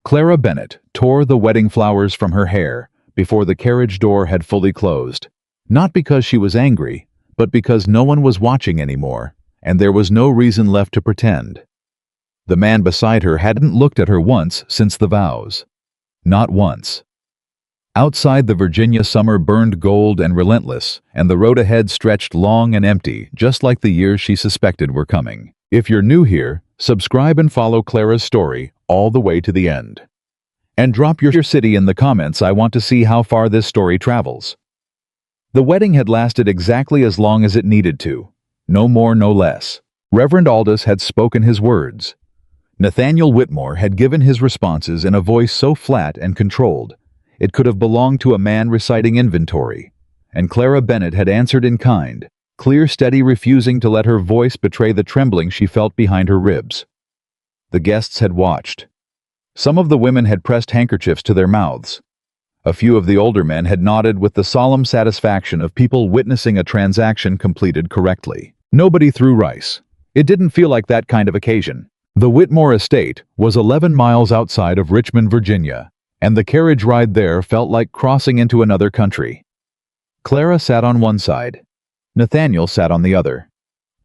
Clara Bennett tore the wedding flowers from her hair before the carriage door had fully closed. Not because she was angry, but because no one was watching anymore, and there was no reason left to pretend. The man beside her hadn't looked at her once since the vows. Not once. Outside, the Virginia summer burned gold and relentless, and the road ahead stretched long and empty, just like the years she suspected were coming. If you're new here, subscribe and follow Clara's story all the way to the end. And drop your city in the comments. I want to see how far this story travels. The wedding had lasted exactly as long as it needed to. No more, no less. Reverend Aldous had spoken his words. Nathaniel Whitmore had given his responses in a voice so flat and controlled, it could have belonged to a man reciting inventory. And Clara Bennett had answered in kind, clear, steady, refusing to let her voice betray the trembling she felt behind her ribs. The guests had watched. Some of the women had pressed handkerchiefs to their mouths. A few of the older men had nodded with the solemn satisfaction of people witnessing a transaction completed correctly. Nobody threw rice. It didn't feel like that kind of occasion. The Whitmore estate was 11 miles outside of Richmond, Virginia, and the carriage ride there felt like crossing into another country. Clara sat on one side. Nathaniel sat on the other.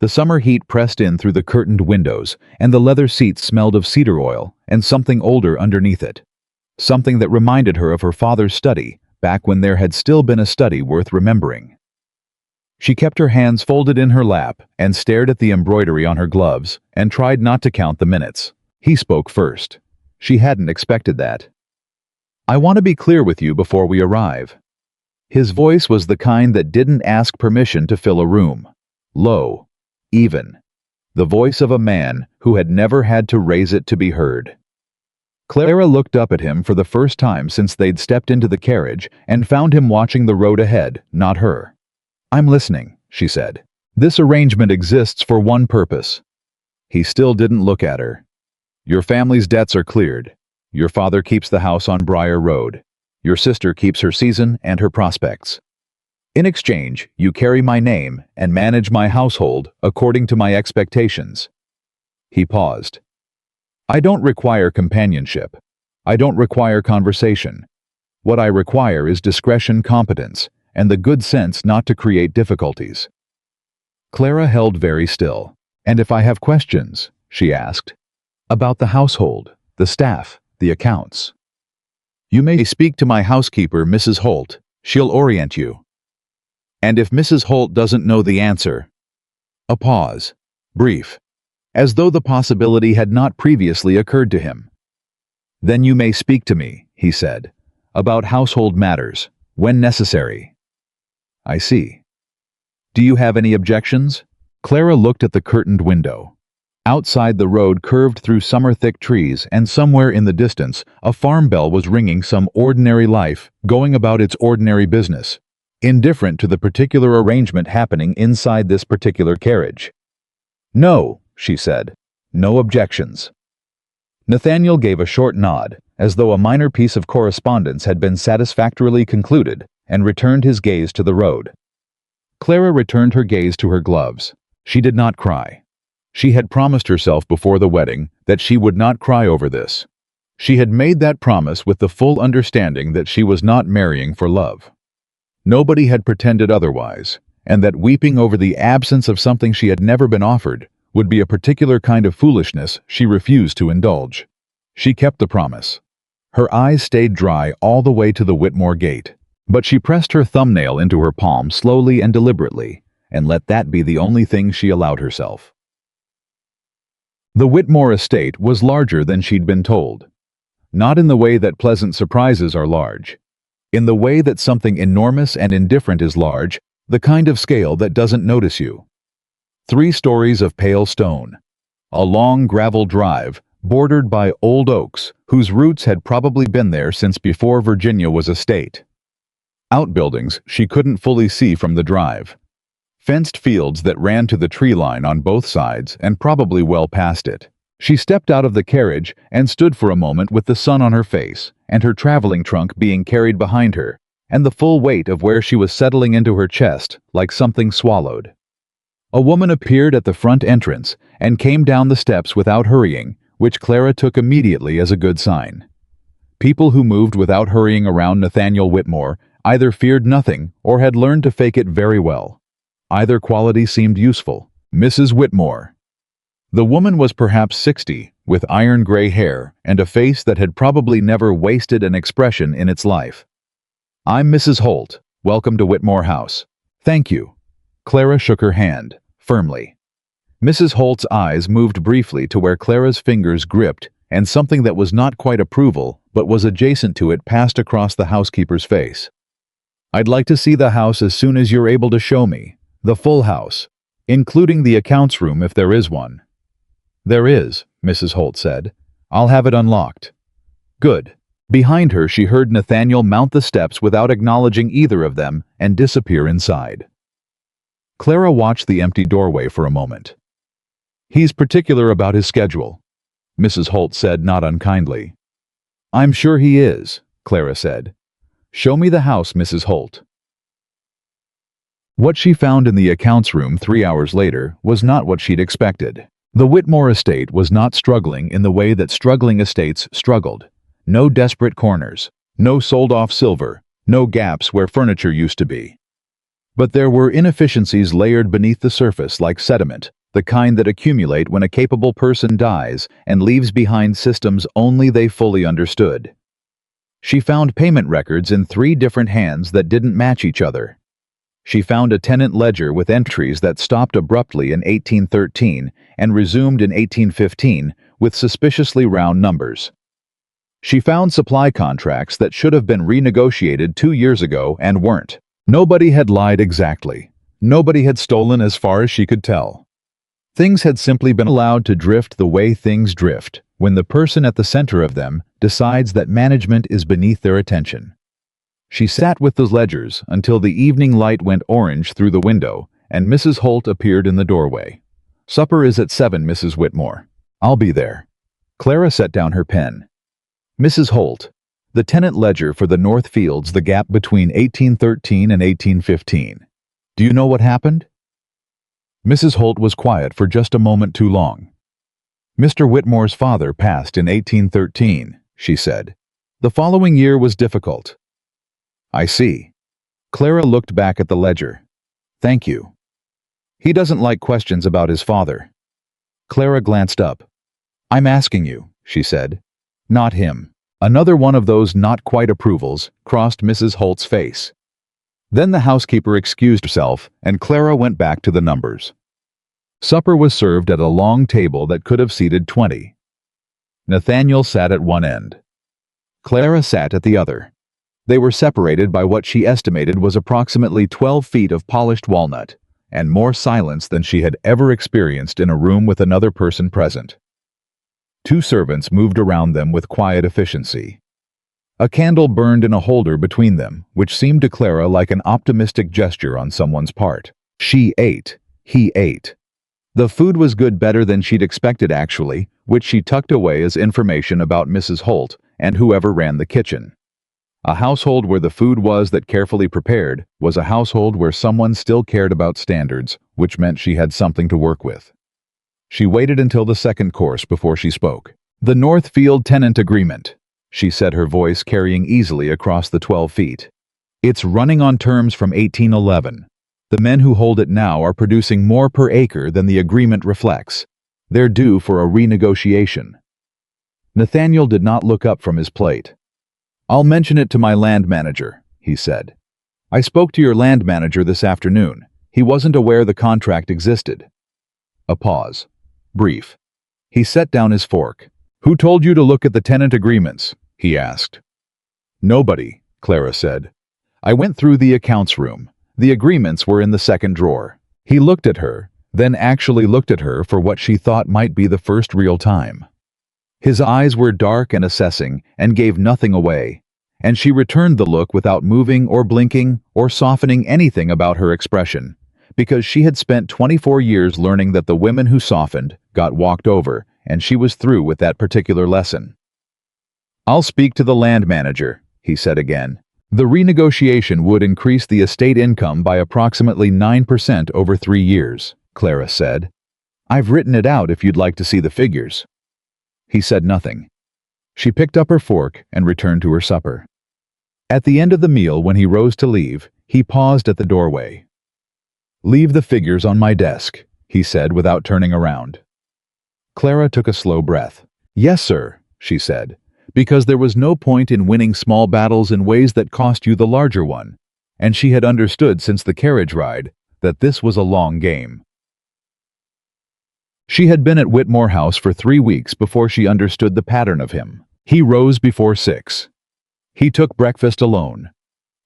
The summer heat pressed in through the curtained windows, and the leather seats smelled of cedar oil and something older underneath it. Something that reminded her of her father's study, back when there had still been a study worth remembering. She kept her hands folded in her lap and stared at the embroidery on her gloves and tried not to count the minutes. He spoke first. She hadn't expected that. "I want to be clear with you before we arrive." His voice was the kind that didn't ask permission to fill a room. Low, even. The voice of a man who had never had to raise it to be heard. Clara looked up at him for the first time since they'd stepped into the carriage and found him watching the road ahead, not her. "I'm listening," she said. "This arrangement exists for one purpose." He still didn't look at her. "Your family's debts are cleared. Your father keeps the house on Briar Road. Your sister keeps her season and her prospects. In exchange, you carry my name and manage my household according to my expectations." He paused. "I don't require companionship. I don't require conversation. What I require is discretion, competence, and the good sense not to create difficulties." Clara held very still. "And if I have questions," she asked, "about the household, the staff, the accounts?" "You may speak to my housekeeper, Mrs. Holt. She'll orient you." "And if Mrs. Holt doesn't know the answer?" A pause. Brief. As though the possibility had not previously occurred to him. "Then you may speak to me," he said, "about household matters, when necessary." "I see. Do you have any objections?" Clara looked at the curtained window. Outside, the road curved through summer-thick trees, and somewhere in the distance, a farm bell was ringing some ordinary life, going about its ordinary business, indifferent to the particular arrangement happening inside this particular carriage. "No," she said. "No objections." Nathaniel gave a short nod, as though a minor piece of correspondence had been satisfactorily concluded, and returned his gaze to the road. Clara returned her gaze to her gloves. She did not cry. She had promised herself before the wedding that she would not cry over this. She had made that promise with the full understanding that she was not marrying for love. Nobody had pretended otherwise, and that weeping over the absence of something she had never been offered would be a particular kind of foolishness she refused to indulge. She kept the promise. Her eyes stayed dry all the way to the Whitmore gate, but she pressed her thumbnail into her palm slowly and deliberately, and let that be the only thing she allowed herself. The Whitmore estate was larger than she'd been told. Not in the way that pleasant surprises are large. In the way that something enormous and indifferent is large, the kind of scale that doesn't notice you. 3 stories of pale stone. A long gravel drive, bordered by old oaks, whose roots had probably been there since before Virginia was a state. Outbuildings she couldn't fully see from the drive. Fenced fields that ran to the tree line on both sides and probably well past it. She stepped out of the carriage and stood for a moment with the sun on her face and her traveling trunk being carried behind her, and the full weight of where she was settling into her chest like something swallowed. A woman appeared at the front entrance and came down the steps without hurrying, which Clara took immediately as a good sign. People who moved without hurrying around Nathaniel Whitmore either feared nothing or had learned to fake it very well. Either quality seemed useful. Mrs. Whitmore. The woman was perhaps 60, with iron gray hair and a face that had probably never wasted an expression in its life. "I'm Mrs. Holt. Welcome to Whitmore House." "Thank you." Clara shook her hand, firmly. Mrs. Holt's eyes moved briefly to where Clara's fingers gripped, and something that was not quite approval, but was adjacent to it, passed across the housekeeper's face. "I'd like to see the house as soon as you're able to show me. The full house, including the accounts room if there is one." "There is," Mrs. Holt said. "I'll have it unlocked." "Good." Behind her she heard Nathaniel mount the steps without acknowledging either of them and disappear inside. Clara watched the empty doorway for a moment. "He's particular about his schedule," Mrs. Holt said, not unkindly. "I'm sure he is," Clara said. "Show me the house, Mrs. Holt." What she found in the accounts room 3 hours later was not what she'd expected. The Whitmore estate was not struggling in the way that struggling estates struggled. No desperate corners, no sold-off silver, no gaps where furniture used to be. But there were inefficiencies layered beneath the surface like sediment, the kind that accumulate when a capable person dies and leaves behind systems only they fully understood. She found payment records in 3 different hands that didn't match each other. She found a tenant ledger with entries that stopped abruptly in 1813 and resumed in 1815 with suspiciously round numbers. She found supply contracts that should have been renegotiated 2 years ago and weren't. Nobody had lied exactly. Nobody had stolen as far as she could tell. Things had simply been allowed to drift the way things drift when the person at the center of them decides that management is beneath their attention. She sat with those ledgers until the evening light went orange through the window and Mrs. Holt appeared in the doorway. "Supper is at 7, Mrs. Whitmore. I'll be there." Clara set down her pen. "Mrs. Holt, the tenant ledger for the North Fields, the gap between 1813 and 1815. Do you know what happened?" Mrs. Holt was quiet for just a moment too long. "Mr. Whitmore's father passed in 1813, she said. "The following year was difficult." "I see." Clara looked back at the ledger. "Thank you." "He doesn't like questions about his father." Clara glanced up. "I'm asking you," she said. "Not him." Another one of those not quite approvals crossed Mrs. Holt's face. Then the housekeeper excused herself and Clara went back to the numbers. Supper was served at a long table that could have seated 20. Nathaniel sat at one end. Clara sat at the other. They were separated by what she estimated was approximately 12 feet of polished walnut, and more silence than she had ever experienced in a room with another person present. 2 servants moved around them with quiet efficiency. A candle burned in a holder between them, which seemed to Clara like an optimistic gesture on someone's part. She ate. He ate. The food was good, better than she'd expected actually, which she tucked away as information about Mrs. Holt and whoever ran the kitchen. A household where the food was that carefully prepared was a household where someone still cared about standards, which meant she had something to work with. She waited until the second course before she spoke. "The Northfield tenant agreement," she said, her voice carrying easily across the 12 feet. "It's running on terms from 1811. The men who hold it now are producing more per acre than the agreement reflects. They're due for a renegotiation." Nathaniel did not look up from his plate. "I'll mention it to my land manager," he said. "I spoke to your land manager this afternoon. He wasn't aware the contract existed." A pause. Brief. He set down his fork. "Who told you to look at the tenant agreements?" he asked. "Nobody," Clara said. "I went through the accounts room. The agreements were in the second drawer." He looked at her, then actually looked at her for what she thought might be the first real time. His eyes were dark and assessing and gave nothing away, and she returned the look without moving or blinking or softening anything about her expression, because she had spent 24 years learning that the women who softened got walked over, and she was through with that particular lesson. "I'll speak to the land manager," he said again. "The renegotiation would increase the estate income by approximately 9% over 3 years, Clara said. "I've written it out if you'd like to see the figures." He said nothing. She picked up her fork and returned to her supper. At the end of the meal, when he rose to leave, he paused at the doorway. "Leave the figures on my desk," he said without turning around. Clara took a slow breath. "Yes, sir," she said, because there was no point in winning small battles in ways that cost you the larger one, and she had understood since the carriage ride that this was a long game. She had been at Whitmore House for 3 weeks before she understood the pattern of him. He rose before 6. He took breakfast alone.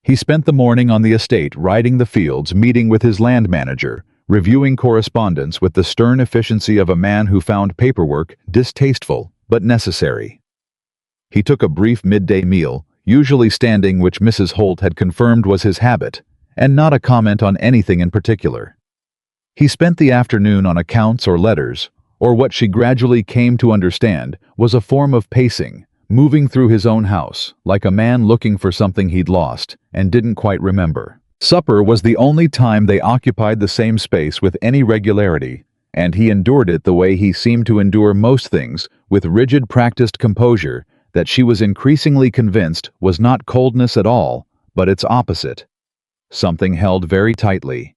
He spent the morning on the estate riding the fields, meeting with his land manager, reviewing correspondence with the stern efficiency of a man who found paperwork distasteful but necessary. He took a brief midday meal, usually standing, which Mrs. Holt had confirmed was his habit, and not a comment on anything in particular. He spent the afternoon on accounts or letters, or what she gradually came to understand was a form of pacing, moving through his own house, like a man looking for something he'd lost and didn't quite remember. Supper was the only time they occupied the same space with any regularity, and he endured it the way he seemed to endure most things, with rigid, practiced composure that she was increasingly convinced was not coldness at all, but its opposite. Something held very tightly.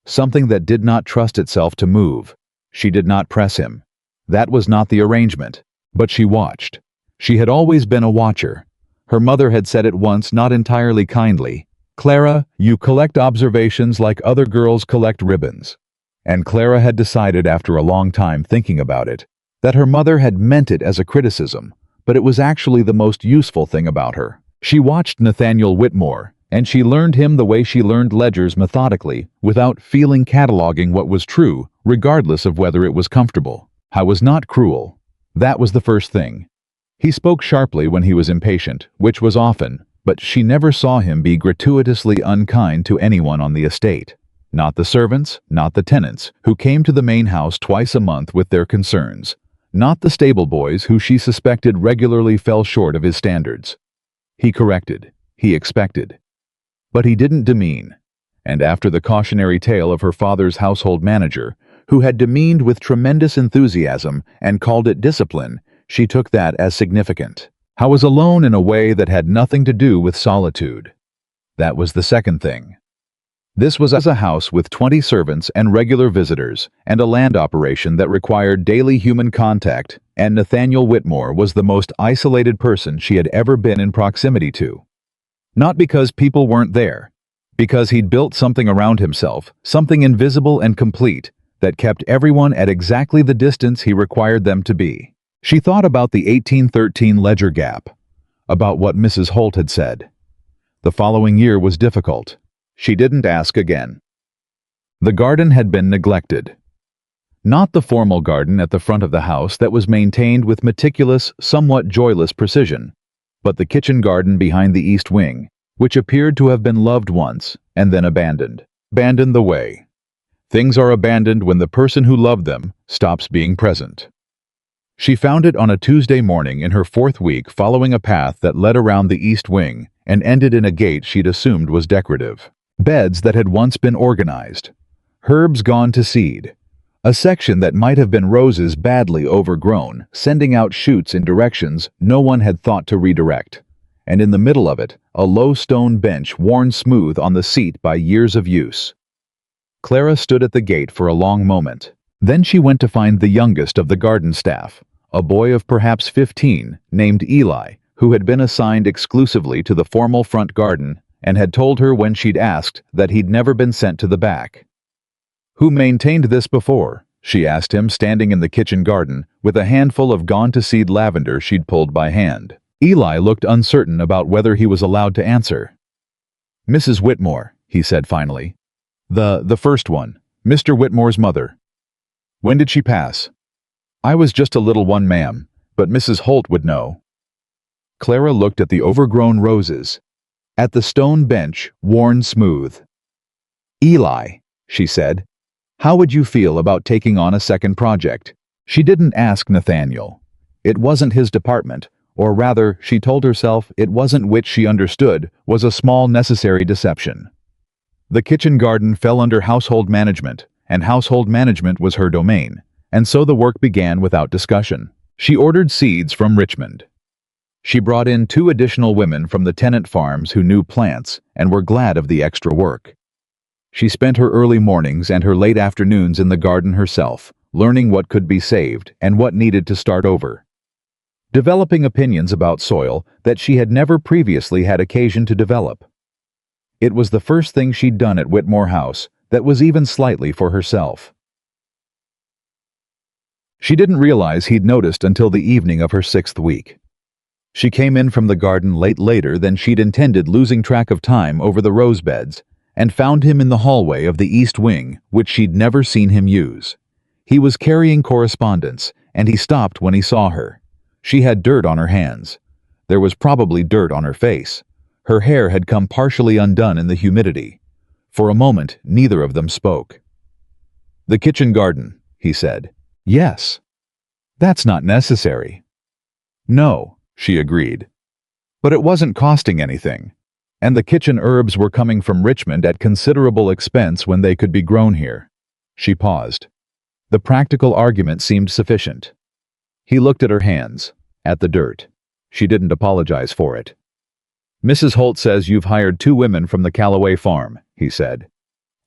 Something that did not trust itself to move. She did not press him. That was not the arrangement. But she watched. She had always been a watcher. Her mother had said it once, not entirely kindly, "Clara, you collect observations like other girls collect ribbons." And Clara had decided, after a long time thinking about it, that her mother had meant it as a criticism, but it was actually the most useful thing about her. She watched Nathaniel Whitmore, and she learned him the way she learned ledgers, methodically, without feeling, cataloging what was true, regardless of whether it was comfortable. I was not cruel. That was the first thing. He spoke sharply when he was impatient, which was often, but she never saw him be gratuitously unkind to anyone on the estate. Not the servants, not the tenants, who came to the main house twice a month with their concerns. Not the stable boys who she suspected regularly fell short of his standards. He corrected. He expected. But he didn't demean. And after the cautionary tale of her father's household manager, who had demeaned with tremendous enthusiasm and called it discipline, she took that as significant. I was alone in a way that had nothing to do with solitude. That was the second thing. This was as a house with 20 servants and regular visitors, and a land operation that required daily human contact, and Nathaniel Whitmore was the most isolated person she had ever been in proximity to. Not because people weren't there, because he'd built something around himself, something invisible and complete, that kept everyone at exactly the distance he required them to be. She thought about the 1813 ledger gap, about what Mrs. Holt had said. The following year was difficult. She didn't ask again. The garden had been neglected. Not the formal garden at the front of the house that was maintained with meticulous, somewhat joyless precision, but the kitchen garden behind the east wing, which appeared to have been loved once and then abandoned. Abandoned the way things are abandoned when the person who loved them stops being present. She found it on a Tuesday morning in her 4th week, following a path that led around the east wing and ended in a gate she'd assumed was decorative. Beds that had once been organized. Herbs gone to seed. A section that might have been roses badly overgrown, sending out shoots in directions no one had thought to redirect. And in the middle of it, a low stone bench worn smooth on the seat by years of use. Clara stood at the gate for a long moment. Then she went to find the youngest of the garden staff, a boy of perhaps 15, named Eli, who had been assigned exclusively to the formal front garden and had told her when she'd asked that he'd never been sent to the back. "Who maintained this before?" she asked him, standing in the kitchen garden with a handful of gone-to-seed lavender she'd pulled by hand. Eli looked uncertain about whether he was allowed to answer. "Mrs. Whitmore," he said finally. The first one, Mr. Whitmore's mother." "When did she pass?" "I was just a little one, ma'am, but Mrs. Holt would know." Clara looked at the overgrown roses, at the stone bench worn smooth. "Eli," she said, "how would you feel about taking on a second project?" She didn't ask Nathaniel. It wasn't his department, or rather, she told herself it wasn't, which she understood was a small necessary deception. The kitchen garden fell under household management, and household management was her domain, and so the work began without discussion. She ordered seeds from Richmond. She brought in 2 additional women from the tenant farms who knew plants and were glad of the extra work. She spent her early mornings and her late afternoons in the garden herself, learning what could be saved and what needed to start over. Developing opinions about soil that she had never previously had occasion to develop. It was the first thing she'd done at Whitmore House that was even slightly for herself. She didn't realize he'd noticed until the evening of her 6th week. She came in from the garden later than she'd intended, losing track of time over the rose beds, and found him in the hallway of the east wing, which she'd never seen him use. He was carrying correspondence, and he stopped when he saw her. She had dirt on her hands. There was probably dirt on her face. Her hair had come partially undone in the humidity. For a moment, neither of them spoke. "The kitchen garden," he said. "Yes." "That's not necessary." "No," she agreed. "But it wasn't costing anything. And the kitchen herbs were coming from Richmond at considerable expense when they could be grown here." She paused. The practical argument seemed sufficient. He looked at her hands, at the dirt. She didn't apologize for it. "Mrs. Holt says you've hired 2 women from the Callaway farm," he said.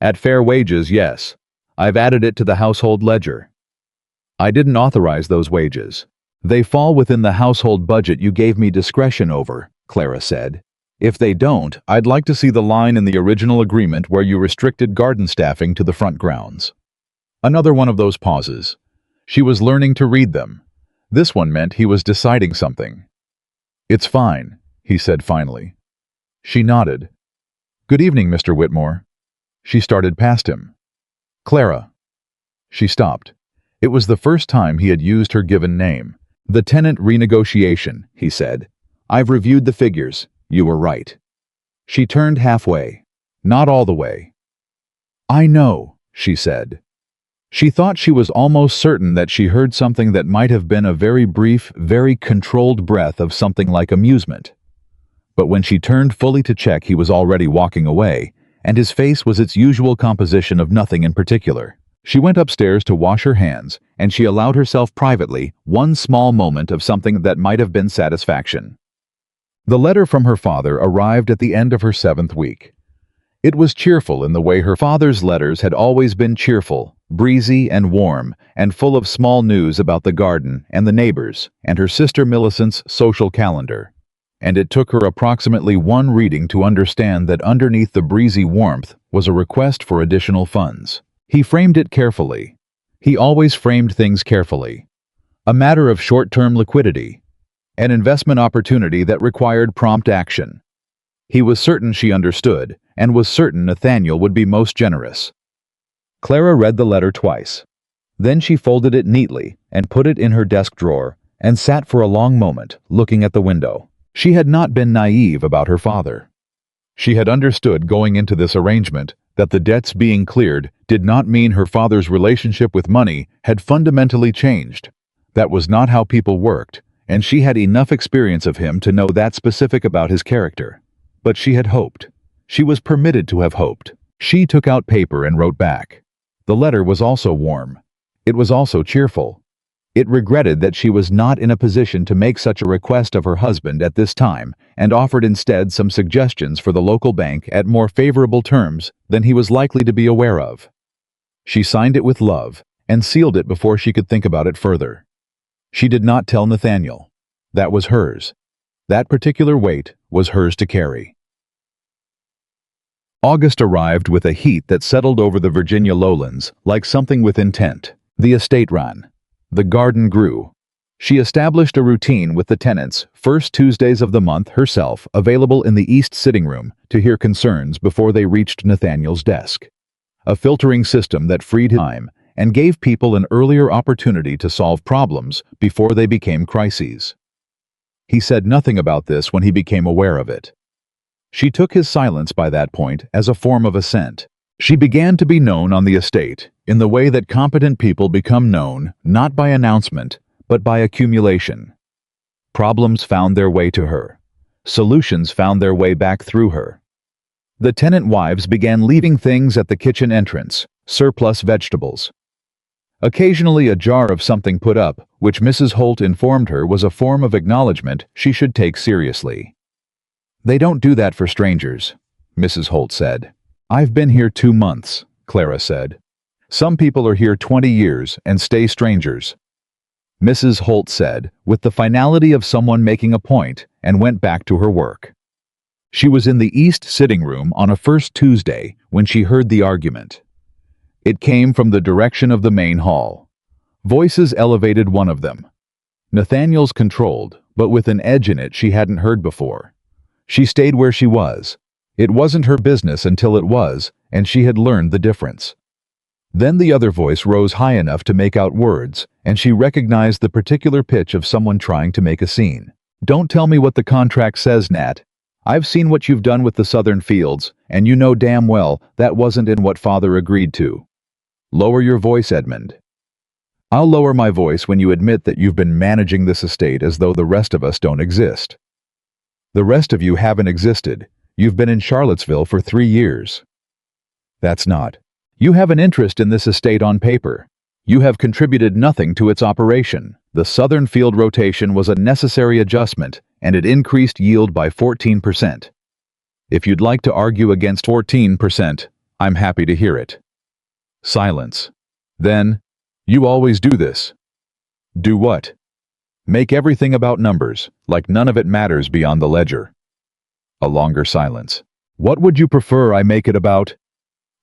"At fair wages, yes. I've added it to the household ledger." "I didn't authorize those wages. They fall within the household budget you gave me discretion over," Clara said. "If they don't, I'd like to see the line in the original agreement where you restricted garden staffing to the front grounds." Another one of those pauses. She was learning to read them. This one meant he was deciding something. "It's fine," he said finally. She nodded. "Good evening, Mr. Whitmore." She started past him. "Clara." She stopped. It was the first time he had used her given name. "The tenant renegotiation," he said. "I've reviewed the figures. You were right." She turned halfway. Not all the way. "I know," she said. She thought she was almost certain that she heard something that might have been a very brief, very controlled breath of something like amusement. But when she turned fully to check, he was already walking away, and his face was its usual composition of nothing in particular. She went upstairs to wash her hands, and she allowed herself privately one small moment of something that might have been satisfaction. The letter from her father arrived at the end of her 7th week. It was cheerful in the way her father's letters had always been cheerful, breezy and warm, and full of small news about the garden and the neighbors and her sister Millicent's social calendar. And it took her approximately 1 reading to understand that underneath the breezy warmth was a request for additional funds. He framed it carefully. He always framed things carefully. A matter of short-term liquidity. An investment opportunity that required prompt action. He was certain she understood, and was certain Nathaniel would be most generous. Clara read the letter twice. Then she folded it neatly and put it in her desk drawer and sat for a long moment, looking at the window. She had not been naive about her father. She had understood going into this arrangement that the debts being cleared did not mean her father's relationship with money had fundamentally changed. That was not how people worked, and she had enough experience of him to know that specific about his character. But she had hoped. She was permitted to have hoped. She took out paper and wrote back. The letter was also warm. It was also cheerful. It regretted that she was not in a position to make such a request of her husband at this time, and offered instead some suggestions for the local bank at more favorable terms than he was likely to be aware of. She signed it with love, and sealed it before she could think about it further. She did not tell Nathaniel. That was hers. That particular weight was hers to carry. August arrived with a heat that settled over the Virginia lowlands like something with intent. The estate ran. The garden grew. She established a routine with the tenants, first Tuesdays of the month herself, available in the east sitting room to hear concerns before they reached Nathaniel's desk. A filtering system that freed time and gave people an earlier opportunity to solve problems before they became crises. He said nothing about this when he became aware of it. She took his silence by that point as a form of assent. She began to be known on the estate in the way that competent people become known not by announcement, but by accumulation. Problems found their way to her. Solutions found their way back through her. The tenant wives began leaving things at the kitchen entrance, surplus vegetables. Occasionally a jar of something put up, which Mrs. Holt informed her was a form of acknowledgement she should take seriously. "They don't do that for strangers," Mrs. Holt said. "I've been here 2 months," Clara said. "Some people are here 20 years and stay strangers," Mrs. Holt said, with the finality of someone making a point, and went back to her work. She was in the East sitting room on a first Tuesday when she heard the argument. It came from the direction of the main hall. Voices elevated one of them. Nathaniel's controlled, but with an edge in it she hadn't heard before. She stayed where she was. It wasn't her business until it was, and she had learned the difference. Then the other voice rose high enough to make out words, and she recognized the particular pitch of someone trying to make a scene. "Don't tell me what the contract says, Nat. I've seen what you've done with the southern fields, and you know damn well that wasn't in what Father agreed to. Lower your voice, Edmund." "I'll lower my voice when you admit that you've been managing this estate as though the rest of us don't exist." "The rest of you haven't existed. You've been in Charlottesville for 3 years. That's not. You have an interest in this estate on paper. You have contributed nothing to its operation. The southern field rotation was a necessary adjustment, and it increased yield by 14%. If you'd like to argue against 14%, I'm happy to hear it." Silence. Then, "You always do this." "Do what?" "Make everything about numbers, like none of it matters beyond the ledger." A longer silence. "What would you prefer I make it about?"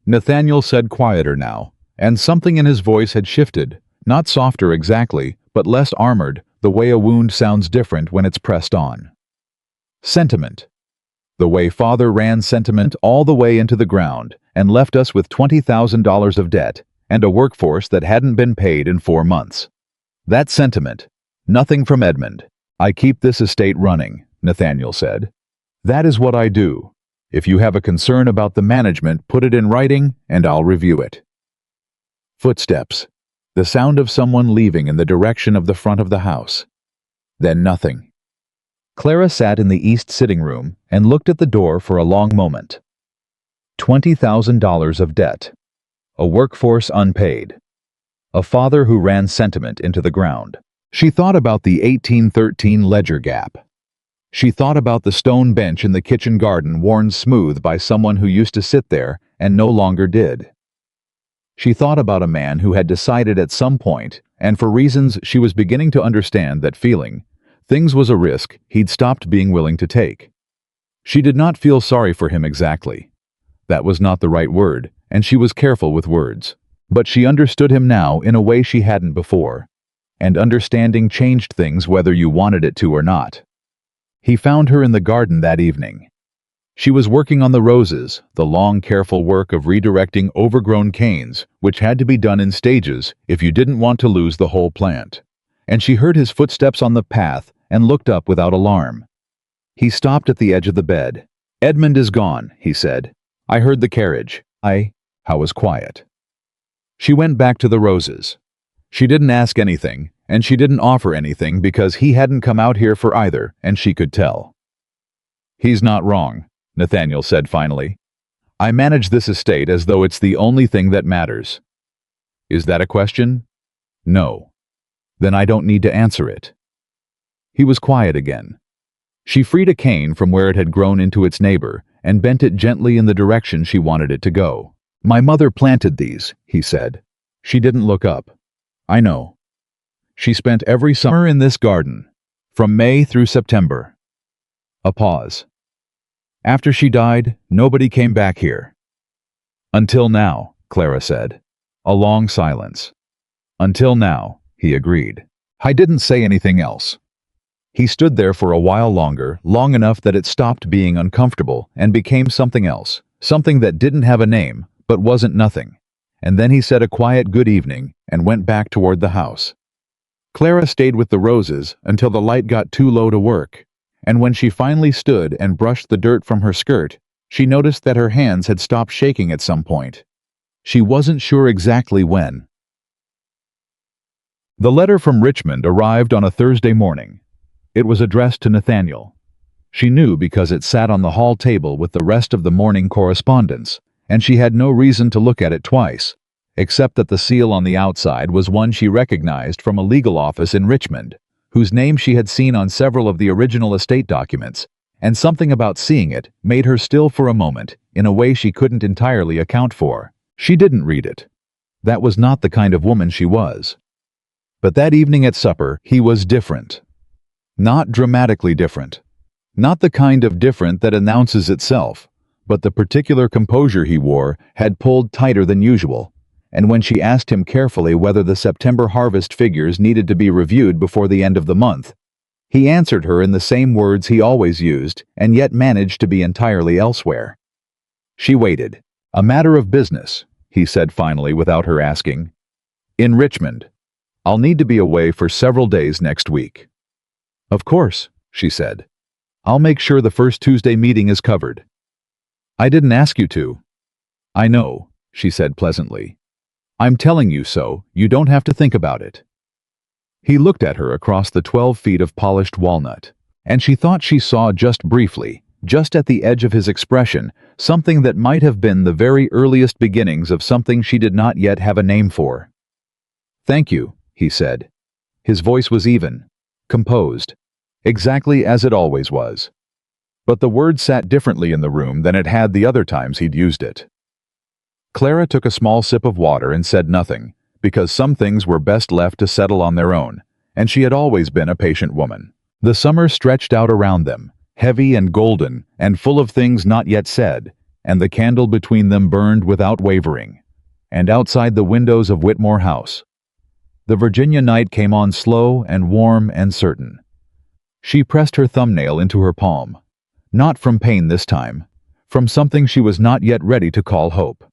Nathaniel said quieter now, and something in his voice had shifted, not softer exactly, but less armored, the way a wound sounds different when it's pressed on. "Sentiment. The way Father ran sentiment all the way into the ground and left us with $20,000 of debt and a workforce that hadn't been paid in 4 months. That sentiment. Nothing from Edmund. I keep this estate running," Nathaniel said. "That is what I do. If you have a concern about the management, put it in writing and I'll review it." Footsteps. The sound of someone leaving in the direction of the front of the house. Then nothing. Clara sat in the east sitting room and looked at the door for a long moment. $20,000 of debt. A workforce unpaid. A father who ran sentiment into the ground. She thought about the 1813 ledger gap. She thought about the stone bench in the kitchen garden worn smooth by someone who used to sit there and no longer did. She thought about a man who had decided at some point, and for reasons she was beginning to understand that feeling, things was a risk he'd stopped being willing to take. She did not feel sorry for him exactly. That was not the right word, and she was careful with words. But she understood him now in a way she hadn't before. And understanding changed things whether you wanted it to or not. He found her in the garden that evening. She was working on the roses, the long, careful work of redirecting overgrown canes, which had to be done in stages if you didn't want to lose the whole plant. And she heard his footsteps on the path and looked up without alarm. He stopped at the edge of the bed. "Edmund is gone," he said. "I heard the carriage. How was quiet." She went back to the roses. She didn't ask anything, and she didn't offer anything because he hadn't come out here for either, and she could tell. "He's not wrong," Nathaniel said finally. "I manage this estate as though it's the only thing that matters." "Is that a question?" "No." "Then I don't need to answer it." He was quiet again. She freed a cane from where it had grown into its neighbor and bent it gently in the direction she wanted it to go. "My mother planted these," he said. She didn't look up. "I know. She spent every summer in this garden, from May through September." A pause. "After she died, nobody came back here." "Until now," Clara said. A long silence. "Until now," he agreed. "I didn't say anything else." He stood there for a while longer, long enough that it stopped being uncomfortable and became something else, something that didn't have a name, but wasn't nothing. And then he said a quiet good evening and went back toward the house. Clara stayed with the roses until the light got too low to work, and when she finally stood and brushed the dirt from her skirt, she noticed that her hands had stopped shaking at some point. She wasn't sure exactly when. The letter from Richmond arrived on a Thursday morning. It was addressed to Nathaniel. She knew because it sat on the hall table with the rest of the morning correspondence, and she had no reason to look at it twice, except that the seal on the outside was one she recognized from a legal office in Richmond, whose name she had seen on several of the original estate documents, and something about seeing it made her still for a moment in a way she couldn't entirely account for. She didn't read it. That was not the kind of woman she was. But that evening at supper, he was different. Not dramatically different. Not the kind of different that announces itself, but the particular composure he wore had pulled tighter than usual, and when she asked him carefully whether the September harvest figures needed to be reviewed before the end of the month, he answered her in the same words he always used and yet managed to be entirely elsewhere. She waited. "A matter of business," he said finally without her asking. "In Richmond. I'll need to be away for several days next week." "Of course," she said. "I'll make sure the first Tuesday meeting is covered." "I didn't ask you to." "I know," she said pleasantly. "I'm telling you so, you don't have to think about it." He looked at her across the 12 feet of polished walnut, and she thought she saw just briefly, just at the edge of his expression, something that might have been the very earliest beginnings of something she did not yet have a name for. "Thank you," he said. His voice was even, composed, exactly as it always was. But the word sat differently in the room than it had the other times he'd used it. Clara took a small sip of water and said nothing, because some things were best left to settle on their own, and she had always been a patient woman. The summer stretched out around them, heavy and golden and full of things not yet said, and the candle between them burned without wavering. And outside the windows of Whitmore House, the Virginia night came on slow and warm and certain. She pressed her thumbnail into her palm, not from pain this time, from something she was not yet ready to call hope.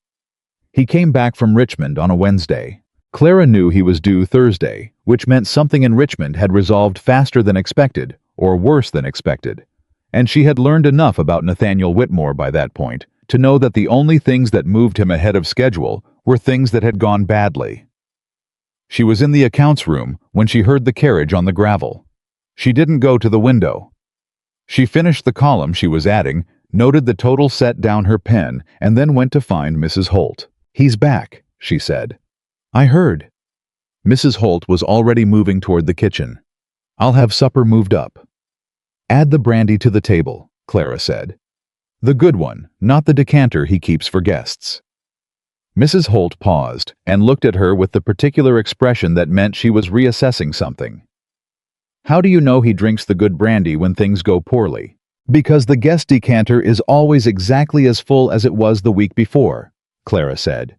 He came back from Richmond on a Wednesday. Clara knew he was due Thursday, which meant something in Richmond had resolved faster than expected, or worse than expected. And she had learned enough about Nathaniel Whitmore by that point to know that the only things that moved him ahead of schedule were things that had gone badly. She was in the accounts room when she heard the carriage on the gravel. She didn't go to the window. She finished the column she was adding, noted the total, set down her pen, and then went to find Mrs. Holt. "He's back," she said. "I heard." Mrs. Holt was already moving toward the kitchen. "I'll have supper moved up." "Add the brandy to the table," Clara said. "The good one, not the decanter he keeps for guests." Mrs. Holt paused and looked at her with the particular expression that meant she was reassessing something. "How do you know he drinks the good brandy when things go poorly?" "Because the guest decanter is always exactly as full as it was the week before," Clara said.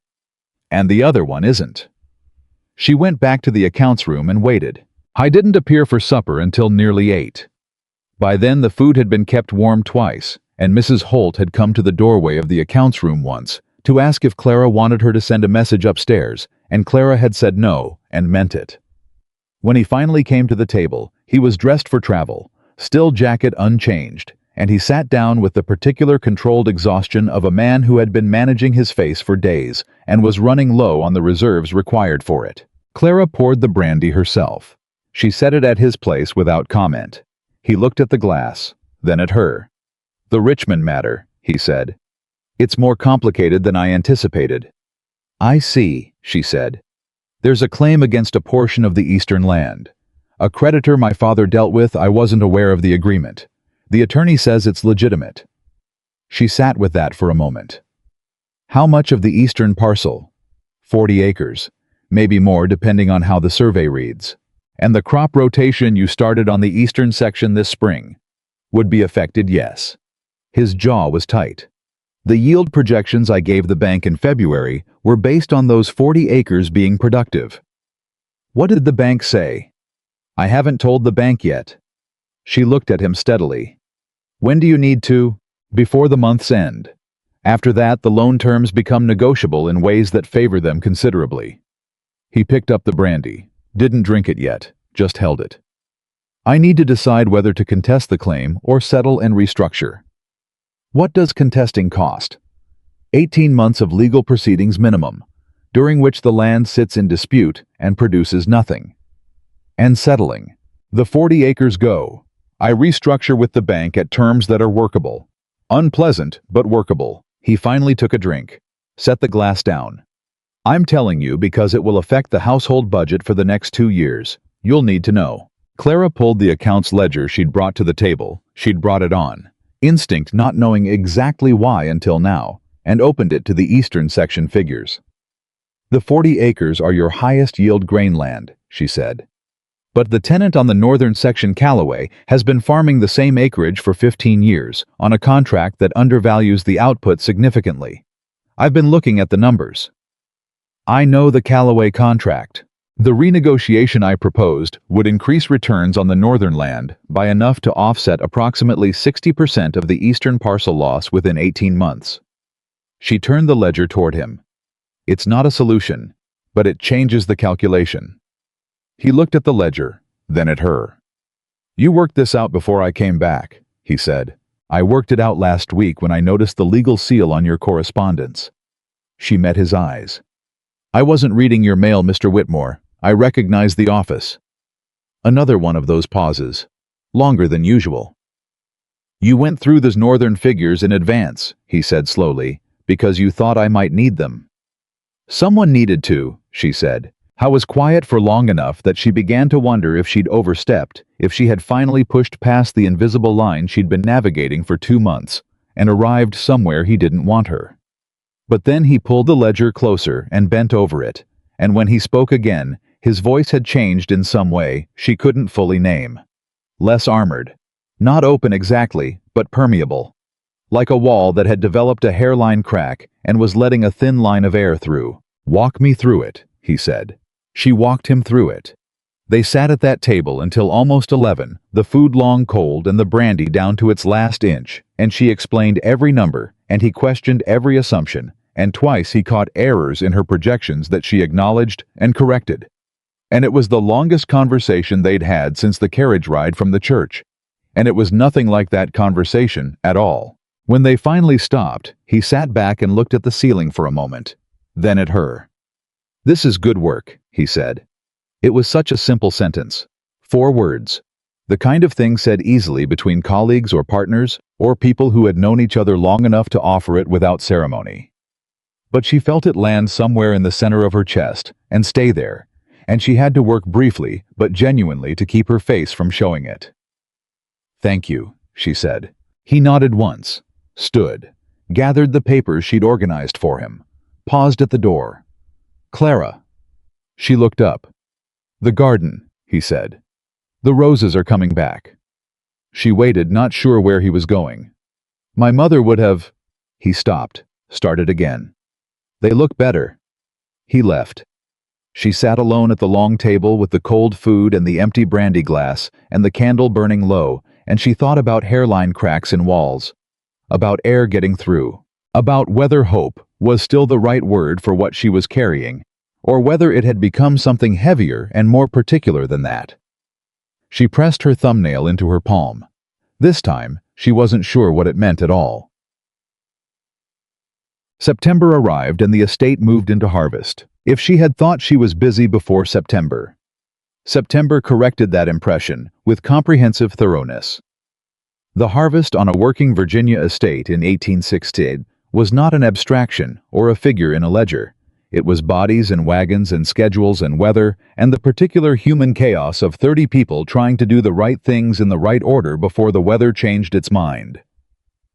"And the other one isn't." She went back to the accounts room and waited. I didn't appear for supper until nearly 8. By then the food had been kept warm twice, and Mrs. Holt had come to the doorway of the accounts room once to ask if Clara wanted her to send a message upstairs, and Clara had said no, and meant it. When he finally came to the table, he was dressed for travel, still jacket unchanged, and he sat down with the particular controlled exhaustion of a man who had been managing his face for days and was running low on the reserves required for it. Clara poured the brandy herself. She set it at his place without comment. He looked at the glass, then at her. "The Richmond matter," he said. "It's more complicated than I anticipated." "I see," she said. "There's a claim against a portion of the eastern land. A creditor my father dealt with. I wasn't aware of the agreement. The attorney says it's legitimate." She sat with that for a moment. "How much of the eastern parcel?" 40 acres, maybe more depending on how the survey reads. "And the crop rotation you started on the eastern section this spring would be affected?" "Yes." His jaw was tight. "The yield projections I gave the bank in February were based on those 40 acres being productive." "What did the bank say?" "I haven't told the bank yet." She looked at him steadily. "When do you need to?" "Before the month's end. After that, the loan terms become negotiable in ways that favor them considerably." He picked up the brandy, didn't drink it yet, just held it. "I need to decide whether to contest the claim or settle and restructure." "What does contesting cost?" 18 months of legal proceedings minimum, during which the land sits in dispute and produces nothing. "And settling?" "The 40 acres go. I restructure with the bank at terms that are workable. Unpleasant, but workable." He finally took a drink, set the glass down. I'm telling you because it will affect the household budget for the next 2 years. You'll need to know. Clara pulled the accounts ledger she'd brought to the table. She'd brought it on, instinct not knowing exactly why until now, and opened it to the eastern section figures. The 40 acres are your highest yield grain land, she said. But the tenant on the northern section, Callaway, has been farming the same acreage for 15 years on a contract that undervalues the output significantly. I've been looking at the numbers. I know the Callaway contract. The renegotiation I proposed would increase returns on the northern land by enough to offset approximately 60% of the eastern parcel loss within 18 months. She turned the ledger toward him. It's not a solution, but it changes the calculation. He looked at the ledger, then at her. You worked this out before I came back, he said. I worked it out last week when I noticed the legal seal on your correspondence. She met his eyes. I wasn't reading your mail, Mr. Whitmore. I recognized the office. Another one of those pauses, longer than usual. You went through those northern figures in advance, he said slowly, because you thought I might need them. Someone needed to, she said. I was quiet for long enough that she began to wonder if she'd overstepped, if she had finally pushed past the invisible line she'd been navigating for 2 months, and arrived somewhere he didn't want her. But then he pulled the ledger closer and bent over it, and when he spoke again, his voice had changed in some way she couldn't fully name. Less armored. Not open exactly, but permeable. Like a wall that had developed a hairline crack and was letting a thin line of air through. Walk me through it, he said. She walked him through it. They sat at that table until almost 11, the food long cold and the brandy down to its last inch, and she explained every number, and he questioned every assumption, and twice he caught errors in her projections that she acknowledged and corrected. And it was the longest conversation they'd had since the carriage ride from the church. And it was nothing like that conversation at all. When they finally stopped, he sat back and looked at the ceiling for a moment, then at her. This is good work, he said. It was such a simple sentence. 4 words. The kind of thing said easily between colleagues or partners, or people who had known each other long enough to offer it without ceremony. But she felt it land somewhere in the center of her chest, and stay there, and she had to work briefly but genuinely to keep her face from showing it. Thank you, she said. He nodded once, stood, gathered the papers she'd organized for him, paused at the door. Clara. She looked up. The garden, he said. The roses are coming back. She waited, not sure where he was going. My mother would have... He stopped, started again. They look better. He left. She sat alone at the long table with the cold food and the empty brandy glass and the candle burning low, and she thought about hairline cracks in walls, about air getting through, about whether hope was still the right word for what she was carrying, or whether it had become something heavier and more particular than that. She pressed her thumbnail into her palm. This time, she wasn't sure what it meant at all. September arrived and the estate moved into harvest. If she had thought she was busy before September, September corrected that impression with comprehensive thoroughness. The harvest on a working Virginia estate in 1860 was not an abstraction or a figure in a ledger. It was bodies and wagons and schedules and weather and the particular human chaos of 30 people trying to do the right things in the right order before the weather changed its mind.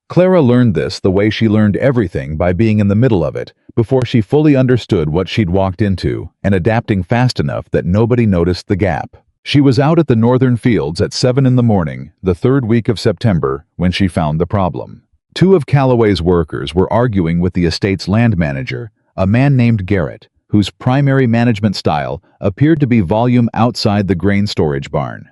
Clara learned this the way she learned everything, by being in the middle of it, before she fully understood what she'd walked into, and adapting fast enough that nobody noticed the gap. She was out at the northern fields at 7 in the morning, the 3rd week of September, when she found the problem. 2 of Callaway's workers were arguing with the estate's land manager, a man named Garrett, whose primary management style appeared to be volume outside the grain storage barn.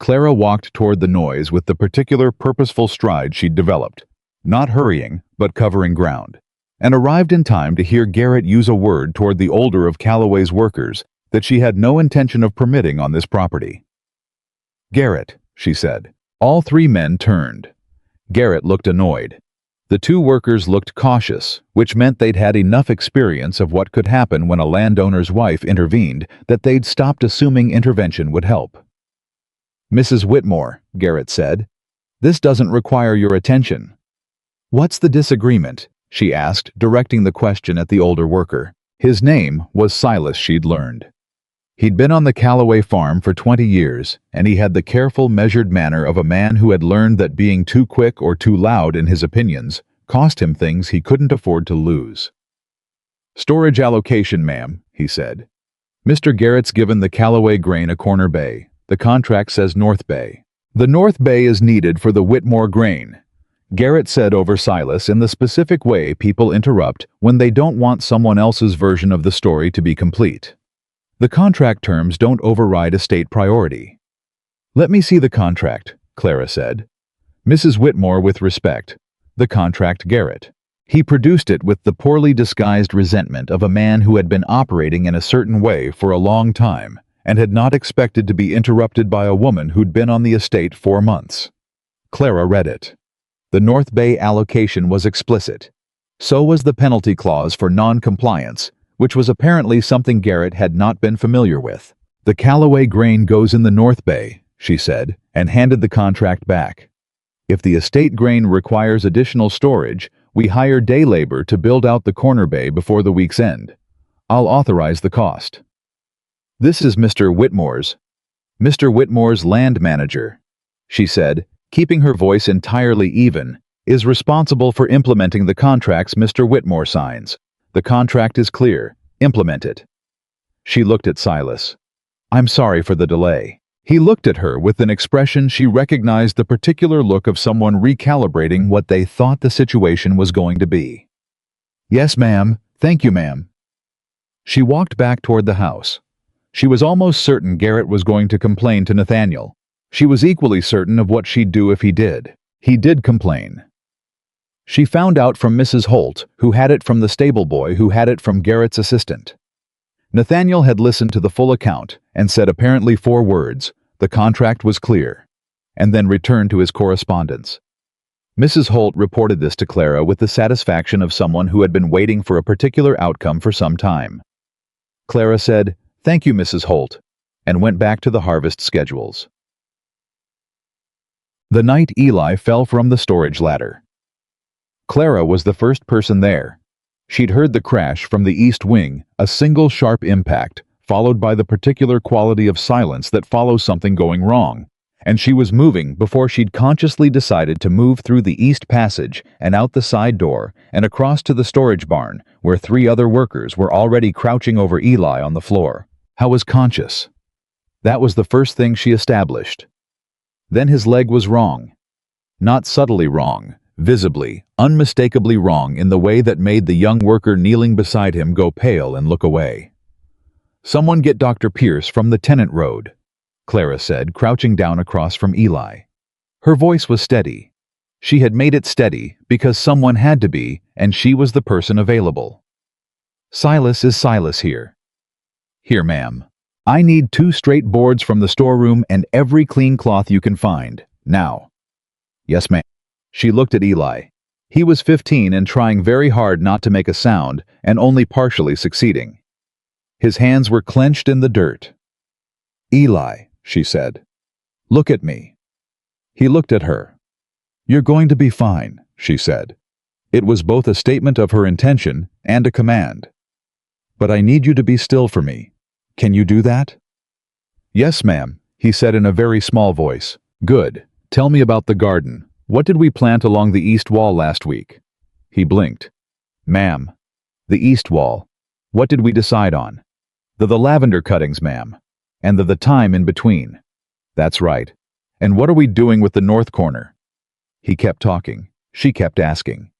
Clara walked toward the noise with the particular purposeful stride she'd developed, not hurrying, but covering ground, and arrived in time to hear Garrett use a word toward the older of Callaway's workers that she had no intention of permitting on this property. Garrett, she said. All 3 men turned. Garrett looked annoyed. The 2 workers looked cautious, which meant they'd had enough experience of what could happen when a landowner's wife intervened that they'd stopped assuming intervention would help. Mrs. Whitmore, Garrett said, this doesn't require your attention. What's the disagreement? She asked, directing the question at the older worker. His name was Silas, she'd learned. He'd been on the Callaway farm for 20 years, and he had the careful, measured manner of a man who had learned that being too quick or too loud in his opinions cost him things he couldn't afford to lose. "Storage allocation, ma'am," he said. "Mr. Garrett's given the Callaway grain a corner bay. The contract says North Bay. The North Bay is needed for the Whitmore grain," Garrett said over Silas in the specific way people interrupt when they don't want someone else's version of the story to be complete. "The contract terms don't override estate priority." "Let me see the contract," Clara said. Mrs. Whitmore with respect. "The contract, Garrett." He produced it with the poorly disguised resentment of a man who had been operating in a certain way for a long time and had not expected to be interrupted by a woman who'd been on the estate 4 months. Clara read it. The North Bay allocation was explicit. So was the penalty clause for non-compliance, which was apparently something Garrett had not been familiar with. "The Callaway grain goes in the North Bay," she said, and handed the contract back. "If the estate grain requires additional storage, we hire day labor to build out the corner bay before the week's end. I'll authorize the cost." "This is Mr. Whitmore's land manager," she said, keeping her voice entirely even, "is responsible for implementing the contracts Mr. Whitmore signs. The contract is clear. Implement it." She looked at Silas. "I'm sorry for the delay." He looked at her with an expression she recognized, the particular look of someone recalibrating what they thought the situation was going to be. "Yes, ma'am. Thank you, ma'am." She walked back toward the house. She was almost certain Garrett was going to complain to Nathaniel. She was equally certain of what she'd do if he did. He did complain. She found out from Mrs. Holt, who had it from the stable boy who had it from Garrett's assistant. Nathaniel had listened to the full account and said apparently 4 words: "The contract was clear," and then returned to his correspondence. Mrs. Holt reported this to Clara with the satisfaction of someone who had been waiting for a particular outcome for some time. Clara said, "Thank you, Mrs. Holt," and went back to the harvest schedules. The night Eli fell from the storage ladder. Clara was the first person there. She'd heard the crash from the east wing, a single sharp impact, followed by the particular quality of silence that follows something going wrong, and she was moving before she'd consciously decided to move through the east passage and out the side door and across to the storage barn, where 3 other workers were already crouching over Eli on the floor. How was conscious? That was the first thing she established. Then his leg was wrong. Not subtly wrong, visibly, unmistakably wrong in the way that made the young worker kneeling beside him go pale and look away. "Someone get Dr. Pierce from the Tenant Road," Clara said, crouching down across from Eli. Her voice was steady. She had made it steady because someone had to be, and she was the person available. "Silas, is Silas here?" "Here, ma'am. I need 2 straight boards from the storeroom and every clean cloth you can find, now." "Yes, ma'am." She looked at Eli. He was 15 and trying very hard not to make a sound and only partially succeeding. His hands were clenched in the dirt. "Eli," she said, "look at me." He looked at her. "You're going to be fine," she said. It was both a statement of her intention and a command. "But I need you to be still for me. Can you do that?" "Yes, ma'am," he said in a very small voice. "Good. Tell me about the garden. What did we plant along the east wall last week?" He blinked. "Ma'am, the east wall. What did we decide on?" The lavender cuttings, ma'am. And the time in between." "That's right. And what are we doing with the north corner?" He kept talking. She kept asking.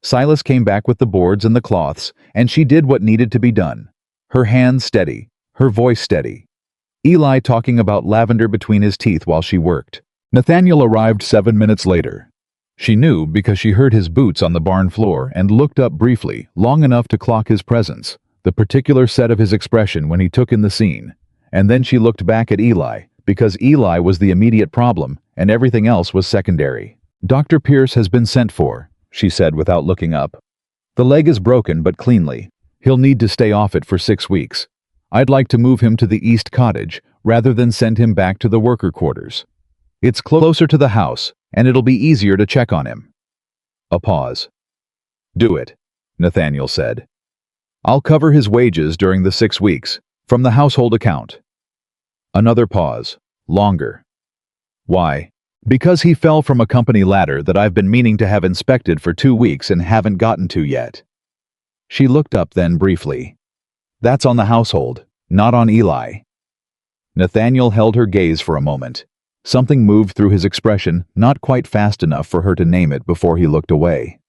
Silas came back with the boards and the cloths, and she did what needed to be done. Her hands steady, her voice steady. Eli talking about lavender between his teeth while she worked. Nathaniel arrived 7 minutes later. She knew because she heard his boots on the barn floor and looked up briefly, long enough to clock his presence, the particular set of his expression when he took in the scene. And then she looked back at Eli, because Eli was the immediate problem and everything else was secondary. "Dr. Pierce has been sent for," she said without looking up. "The leg is broken but cleanly. He'll need to stay off it for 6 weeks. I'd like to move him to the east cottage rather than send him back to the worker quarters. It's closer to the house, and it'll be easier to check on him." A pause. "Do it," Nathaniel said. I'll cover his wages during the 6 weeks, from the household account. Another pause. Longer. Why? Because he fell from a company ladder that I've been meaning to have inspected for 2 weeks and haven't gotten to yet. She looked up then briefly. That's on the household, not on Eli. Nathaniel held her gaze for a moment. Something moved through his expression, not quite fast enough for her to name it before he looked away.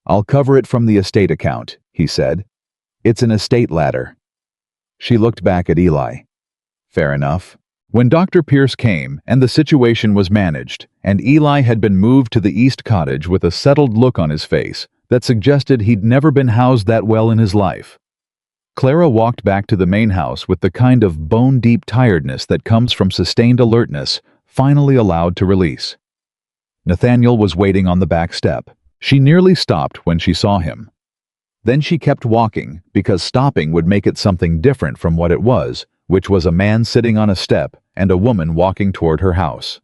I'll cover it from the estate account, he said. It's an estate ladder. She looked back at Eli. Fair enough. When Dr. Pierce came and the situation was managed, and Eli had been moved to the East Cottage with a settled look on his face that suggested he'd never been housed that well in his life, Clara walked back to the main house with the kind of bone-deep tiredness that comes from sustained alertness, finally allowed to release. Nathaniel was waiting on the back step. She nearly stopped when she saw him. Then she kept walking, because stopping would make it something different from what it was, which was a man sitting on a step and a woman walking toward her house.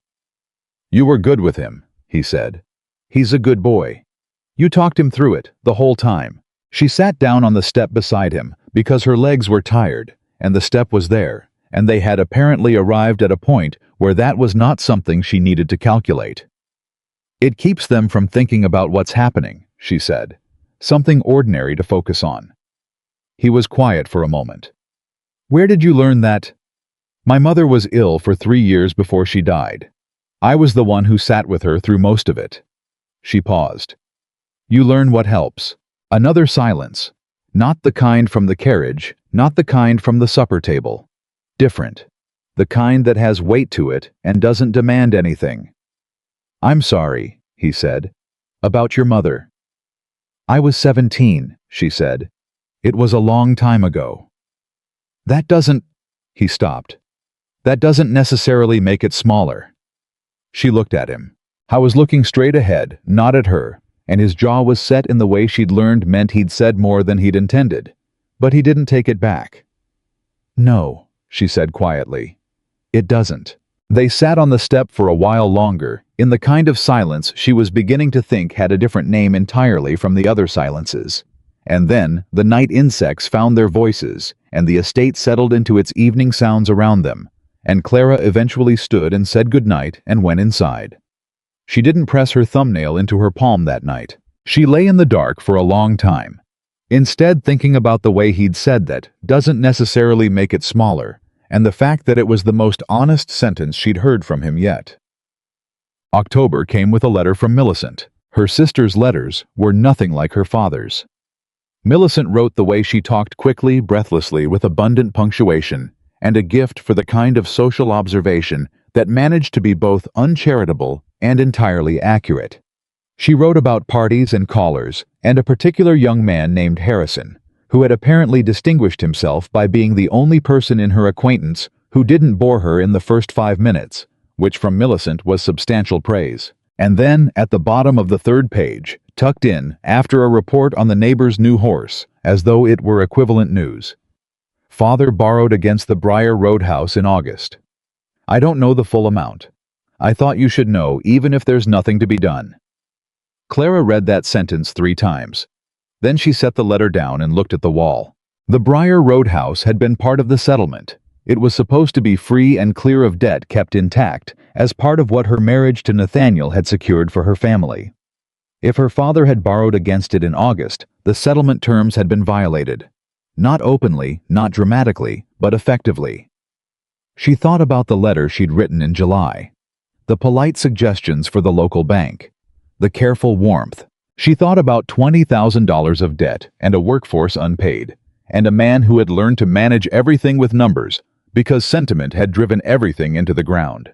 You were good with him, he said. He's a good boy. You talked him through it, the whole time. She sat down on the step beside him, because her legs were tired, and the step was there, and they had apparently arrived at a point where that was not something she needed to calculate. It keeps them from thinking about what's happening, she said. Something ordinary to focus on. He was quiet for a moment. Where did you learn that? My mother was ill for 3 years before she died. I was the one who sat with her through most of it. She paused. You learn what helps. Another silence. Not the kind from the carriage, not the kind from the supper table. Different. The kind that has weight to it and doesn't demand anything. I'm sorry, he said. About your mother. I was 17, she said. It was a long time ago. That doesn't... He stopped. That doesn't necessarily make it smaller. She looked at him. I was looking straight ahead, not at her, and his jaw was set in the way she'd learned meant he'd said more than he'd intended. But he didn't take it back. No, she said quietly. It doesn't. They sat on the step for a while longer, in the kind of silence she was beginning to think had a different name entirely from the other silences. And then the night insects found their voices, and the estate settled into its evening sounds around them, and Clara eventually stood and said goodnight and went inside. She didn't press her thumbnail into her palm that night. She lay in the dark for a long time, instead thinking about the way he'd said that doesn't necessarily make it smaller, and the fact that it was the most honest sentence she'd heard from him yet. October came with a letter from Millicent. Her sister's letters were nothing like her father's. Millicent wrote the way she talked quickly, breathlessly, with abundant punctuation, and a gift for the kind of social observation that managed to be both uncharitable and entirely accurate. She wrote about parties and callers, and a particular young man named Harrison, who had apparently distinguished himself by being the only person in her acquaintance who didn't bore her in the first 5 minutes, which from Millicent was substantial praise. And then, at the bottom of the 3rd page, tucked in, after a report on the neighbor's new horse, as though it were equivalent news. Father borrowed against the Briar Road house in August. I don't know the full amount. I thought you should know even if there's nothing to be done. Clara read that sentence 3 times. Then she set the letter down and looked at the wall. The Briar Road house had been part of the settlement. It was supposed to be free and clear of debt kept intact, as part of what her marriage to Nathaniel had secured for her family. If her father had borrowed against it in August, the settlement terms had been violated. Not openly, not dramatically, but effectively. She thought about the letter she'd written in July. The polite suggestions for the local bank. The careful warmth. She thought about $20,000 of debt and a workforce unpaid, and a man who had learned to manage everything with numbers because sentiment had driven everything into the ground.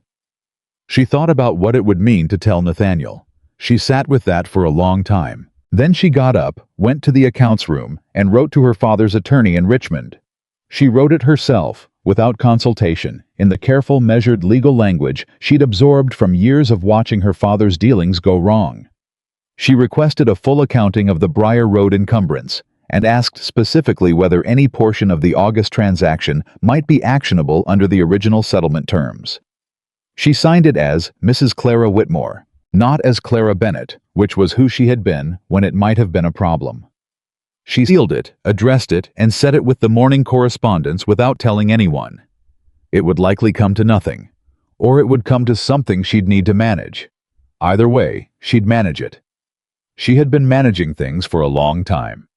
She thought about what it would mean to tell Nathaniel. She sat with that for a long time. Then she got up, went to the accounts room, and wrote to her father's attorney in Richmond. She wrote it herself, without consultation, in the careful, measured legal language she'd absorbed from years of watching her father's dealings go wrong. She requested a full accounting of the Briar Road encumbrance, and asked specifically whether any portion of the August transaction might be actionable under the original settlement terms. She signed it as Mrs. Clara Whitmore, not as Clara Bennett, which was who she had been when it might have been a problem. She sealed it, addressed it, and set it with the morning correspondence without telling anyone. It would likely come to nothing, or it would come to something she'd need to manage. Either way, she'd manage it. She had been managing things for a long time.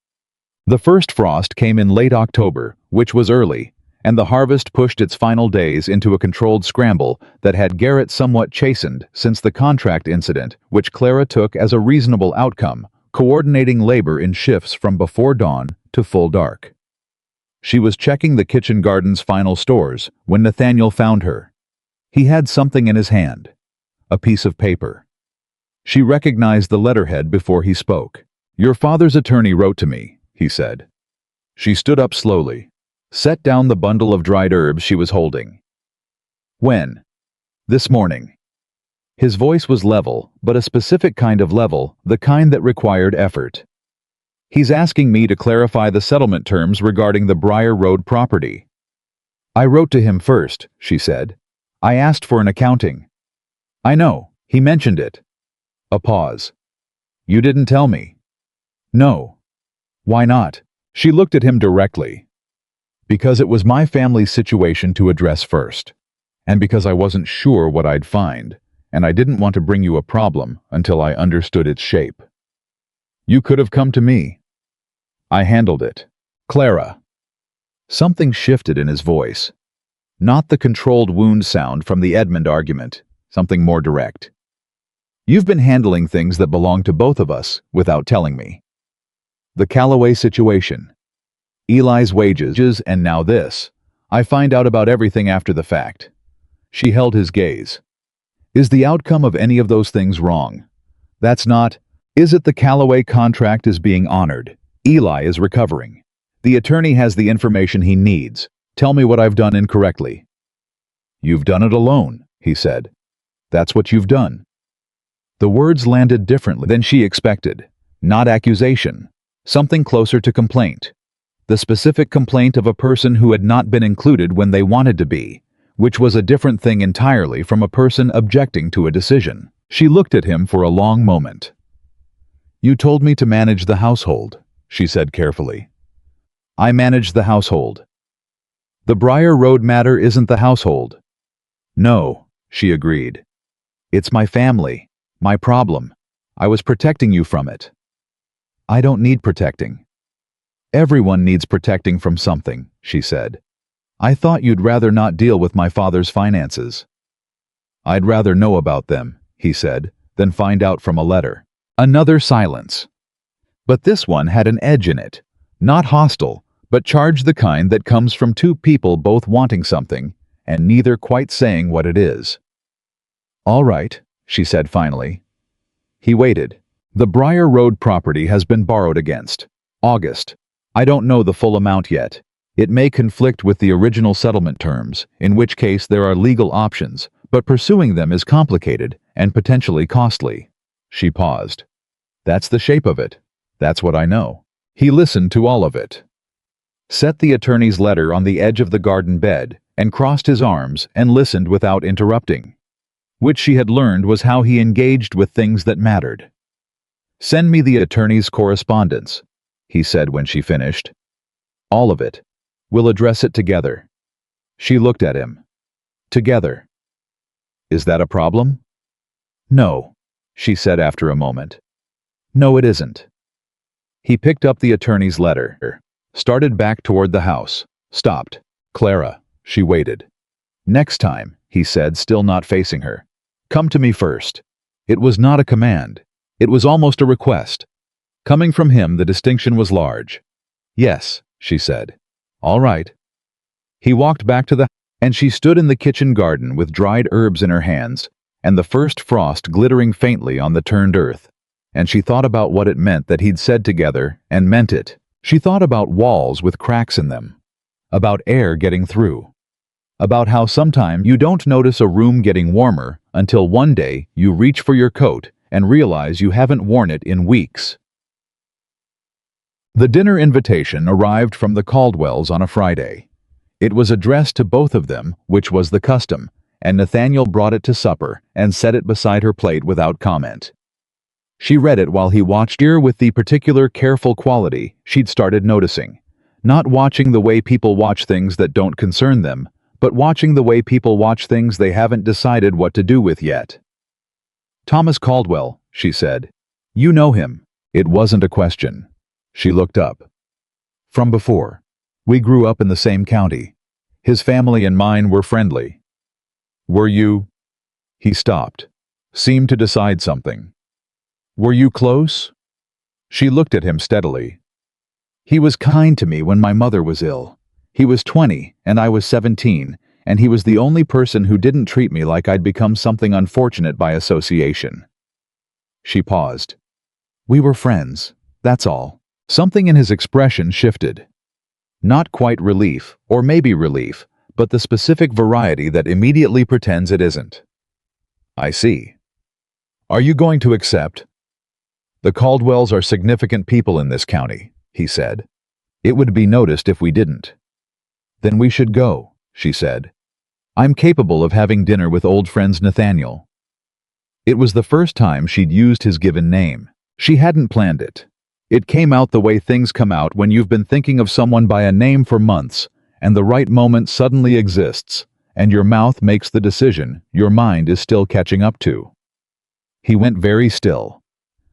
The first frost came in late October, which was early, and the harvest pushed its final days into a controlled scramble that had Garrett somewhat chastened since the contract incident, which Clara took as a reasonable outcome, coordinating labor in shifts from before dawn to full dark. She was checking the kitchen garden's final stores when Nathaniel found her. He had something in his hand, a piece of paper. She recognized the letterhead before he spoke. "Your father's attorney wrote to me," he said. She stood up slowly, set down the bundle of dried herbs she was holding. "When?" "This morning." His voice was level, but a specific kind of level, the kind that required effort. "He's asking me to clarify the settlement terms regarding the Briar Road property." "I wrote to him first," she said. "I asked for an accounting." "I know, he mentioned it." A pause. "You didn't tell me." "No." "Why not?" She looked at him directly. "Because it was my family's situation to address first, and because I wasn't sure what I'd find, and I didn't want to bring you a problem until I understood its shape. You could have come to me. I handled it." "Clara." Something shifted in his voice. Not the controlled wound sound from the Edmund argument, something more direct. "You've been handling things that belong to both of us without telling me. The Callaway situation, Eli's wages, and now this. I find out about everything after the fact." She held his gaze. "Is the outcome of any of those things wrong? That's not. Is it the Callaway contract is being honored? Eli is recovering. The attorney has the information he needs. Tell me what I've done incorrectly." "You've done it alone," he said. "That's what you've done." The words landed differently than she expected. Not accusation. Something closer to complaint. The specific complaint of a person who had not been included when they wanted to be, which was a different thing entirely from a person objecting to a decision. She looked at him for a long moment. "You told me to manage the household," she said carefully. "I managed the household." "The Briar Road matter isn't the household." "No," she agreed. "It's my family. My problem. I was protecting you from it." "I don't need protecting." "Everyone needs protecting from something," she said. "I thought you'd rather not deal with my father's finances." "I'd rather know about them," he said, "than find out from a letter." Another silence. But this one had an edge in it. Not hostile, but charged, the kind that comes from two people both wanting something, and neither quite saying what it is. "All right," she said finally. He waited. "The Briar Road property has been borrowed against. August. I don't know the full amount yet. It may conflict with the original settlement terms, in which case there are legal options, but pursuing them is complicated and potentially costly." She paused. "That's the shape of it. That's what I know." He listened to all of it. Set the attorney's letter on the edge of the garden bed and crossed his arms and listened without interrupting. Which she had learned was how he engaged with things that mattered. "Send me the attorney's correspondence," he said when she finished. "All of it. We'll address it together." She looked at him. "Together. Is that a problem?" "No," she said after a moment. "No, it isn't." He picked up the attorney's letter, started back toward the house, stopped. "Clara," she waited. "Next time," he said, still not facing her. "Come to me first." It was not a command. It was almost a request. Coming from him, the distinction was large. "Yes," she said. "All right." He walked back to the house, and she stood in the kitchen garden with dried herbs in her hands and the first frost glittering faintly on the turned earth. And she thought about what it meant that he'd said together and meant it. She thought about walls with cracks in them, about air getting through, about how sometimes you don't notice a room getting warmer until one day you reach for your coat and realize you haven't worn it in weeks. The dinner invitation arrived from the Caldwells on a Friday. It was addressed to both of them, which was the custom, and Nathaniel brought it to supper and set it beside her plate without comment. She read it while he watched her with the particular careful quality she'd started noticing. Not watching the way people watch things that don't concern them, but watching the way people watch things they haven't decided what to do with yet. "Thomas Caldwell," she said. "You know him." It wasn't a question. She looked up. "From before. We grew up in the same county. His family and mine were friendly." "Were you—" He stopped, seemed to decide something. "Were you close?" She looked at him steadily. "He was kind to me when my mother was ill. He was 20 and I was 17, and he was the only person who didn't treat me like I'd become something unfortunate by association." She paused. "We were friends, that's all." Something in his expression shifted. Not quite relief, or maybe relief, but the specific variety that immediately pretends it isn't. "I see. Are you going to accept?" "The Caldwells are significant people in this county," he said. "It would be noticed if we didn't." "Then we should go," she said. "I'm capable of having dinner with old friends Nathaniel." It was the first time she'd used his given name. She hadn't planned it. It came out the way things come out when you've been thinking of someone by a name for months, and the right moment suddenly exists, and your mouth makes the decision your mind is still catching up to. He went very still.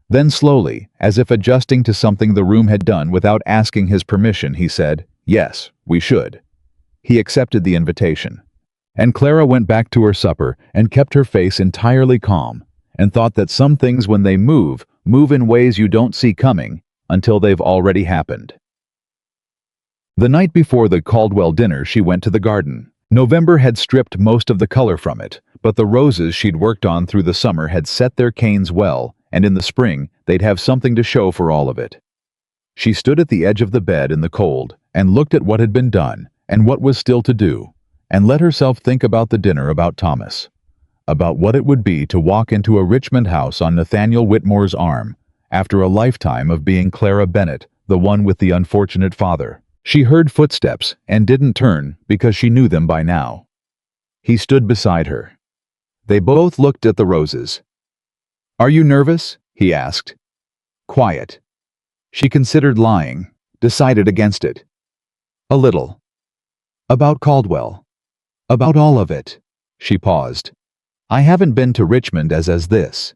Then slowly, as if adjusting to something the room had done without asking his permission, he said, "Yes, we should." He accepted the invitation. And Clara went back to her supper and kept her face entirely calm, and thought that some things when they move in ways you don't see coming until they've already happened. The night before the Caldwell dinner, she went to the garden. November had stripped most of the color from it, but the roses she'd worked on through the summer had set their canes well, and in the spring they'd have something to show for all of it. She stood at the edge of the bed in the cold and looked at what had been done and what was still to do, and let herself think about the dinner, about Thomas, about what it would be to walk into a Richmond house on Nathaniel Whitmore's arm, after a lifetime of being Clara Bennett, the one with the unfortunate father. She heard footsteps and didn't turn because she knew them by now. He stood beside her. They both looked at the roses. "Are you nervous?" he asked. Quiet. She considered lying, decided against it. "A little." "About Caldwell?" "About all of it." She paused. "I haven't been to Richmond as this."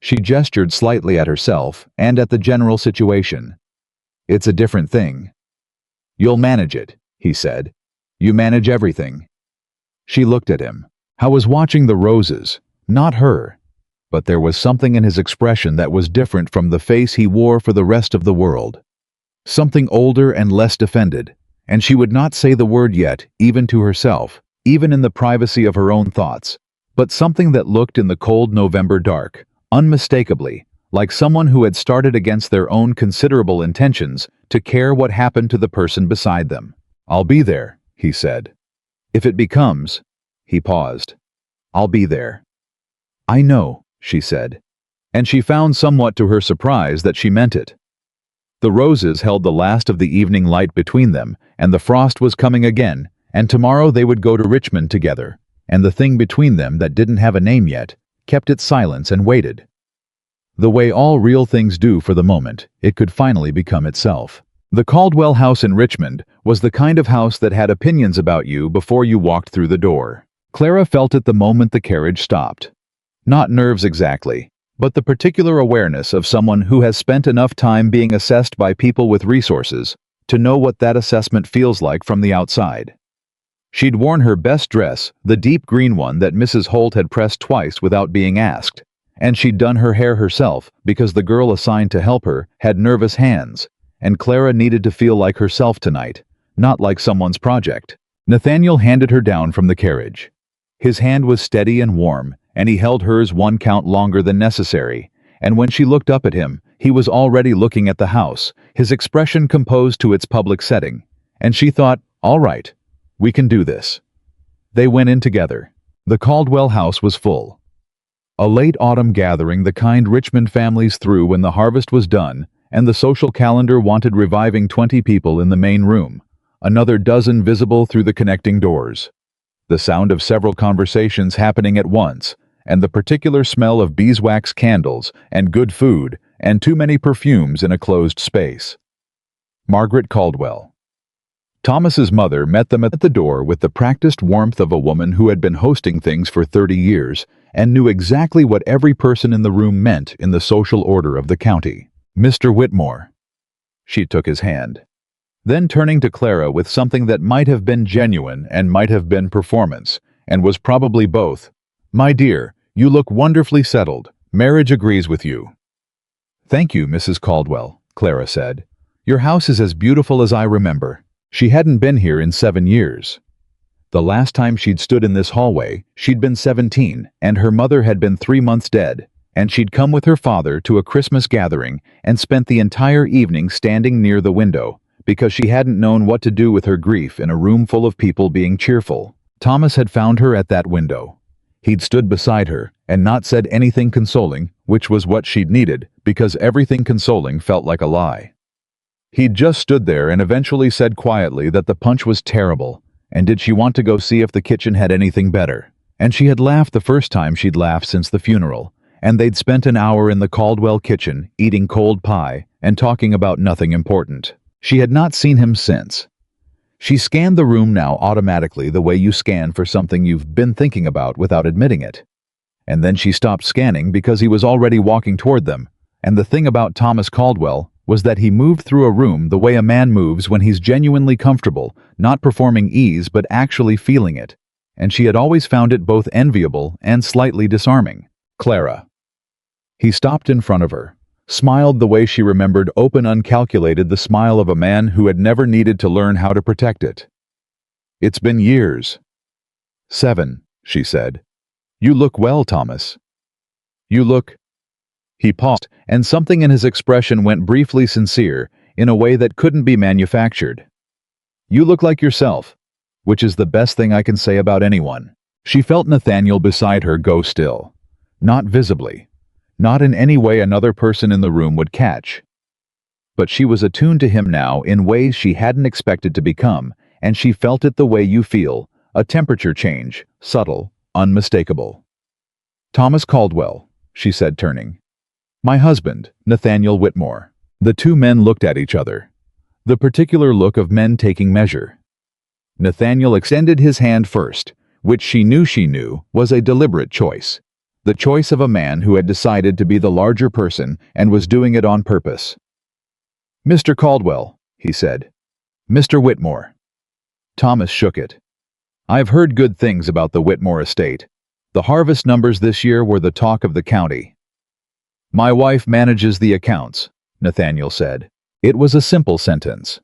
She gestured slightly at herself and at the general situation. "It's a different thing." "You'll manage it," he said. "You manage everything." She looked at him. I was watching the roses, not her. But there was something in his expression that was different from the face he wore for the rest of the world. Something older and less defended, and she would not say the word yet, even to herself, even in the privacy of her own thoughts, but something that looked in the cold November dark, unmistakably, like someone who had started against their own considerable intentions to care what happened to the person beside them. "I'll be there," he said. "If it becomes—" He paused. "I'll be there." "I know," she said. And she found somewhat to her surprise that she meant it. The roses held the last of the evening light between them, and the frost was coming again, and tomorrow they would go to Richmond together, and the thing between them that didn't have a name yet kept its silence and waited. The way all real things do for the moment, it could finally become itself. The Caldwell house in Richmond was the kind of house that had opinions about you before you walked through the door. Clara felt it the moment the carriage stopped. Not nerves exactly, but the particular awareness of someone who has spent enough time being assessed by people with resources to know what that assessment feels like from the outside. She'd worn her best dress, the deep green one that Mrs. Holt had pressed twice without being asked, and she'd done her hair herself because the girl assigned to help her had nervous hands, and Clara needed to feel like herself tonight, not like someone's project. Nathaniel handed her down from the carriage. His hand was steady and warm, and he held hers one count longer than necessary, and when she looked up at him, he was already looking at the house, his expression composed to its public setting, and she thought, "All right, we can do this." They went in together. The Caldwell house was full. A late autumn gathering, the kind Richmond families threw when the harvest was done, and the social calendar wanted reviving 20 people in the main room, another dozen visible through the connecting doors. The sound of several conversations happening at once, and the particular smell of beeswax candles, and good food, and too many perfumes in a closed space. Margaret Caldwell. Thomas's mother met them at the door with the practiced warmth of a woman who had been hosting things for 30 years and knew exactly what every person in the room meant in the social order of the county. "Mr. Whitmore." She took his hand. Then turning to Clara with something that might have been genuine and might have been performance, and was probably both. "My dear, you look wonderfully settled. Marriage agrees with you." "Thank you, Mrs. Caldwell," Clara said. "Your house is as beautiful as I remember." She hadn't been here in 7 years. The last time she'd stood in this hallway, she'd been 17, and her mother had been 3 months dead, and she'd come with her father to a Christmas gathering and spent the entire evening standing near the window, because she hadn't known what to do with her grief in a room full of people being cheerful. Thomas had found her at that window. He'd stood beside her and not said anything consoling, which was what she'd needed, because everything consoling felt like a lie. He'd just stood there and eventually said quietly that the punch was terrible, and did she want to go see if the kitchen had anything better? And she had laughed the first time she'd laughed since the funeral, and they'd spent an hour in the Caldwell kitchen eating cold pie and talking about nothing important. She had not seen him since. She scanned the room now automatically the way you scan for something you've been thinking about without admitting it. And then she stopped scanning because he was already walking toward them, and the thing about Thomas Caldwell was that he moved through a room the way a man moves when he's genuinely comfortable, not performing ease but actually feeling it, and she had always found it both enviable and slightly disarming. "Clara." He stopped in front of her, smiled the way she remembered open uncalculated the smile of a man who had never needed to learn how to protect it. "It's been years." 7, she said. "You look well, Thomas. You look—" He paused, and something in his expression went briefly sincere, in a way that couldn't be manufactured. "You look like yourself, which is the best thing I can say about anyone." She felt Nathaniel beside her go still. Not visibly. Not in any way another person in the room would catch. But she was attuned to him now in ways she hadn't expected to become, and she felt it the way you feel, a temperature change, subtle, unmistakable. "Thomas Caldwell," she said, turning. "My husband, Nathaniel Whitmore." The two men looked at each other. The particular look of men taking measure. Nathaniel extended his hand first, which she knew was a deliberate choice. The choice of a man who had decided to be the larger person and was doing it on purpose. "Mr. Caldwell," he said. "Mr. Whitmore." Thomas shook it. "I've heard good things about the Whitmore estate. The harvest numbers this year were the talk of the county." "My wife manages the accounts," Nathaniel said. It was a simple sentence.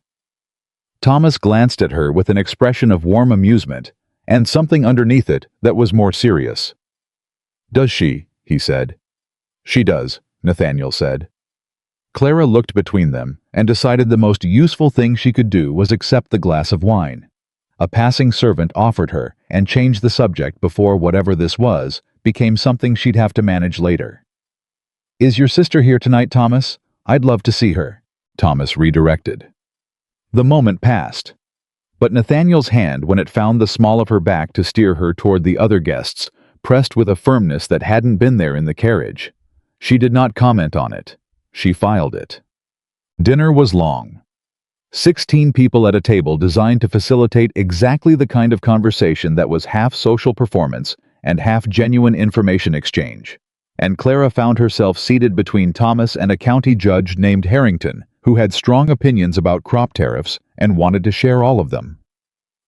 Thomas glanced at her with an expression of warm amusement, and something underneath it that was more serious. "Does she?" he said. "She does," Nathaniel said. Clara looked between them and decided the most useful thing she could do was accept the glass of wine. A passing servant offered her and changed the subject before whatever this was became something she'd have to manage later. "Is your sister here tonight, Thomas? I'd love to see her," Thomas redirected. The moment passed. But Nathaniel's hand, when it found the small of her back to steer her toward the other guests, pressed with a firmness that hadn't been there in the carriage. She did not comment on it. She filed it. Dinner was long. 16 people at a table designed to facilitate exactly the kind of conversation that was half social performance and half genuine information exchange. And Clara found herself seated between Thomas and a county judge named Harrington, who had strong opinions about crop tariffs and wanted to share all of them.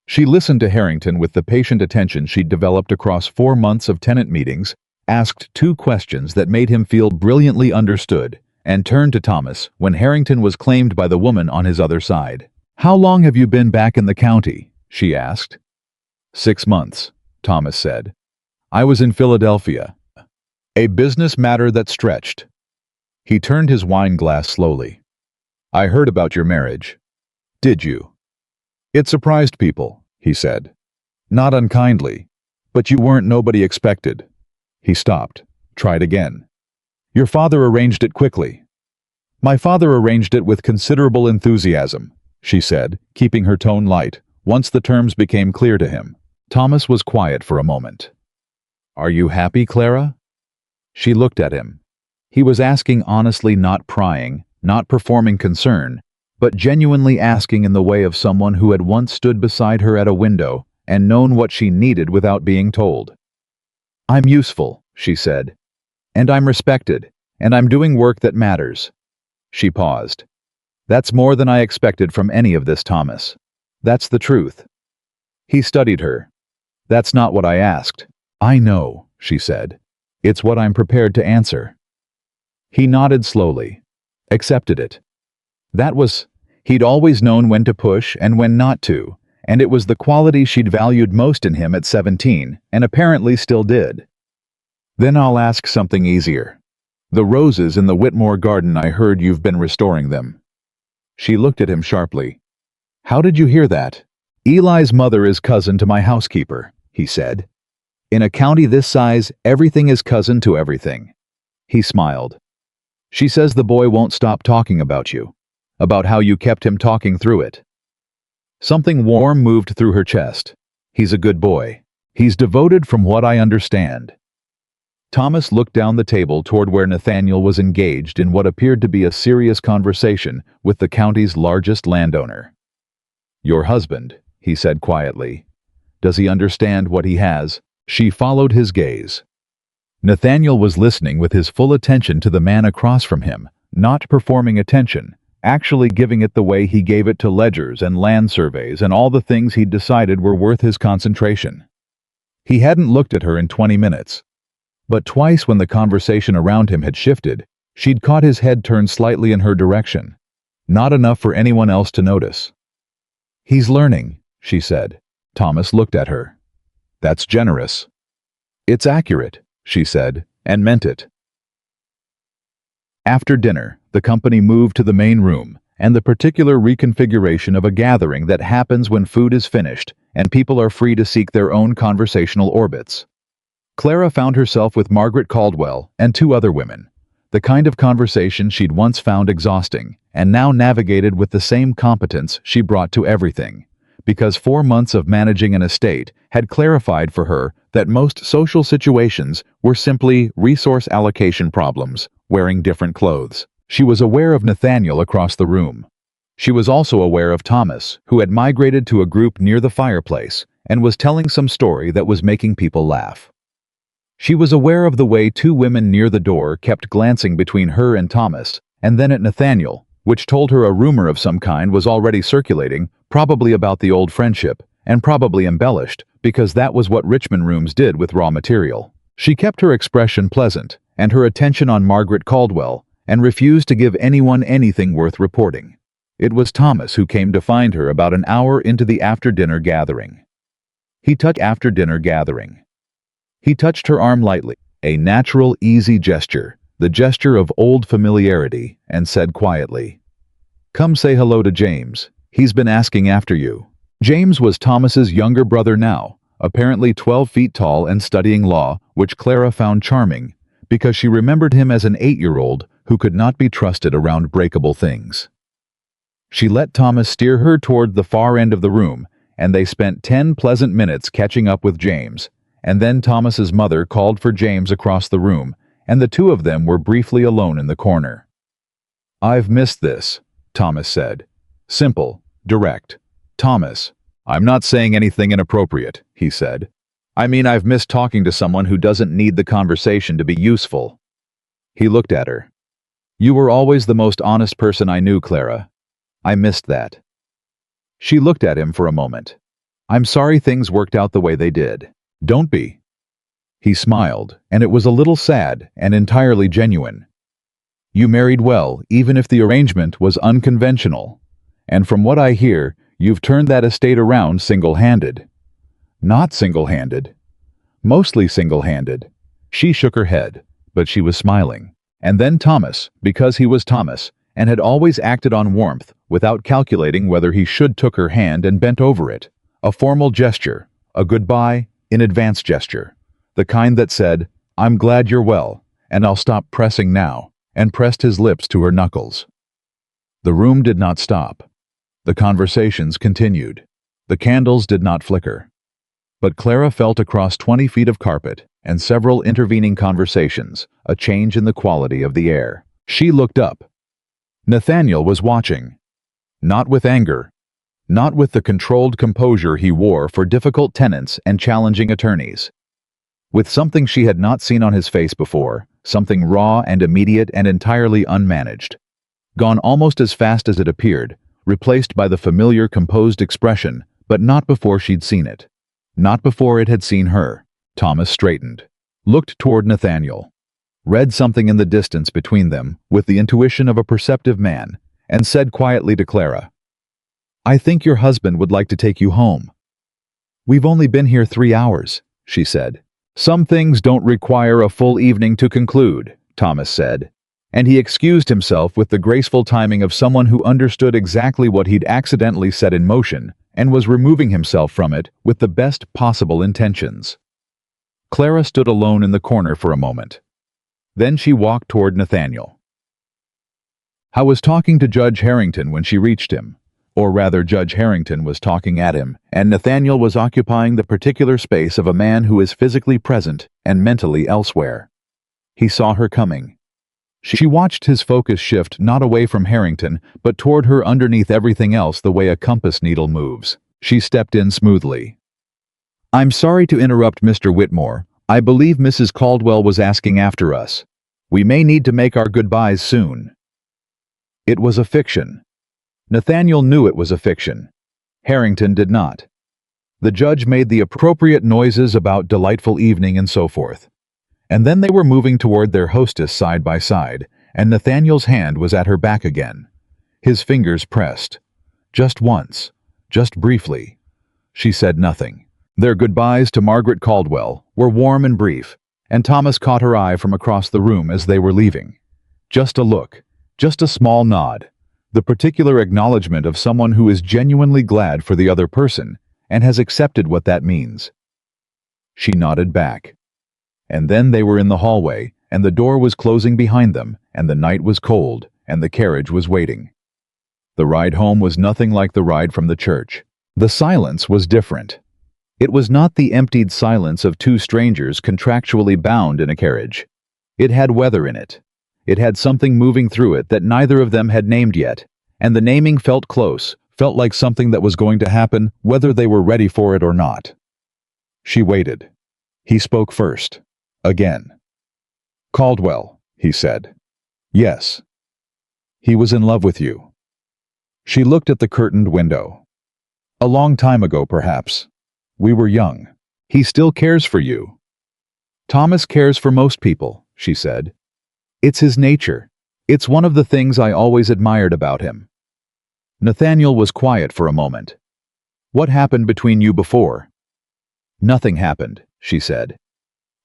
She listened to Harrington with the patient attention she'd developed across 4 months of tenant meetings, asked 2 questions that made him feel brilliantly understood, and turned to Thomas when Harrington was claimed by the woman on his other side. "How long have you been back in the county?" she asked. 6 months, Thomas said. "I was in Philadelphia." A business matter that stretched. He turned his wine glass slowly. "I heard about your marriage." "Did you?" "It surprised people," he said. "Not unkindly. But you weren't nobody expected." He stopped. Tried again. "Your father arranged it quickly." "My father arranged it with considerable enthusiasm," she said, keeping her tone light, once the terms became clear to him. Thomas was quiet for a moment. "Are you happy, Clara?" She looked at him. He was asking honestly, not prying, not performing concern, but genuinely asking in the way of someone who had once stood beside her at a window and known what she needed without being told. "I'm useful," she said, "and I'm respected, and I'm doing work that matters." She paused. "That's more than I expected from any of this, Thomas. That's the truth." He studied her. "That's not what I asked." "I know," she said. "It's what I'm prepared to answer." He nodded slowly, accepted it. He'd always known when to push and when not to, and it was the quality she'd valued most in him at 17, and apparently still did. "Then I'll ask something easier. The roses in the Whitmore garden, I heard you've been restoring them." She looked at him sharply. "How did you hear that?" "Eli's mother is cousin to my housekeeper," he said. "In a county this size, everything is cousin to everything." He smiled. "She says the boy won't stop talking about you, about how you kept him talking through it." Something warm moved through her chest. "He's a good boy. He's devoted from what I understand." Thomas looked down the table toward where Nathaniel was engaged in what appeared to be a serious conversation with the county's largest landowner. "Your husband," he said quietly. "Does he understand what he has?" She followed his gaze. Nathaniel was listening with his full attention to the man across from him, not performing attention, actually giving it the way he gave it to ledgers and land surveys and all the things he'd decided were worth his concentration. He hadn't looked at her in 20 minutes. But twice when the conversation around him had shifted, she'd caught his head turned slightly in her direction. Not enough for anyone else to notice. "He's learning," she said. Thomas looked at her. "That's generous." "It's accurate," she said, and meant it. After dinner, the company moved to the main room, and the particular reconfiguration of a gathering that happens when food is finished and people are free to seek their own conversational orbits. Clara found herself with Margaret Caldwell and 2 other women, the kind of conversation she'd once found exhausting, and now navigated with the same competence she brought to everything, because 4 months of managing an estate had clarified for her that most social situations were simply resource allocation problems, wearing different clothes. She was aware of Nathaniel across the room. She was also aware of Thomas, who had migrated to a group near the fireplace and was telling some story that was making people laugh. She was aware of the way 2 women near the door kept glancing between her and Thomas, and then at Nathaniel, which told her a rumor of some kind was already circulating, probably about the old friendship, and probably embellished, because that was what Richmond rooms did with raw material. She kept her expression pleasant, and her attention on Margaret Caldwell, and refused to give anyone anything worth reporting. It was Thomas who came to find her about an hour into the after-dinner gathering. He touched her arm lightly, a natural, easy gesture, the gesture of old familiarity, and said quietly, "Come say hello to James. He's been asking after you." James was Thomas's younger brother now, apparently 12 feet tall and studying law, which Clara found charming, because she remembered him as an 8-year-old who could not be trusted around breakable things. She let Thomas steer her toward the far end of the room, and they spent 10 pleasant minutes catching up with James, and then Thomas's mother called for James across the room, and the 2 of them were briefly alone in the corner. "I've missed this," Thomas said. Simple, direct. "Thomas, I'm not saying anything inappropriate," he said. "I mean, I've missed talking to someone who doesn't need the conversation to be useful." He looked at her. "You were always the most honest person I knew, Clara. I missed that." She looked at him for a moment. "I'm sorry things worked out the way they did." "Don't be." He smiled, and it was a little sad and entirely genuine. "You married well, even if the arrangement was unconventional. And from what I hear, you've turned that estate around single-handed." "Not single-handed." "Mostly single-handed." She shook her head, but she was smiling. And then Thomas, because he was Thomas, and had always acted on warmth, without calculating whether he should, took her hand and bent over it. A formal gesture, a goodbye, in advance gesture. The kind that said, "I'm glad you're well, and I'll stop pressing now," and pressed his lips to her knuckles. The room did not stop. The conversations continued. The candles did not flicker. But Clara felt across 20 feet of carpet, and several intervening conversations, a change in the quality of the air. She looked up. Nathaniel was watching. Not with anger. Not with the controlled composure he wore for difficult tenants and challenging attorneys. With something she had not seen on his face before, something raw and immediate and entirely unmanaged. Gone almost as fast as it appeared, replaced by the familiar composed expression, but not before she'd seen it. Not before it had seen her. Thomas straightened, looked toward Nathaniel, read something in the distance between them with the intuition of a perceptive man, and said quietly to Clara, "I think your husband would like to take you home." "We've only been here 3 hours," she said. "Some things don't require a full evening to conclude," Thomas said, and he excused himself with the graceful timing of someone who understood exactly what he'd accidentally set in motion and was removing himself from it with the best possible intentions. Clara stood alone in the corner for a moment. Then she walked toward Nathaniel. "I was talking to Judge Harrington when she reached him. Or rather, Judge Harrington was talking at him, and Nathaniel was occupying the particular space of a man who is physically present and mentally elsewhere. He saw her coming. She watched his focus shift not away from Harrington, but toward her underneath everything else the way a compass needle moves. She stepped in smoothly. "I'm sorry to interrupt, Mr. Whitmore. I believe Mrs. Caldwell was asking after us. We may need to make our goodbyes soon." It was a fiction. Nathaniel knew it was a fiction. Harrington did not. The judge made the appropriate noises about delightful evening and so forth. And then they were moving toward their hostess side by side, and Nathaniel's hand was at her back again. His fingers pressed. Just once. Just briefly. She said nothing. Their goodbyes to Margaret Caldwell were warm and brief, and Thomas caught her eye from across the room as they were leaving. Just a look. Just a small nod. The particular acknowledgement of someone who is genuinely glad for the other person and has accepted what that means. She nodded back. And then they were in the hallway, and the door was closing behind them, and the night was cold, and the carriage was waiting. The ride home was nothing like the ride from the church. The silence was different. It was not the emptied silence of two strangers contractually bound in a carriage. It had weather in it. It had something moving through it that neither of them had named yet, and the naming felt close, felt like something that was going to happen whether they were ready for it or not. She waited. He spoke first. Again. "Caldwell," he said. "Yes. He was in love with you." She looked at the curtained window. "A long time ago, perhaps. We were young. He still cares for you." "Thomas cares for most people," she said. "It's his nature. It's one of the things I always admired about him." Nathaniel was quiet for a moment. "What happened between you before?" "Nothing happened," she said.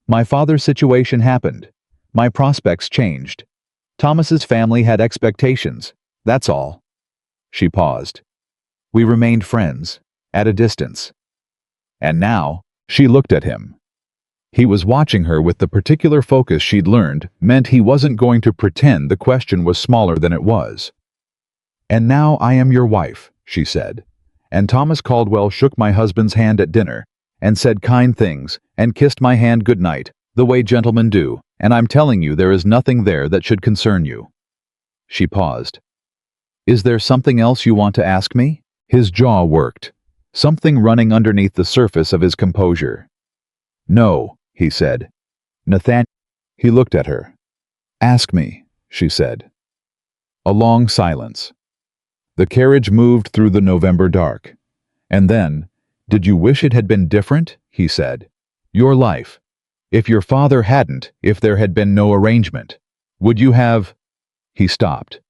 "My father's situation happened. My prospects changed. Thomas's family had expectations. That's all." She paused. "We remained friends, at a distance." And now, she looked at him. He was watching her with the particular focus she'd learned meant he wasn't going to pretend the question was smaller than it was. "And now I am your wife," she said. "And Thomas Caldwell shook my husband's hand at dinner, and said kind things, and kissed my hand good night, the way gentlemen do, and I'm telling you there is nothing there that should concern you." She paused. "Is there something else you want to ask me?" His jaw worked, something running underneath the surface of his composure. "No," he said. "Nathaniel." He looked at her. "Ask me," she said. A long silence. The carriage moved through the November dark. And then, "Did you wish it had been different?" he said. "Your life. If your father hadn't, if there had been no arrangement, would you have—" He stopped.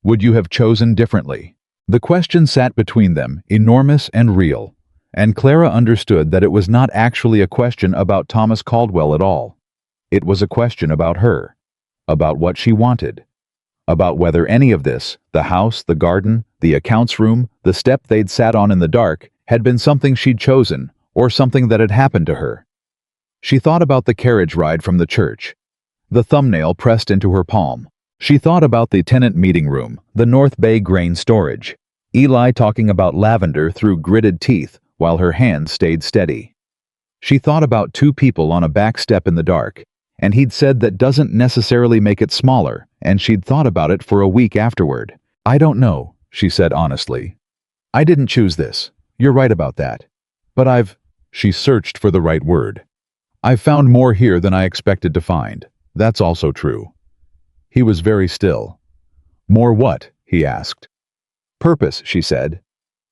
"Would you have chosen differently?" The question sat between them, enormous and real, and Clara understood that it was not actually a question about Thomas Caldwell at all. It was a question about her, about what she wanted, about whether any of this, the house, the garden, the accounts room, the step they'd sat on in the dark, had been something she'd chosen, or something that had happened to her. She thought about the carriage ride from the church, the thumbnail pressed into her palm. She thought about the tenant meeting room, the North Bay grain storage, Eli talking about lavender through gritted teeth while her hand stayed steady. She thought about two people on a back step in the dark, and he'd said that doesn't necessarily make it smaller, and she'd thought about it for a week afterward. I don't know, she said honestly. I didn't choose this. You're right about that. But she searched for the right word. I've found more here than I expected to find. That's also true. He was very still. More what? He asked. Purpose, she said.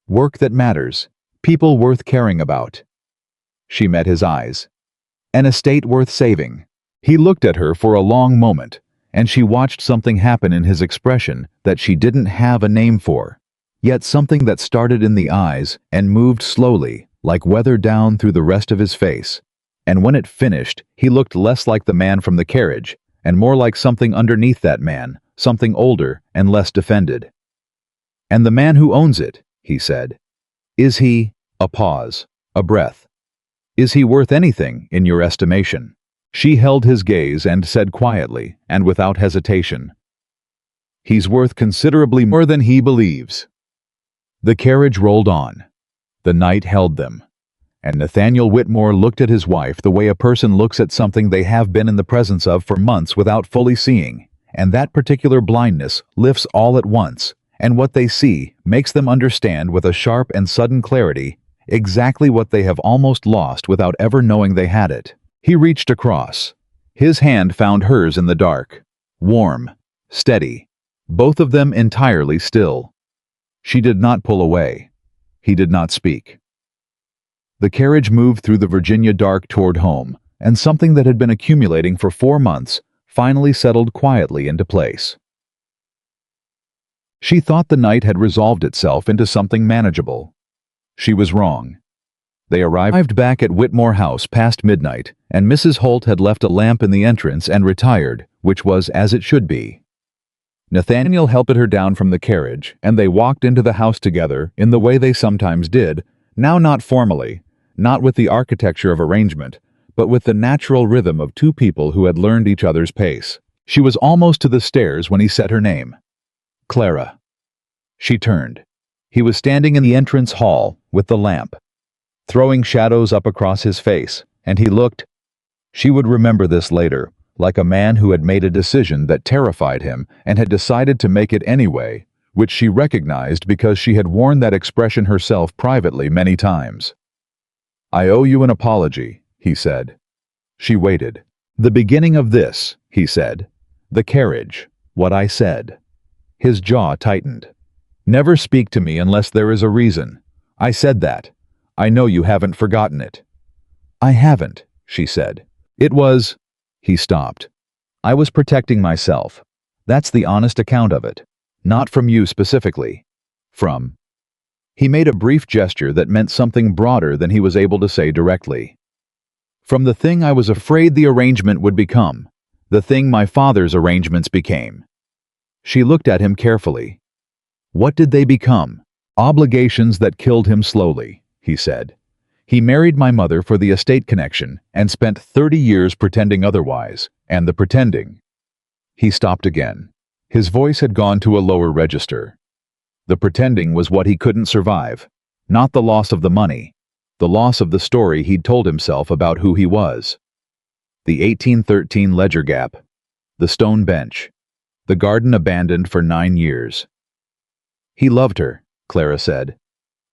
Work that matters. People worth caring about. She met his eyes. An estate worth saving. He looked at her for a long moment, and she watched something happen in his expression that she didn't have a name for, yet something that started in the eyes and moved slowly, like weather down through the rest of his face. And when it finished, he looked less like the man from the carriage, and more like something underneath that man, something older and less defended. And the man who owns it, he said. Is he, a pause, a breath. Is he worth anything in your estimation? She held his gaze and said quietly and without hesitation. He's worth considerably more than he believes. The carriage rolled on. The night held them. And Nathaniel Whitmore looked at his wife the way a person looks at something they have been in the presence of for months without fully seeing, and that particular blindness lifts all at once, and what they see makes them understand with a sharp and sudden clarity exactly what they have almost lost without ever knowing they had it. He reached across. His hand found hers in the dark, warm, steady, both of them entirely still. She did not pull away. He did not speak. The carriage moved through the Virginia dark toward home, and something that had been accumulating for 4 months finally settled quietly into place. She thought the night had resolved itself into something manageable. She was wrong. They arrived back at Whitmore House past midnight, and Mrs. Holt had left a lamp in the entrance and retired, which was as it should be. Nathaniel helped her down from the carriage, and they walked into the house together in the way they sometimes did, now not formally, not with the architecture of arrangement, but with the natural rhythm of two people who had learned each other's pace. She was almost to the stairs when he said her name. Clara. She turned. He was standing in the entrance hall with the lamp, throwing shadows up across his face, and he looked. She would remember this later, like a man who had made a decision that terrified him and had decided to make it anyway, which she recognized because she had worn that expression herself privately many times. I owe you an apology, he said. She waited. The beginning of this, he said. The carriage, what I said. His jaw tightened. Never speak to me unless there is a reason. I said that. I know you haven't forgotten it. I haven't, she said. It was... He stopped. I was protecting myself. That's the honest account of it. Not from you specifically. From... He made a brief gesture that meant something broader than he was able to say directly. From the thing I was afraid the arrangement would become. The thing my father's arrangements became. She looked at him carefully. What did they become? Obligations that killed him slowly, he said. He married my mother for the estate connection and spent 30 years pretending otherwise, and the pretending. He stopped again. His voice had gone to a lower register. The pretending was what he couldn't survive, not the loss of the money, the loss of the story he'd told himself about who he was. The 1813 ledger gap, the stone bench, the garden abandoned for 9 years. He loved her, Clara said.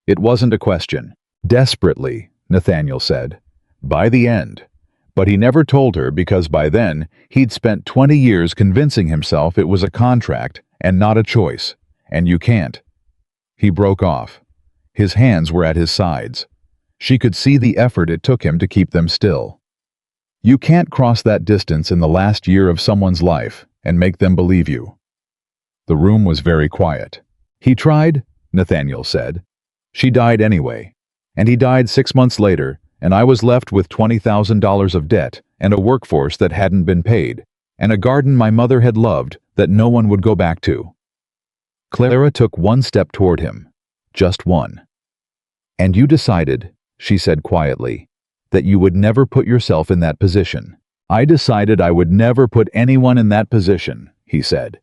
It wasn't a question. Desperately, Nathaniel said. By the end. But he never told her because by then he'd spent 20 years convincing himself it was a contract and not a choice, and you can't. He broke off. His hands were at his sides. She could see the effort it took him to keep them still. You can't cross that distance in the last year of someone's life and make them believe you. The room was very quiet. He tried, Nathaniel said. She died anyway, and he died 6 months later, and I was left with $20,000 of debt and a workforce that hadn't been paid, and a garden my mother had loved that no one would go back to. Clara took one step toward him, just one. And you decided, she said quietly, that you would never put yourself in that position. I decided I would never put anyone in that position, he said.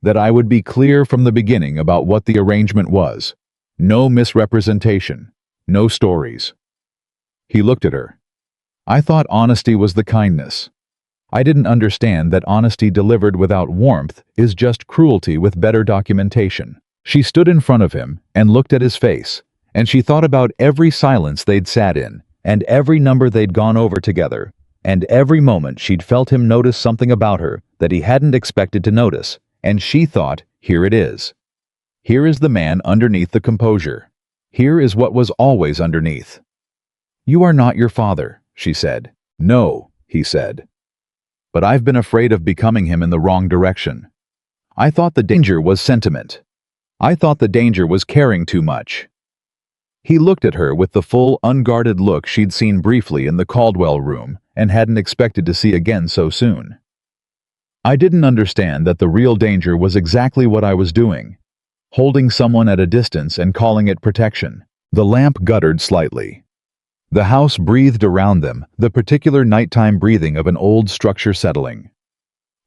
That I would be clear from the beginning about what the arrangement was. No misrepresentation. No stories. He looked at her. I thought honesty was the kindness. I didn't understand that honesty delivered without warmth is just cruelty with better documentation. She stood in front of him and looked at his face, and she thought about every silence they'd sat in, and every number they'd gone over together, and every moment she'd felt him notice something about her that he hadn't expected to notice, and she thought, here it is. Here is the man underneath the composure. Here is what was always underneath. "You are not your father," she said. "No," he said. "But I've been afraid of becoming him in the wrong direction. I thought the danger was sentiment. I thought the danger was caring too much." He looked at her with the full, unguarded look she'd seen briefly in the Caldwell room and hadn't expected to see again so soon. "I didn't understand that the real danger was exactly what I was doing, holding someone at a distance and calling it protection." The lamp guttered slightly. The house breathed around them, the particular nighttime breathing of an old structure settling.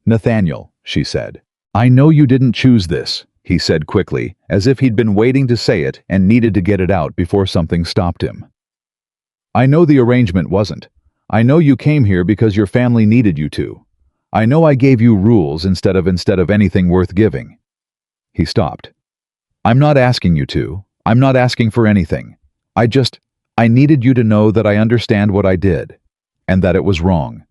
"Nathaniel," she said. "I know you didn't choose this," he said quickly, as if he'd been waiting to say it and needed to get it out before something stopped him. "I know the arrangement wasn't. I know you came here because your family needed you to. I know I gave you rules instead of anything worth giving." He stopped. "I'm not asking you to. I'm not asking for anything. I needed you to know that I understand what I did, and that it was wrong."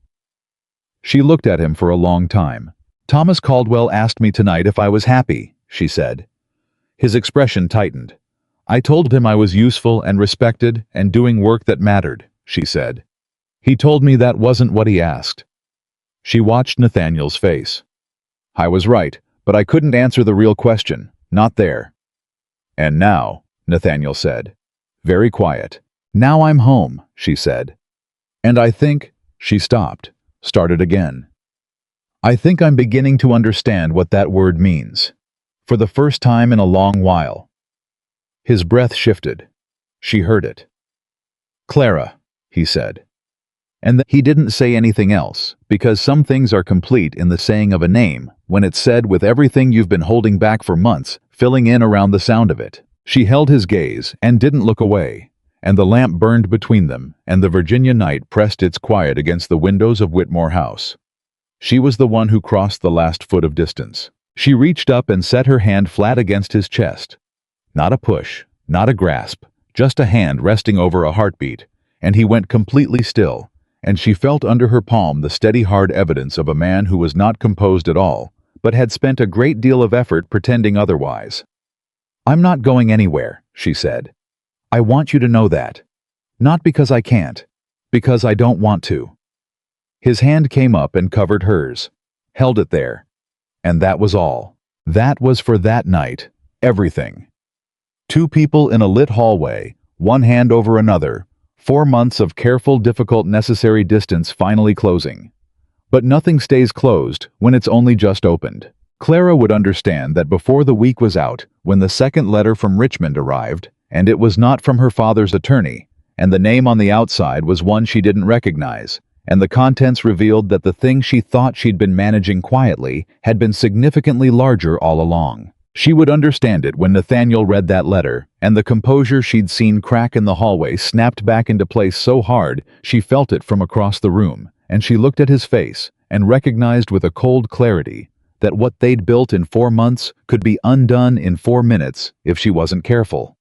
She looked at him for a long time. "Thomas Caldwell asked me tonight if I was happy," she said. His expression tightened. "I told him I was useful and respected and doing work that mattered," she said. "He told me that wasn't what he asked." She watched Nathaniel's face. "I was right, but I couldn't answer the real question. Not there." "And now," Nathaniel said. Very quiet. "Now I'm home," she said. "And I think—" She stopped, started again. "I think I'm beginning to understand what that word means. For the first time in a long while." His breath shifted. She heard it. "Clara," he said. And he didn't say anything else, because some things are complete in the saying of a name when it's said with everything you've been holding back for months, filling in around the sound of it. She held his gaze and didn't look away, and the lamp burned between them, and the Virginia night pressed its quiet against the windows of Whitmore House. She was the one who crossed the last foot of distance. She reached up and set her hand flat against his chest. Not a push, not a grasp, just a hand resting over a heartbeat, and he went completely still, and she felt under her palm the steady hard evidence of a man who was not composed at all, but had spent a great deal of effort pretending otherwise. "I'm not going anywhere," she said. "I want you to know that. Not because I can't, because I don't want to." His hand came up and covered hers, held it there. And that was all. That was for that night, everything. Two people in a lit hallway, one hand over another, 4 months of careful, difficult, necessary distance finally closing. But nothing stays closed when it's only just opened. Clara would understand that before the week was out, when the second letter from Richmond arrived, and it was not from her father's attorney, and the name on the outside was one she didn't recognize, and the contents revealed that the thing she thought she'd been managing quietly had been significantly larger all along. She would understand it when Nathaniel read that letter, and the composure she'd seen crack in the hallway snapped back into place so hard she felt it from across the room, and she looked at his face and recognized with a cold clarity that what they'd built in 4 months could be undone in 4 minutes if she wasn't careful.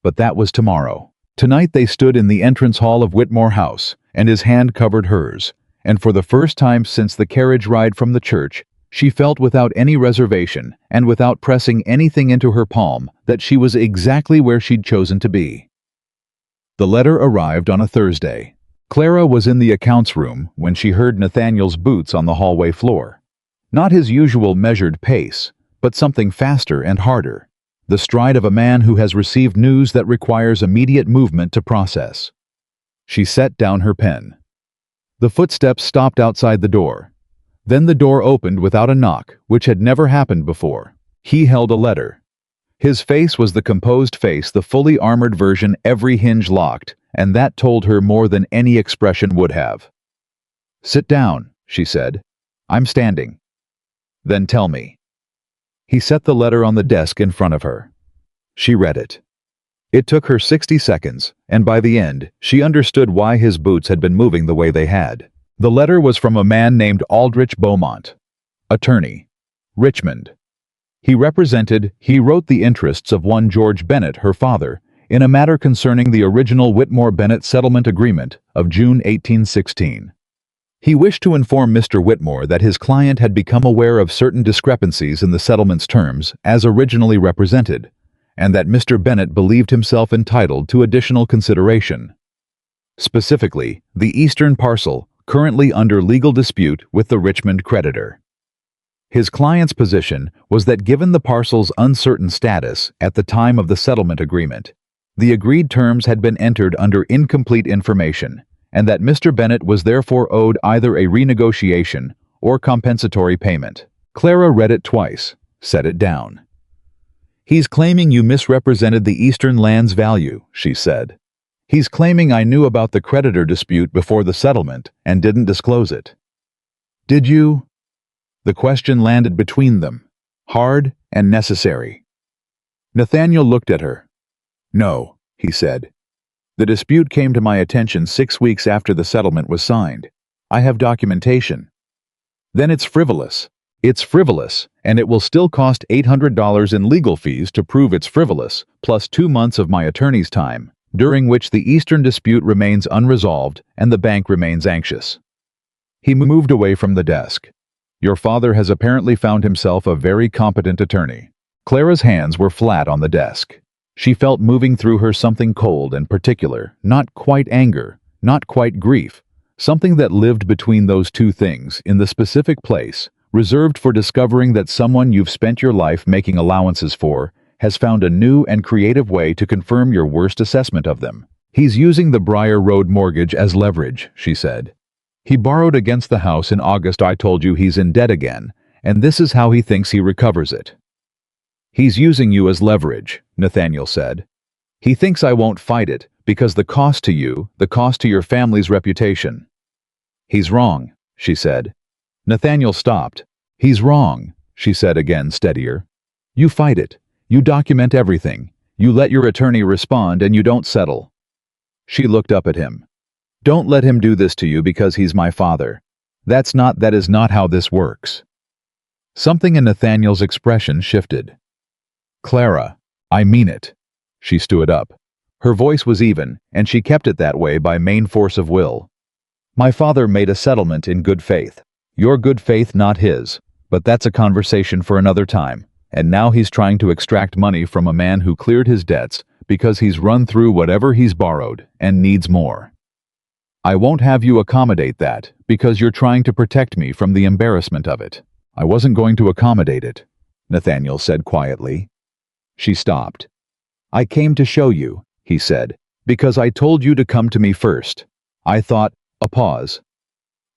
But that was tomorrow. Tonight they stood in the entrance hall of Whitmore House, and his hand covered hers, and for the first time since the carriage ride from the church, she felt without any reservation and without pressing anything into her palm that she was exactly where she'd chosen to be. The letter arrived on a Thursday. Clara was in the accounts room when she heard Nathaniel's boots on the hallway floor. Not his usual measured pace, but something faster and harder. The stride of a man who has received news that requires immediate movement to process. She set down her pen. The footsteps stopped outside the door. Then the door opened without a knock, which had never happened before. He held a letter. His face was the composed face, the fully armored version, every hinge locked, and that told her more than any expression would have. "Sit down," she said. "I'm standing." "Then tell me." He set the letter on the desk in front of her. She read it. It took her 60 seconds, and by the end, she understood why his boots had been moving the way they had. The letter was from a man named Aldrich Beaumont, attorney, Richmond. He wrote the interests of one George Bennett, her father, in a matter concerning the original Whitmore-Bennett settlement agreement of June 1816. He wished to inform Mr. Whitmore that his client had become aware of certain discrepancies in the settlement's terms as originally represented, and that Mr. Bennett believed himself entitled to additional consideration. Specifically, the eastern parcel, currently under legal dispute with the Richmond creditor. His client's position was that given the parcel's uncertain status at the time of the settlement agreement, the agreed terms had been entered under incomplete information, and that Mr. Bennett was therefore owed either a renegotiation or compensatory payment. Clara read it twice, set it down. "He's claiming you misrepresented the eastern land's value," she said. "He's claiming I knew about the creditor dispute before the settlement and didn't disclose it." "Did you?" The question landed between them, hard and necessary. Nathaniel looked at her. "No," he said. "The dispute came to my attention 6 weeks after the settlement was signed. I have documentation." "Then it's frivolous." "It's frivolous, and it will still cost $800 in legal fees to prove it's frivolous, plus 2 months of my attorney's time, during which the eastern dispute remains unresolved and the bank remains anxious." He moved away from the desk. "Your father has apparently found himself a very competent attorney." Clara's hands were flat on the desk. She felt moving through her something cold and particular, not quite anger, not quite grief, something that lived between those two things in the specific place, reserved for discovering that someone you've spent your life making allowances for has found a new and creative way to confirm your worst assessment of them. "He's using the Briar Road mortgage as leverage," she said. "He borrowed against the house in August. I told you he's in debt again, and this is how he thinks he recovers it." "He's using you as leverage," Nathaniel said. "He thinks I won't fight it because the cost to you, the cost to your family's reputation." "He's wrong," she said. Nathaniel stopped. "He's wrong," she said again, steadier. "You fight it. You document everything. You let your attorney respond and you don't settle." She looked up at him. "Don't let him do this to you because he's my father. That is not how this works." Something in Nathaniel's expression shifted. "Clara, I mean it." She stood up. Her voice was even, and she kept it that way by main force of will. "My father made a settlement in good faith. Your good faith, not his, but that's a conversation for another time, and now he's trying to extract money from a man who cleared his debts because he's run through whatever he's borrowed and needs more. I won't have you accommodate that because you're trying to protect me from the embarrassment of it." "I wasn't going to accommodate it," Nathaniel said quietly. She stopped. "I came to show you," he said, "because I told you to come to me first. I thought," a pause,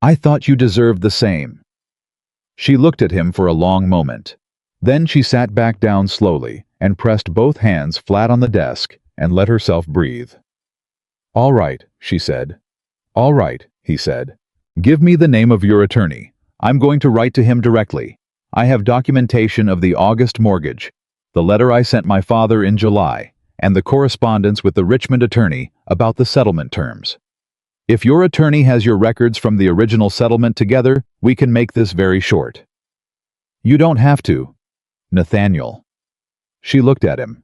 "I thought you deserved the same." She looked at him for a long moment. Then she sat back down slowly and pressed both hands flat on the desk and let herself breathe. "All right," she said. "All right," he said. "Give me the name of your attorney. I'm going to write to him directly. I have documentation of the August mortgage, the letter I sent my father in July, and the correspondence with the Richmond attorney about the settlement terms. If your attorney has your records from the original settlement together, we can make this very short." "You don't have to, Nathaniel." She looked at him.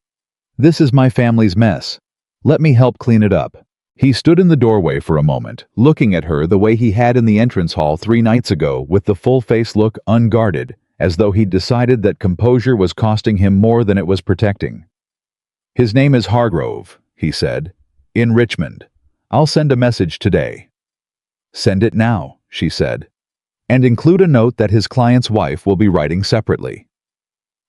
"This is my family's mess. Let me help clean it up." He stood in the doorway for a moment, looking at her the way he had in the entrance hall 3 nights ago, with the full-face look, unguarded, as though he'd decided that composure was costing him more than it was protecting. "His name is Hargrove," he said, "in Richmond. I'll send a message today." "Send it now," she said, "and include a note that his client's wife will be writing separately."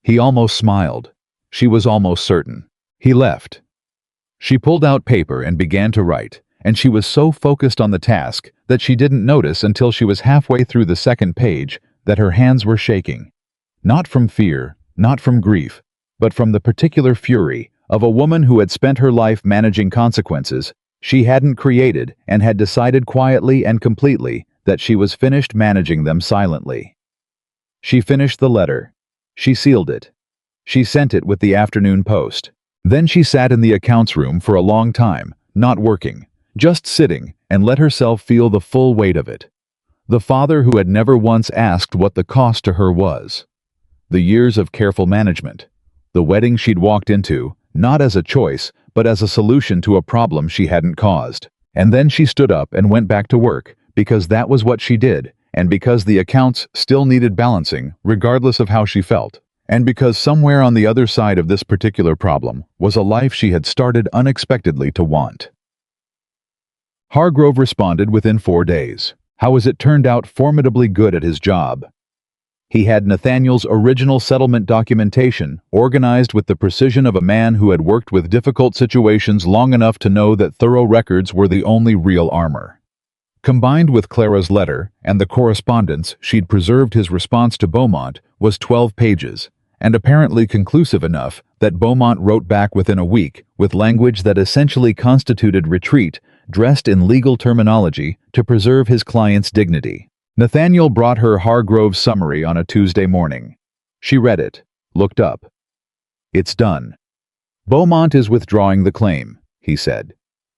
He almost smiled. She was almost certain. He left. She pulled out paper and began to write, and she was so focused on the task that she didn't notice until she was halfway through the second page that her hands were shaking. Not from fear, not from grief, but from the particular fury of a woman who had spent her life managing consequences she hadn't created and had decided quietly and completely that she was finished managing them silently. She finished the letter. She sealed it. She sent it with the afternoon post. Then she sat in the accounts room for a long time, not working, just sitting, and let herself feel the full weight of it. The father who had never once asked what the cost to her was. The years of careful management. The wedding she'd walked into, not as a choice, but as a solution to a problem she hadn't caused. And then she stood up and went back to work, because that was what she did, and because the accounts still needed balancing, regardless of how she felt. And because somewhere on the other side of this particular problem was a life she had started unexpectedly to want. Hargrove responded within 4 days. How was it turned out formidably good at his job? He had Nathaniel's original settlement documentation, organized with the precision of a man who had worked with difficult situations long enough to know that thorough records were the only real armor. Combined with Clara's letter and the correspondence she'd preserved, his response to Beaumont was 12 pages, and apparently conclusive enough that Beaumont wrote back within a week with language that essentially constituted retreat, dressed in legal terminology to preserve his client's dignity. Nathaniel brought her Hargrove's summary on a Tuesday morning. She read it, looked up. "It's done. Beaumont is withdrawing the claim," he said.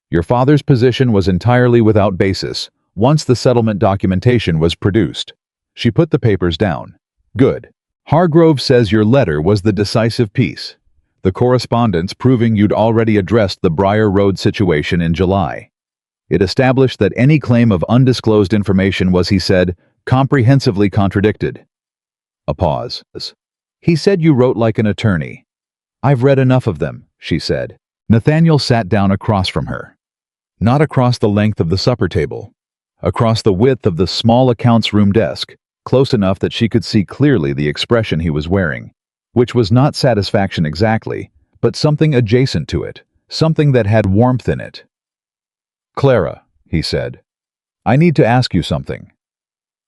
"Your father's position was entirely without basis once the settlement documentation was produced." She put the papers down. "Good. Hargrove says your letter was the decisive piece. The correspondence proving you'd already addressed the Briar Road situation in July. It established that any claim of undisclosed information was, he said, comprehensively contradicted." A pause. "He said you wrote like an attorney." "I've read enough of them," she said. Nathaniel sat down across from her. Not across the length of the supper table. Across the width of the small accounts room desk, close enough that she could see clearly the expression he was wearing, which was not satisfaction exactly, but something adjacent to it, something that had warmth in it. "Clara," he said, "I need to ask you something."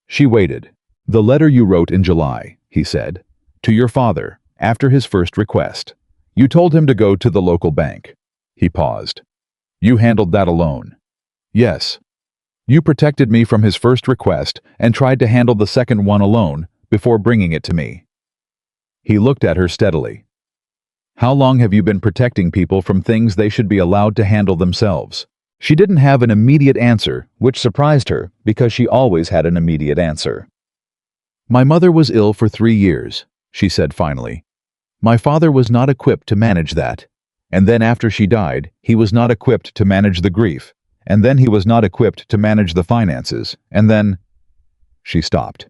She waited. "The letter you wrote in July," he said, "to your father, after his first request. You told him to go to the local bank." He paused. "You handled that alone?" "Yes. You protected me from his first request and tried to handle the second one alone before bringing it to me." He looked at her steadily. "How long have you been protecting people from things they should be allowed to handle themselves?" She didn't have an immediate answer, which surprised her because she always had an immediate answer. "My mother was ill for 3 years," she said finally. "My father was not equipped to manage that. And then after she died, he was not equipped to manage the grief. And then he was not equipped to manage the finances. And then—" She stopped.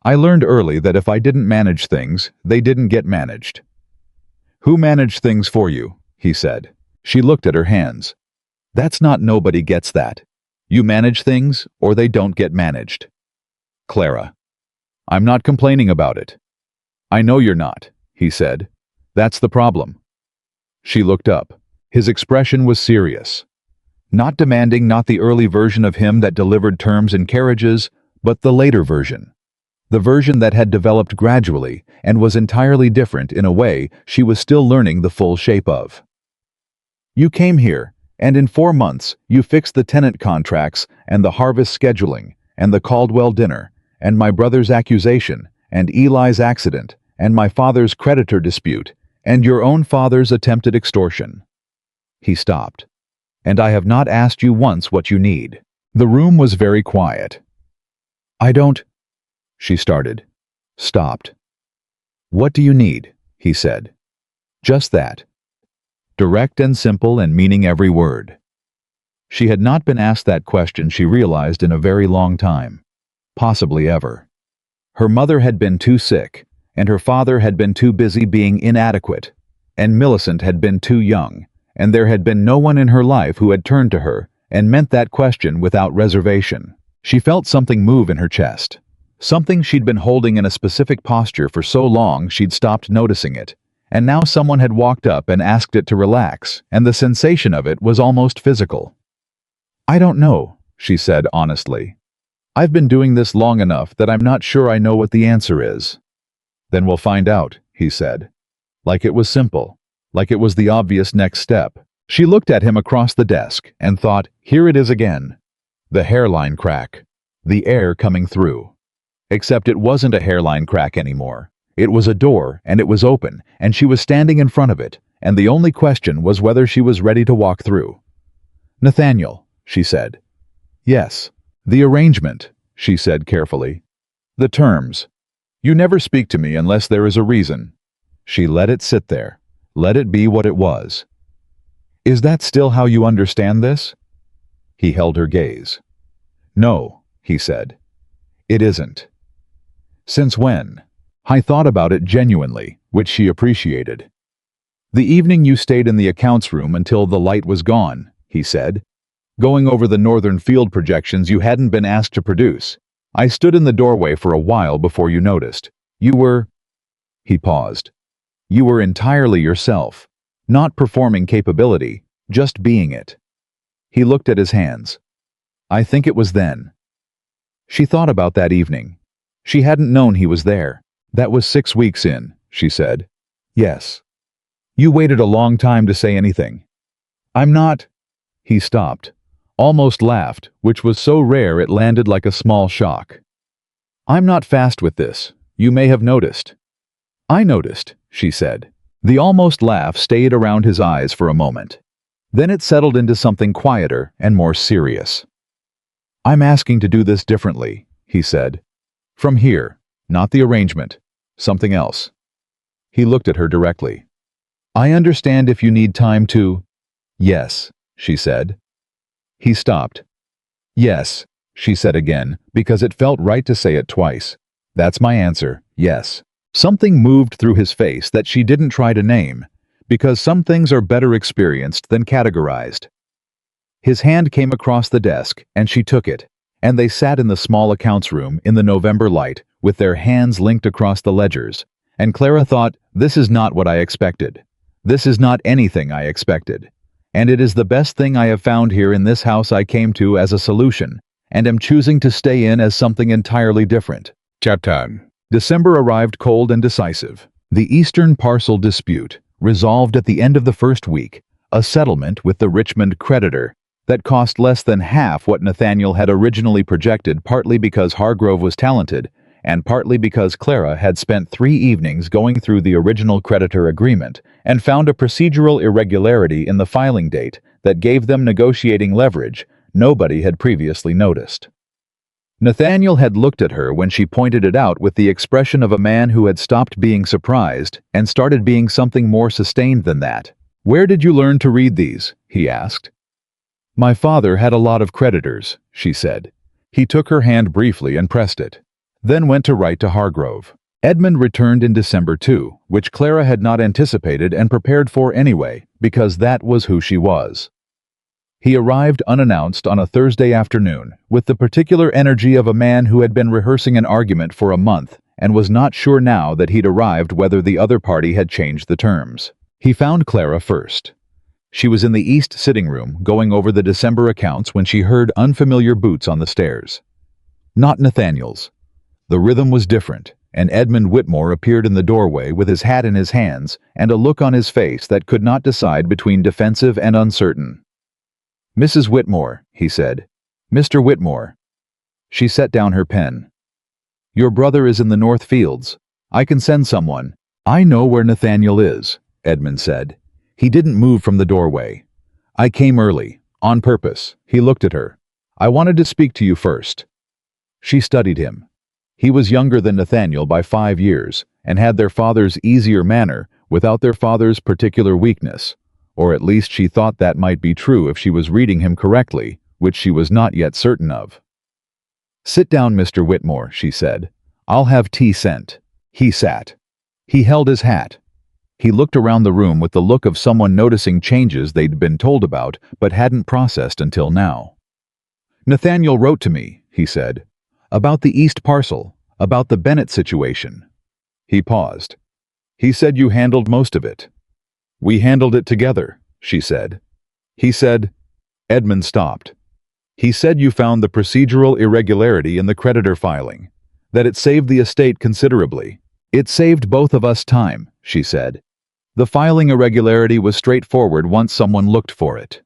"I learned early that if I didn't manage things, they didn't get managed." "Who managed things for you?" he said. She looked at her hands. "That's not nobody gets that. You manage things, or they don't get managed." "Clara, I'm not complaining about it." "I know you're not," he said. "That's the problem." She looked up. His expression was serious. Not demanding, not the early version of him that delivered terms and carriages, but the later version. The version that had developed gradually and was entirely different in a way she was still learning the full shape of. "You came here, and in 4 months, you fixed the tenant contracts and the harvest scheduling and the Caldwell dinner and my brother's accusation and Eli's accident and my father's creditor dispute and your own father's attempted extortion." He stopped. "And I have not asked you once what you need." The room was very quiet. "I don't—" she started. Stopped. "What do you need?" he said. "Just that." Direct and simple and meaning every word. She had not been asked that question, she realized, in a very long time. Possibly ever. Her mother had been too sick, and her father had been too busy being inadequate, and Millicent had been too young, and there had been no one in her life who had turned to her and meant that question without reservation. She felt something move in her chest. Something she'd been holding in a specific posture for so long she'd stopped noticing it. And now someone had walked up and asked it to relax, and the sensation of it was almost physical. "I don't know," she said honestly. "I've been doing this long enough that I'm not sure I know what the answer is." "Then we'll find out," he said. Like it was simple. Like it was the obvious next step. She looked at him across the desk and thought, here it is again. The hairline crack. The air coming through. Except it wasn't a hairline crack anymore. It was a door, and it was open, and she was standing in front of it, and the only question was whether she was ready to walk through. "Nathaniel," she said. "Yes." "The arrangement," she said carefully. "The terms. You never speak to me unless there is a reason." She let it sit there. Let it be what it was. "Is that still how you understand this?" He held her gaze. "No," he said. "It isn't." "Since when?" I thought about it genuinely, which she appreciated. "The evening you stayed in the accounts room until the light was gone," he said, "going over the northern field projections you hadn't been asked to produce. I stood in the doorway for a while before you noticed. You were—" He paused. "You were entirely yourself. Not performing capability, just being it." He looked at his hands. "I think it was then." She thought about that evening. She hadn't known he was there. "That was 6 weeks in," she said. "Yes." "You waited a long time to say anything." "I'm not—" He stopped, almost laughed, which was so rare it landed like a small shock. "I'm not fast with this. You may have noticed." "I noticed," she said. The almost laugh stayed around his eyes for a moment. Then it settled into something quieter and more serious. "I'm asking to do this differently," he said. "From here, not the arrangement, something else." He looked at her directly. "I understand if you need time to—" "Yes," she said. He stopped. "Yes," she said again, because it felt right to say it twice. "That's my answer, yes." Something moved through his face that she didn't try to name, because some things are better experienced than categorized. His hand came across the desk, and she took it, and they sat in the small accounts room in the November light, with their hands linked across the ledgers, and Clara thought, "This is not what I expected. This is not anything I expected. And it is the best thing I have found here in this house I came to as a solution, and am choosing to stay in as something entirely different." Chapter. December arrived cold and decisive. The Eastern parcel dispute, resolved at the end of the first week, a settlement with the Richmond creditor that cost less than half what Nathaniel had originally projected, partly because Hargrove was talented, and partly because Clara had spent 3 evenings going through the original creditor agreement and found a procedural irregularity in the filing date that gave them negotiating leverage nobody had previously noticed. Nathaniel had looked at her when she pointed it out with the expression of a man who had stopped being surprised and started being something more sustained than that. "Where did you learn to read these?" he asked. "My father had a lot of creditors," she said. He took her hand briefly and pressed it, then went to write to Hargrove. Edmund returned in December too, which Clara had not anticipated and prepared for anyway, because that was who she was. He arrived unannounced on a Thursday afternoon, with the particular energy of a man who had been rehearsing an argument for a month and was not sure now that he'd arrived whether the other party had changed the terms. He found Clara first. She was in the east sitting room, going over the December accounts when she heard unfamiliar boots on the stairs. Not Nathaniel's. The rhythm was different, and Edmund Whitmore appeared in the doorway with his hat in his hands and a look on his face that could not decide between defensive and uncertain. "Mrs. Whitmore," he said. "Mr. Whitmore." She set down her pen. "Your brother is in the North Fields. I can send someone." "I know where Nathaniel is," Edmund said. He didn't move from the doorway. "I came early, on purpose." He looked at her. "I wanted to speak to you first." She studied him. He was younger than Nathaniel by 5 years, and had their father's easier manner without their father's particular weakness. Or at least she thought that might be true if she was reading him correctly, which she was not yet certain of. "Sit down, Mr. Whitmore," she said. "I'll have tea sent." He sat. He held his hat. He looked around the room with the look of someone noticing changes they'd been told about but hadn't processed until now. "Nathaniel wrote to me," he said, "about the East parcel, about the Bennett situation." He paused. "He said you handled most of it." "We handled it together," she said. He said— Edmund stopped. "He said you found the procedural irregularity in the creditor filing, that it saved the estate considerably." "It saved both of us time," she said. "The filing irregularity was straightforward once someone looked for it."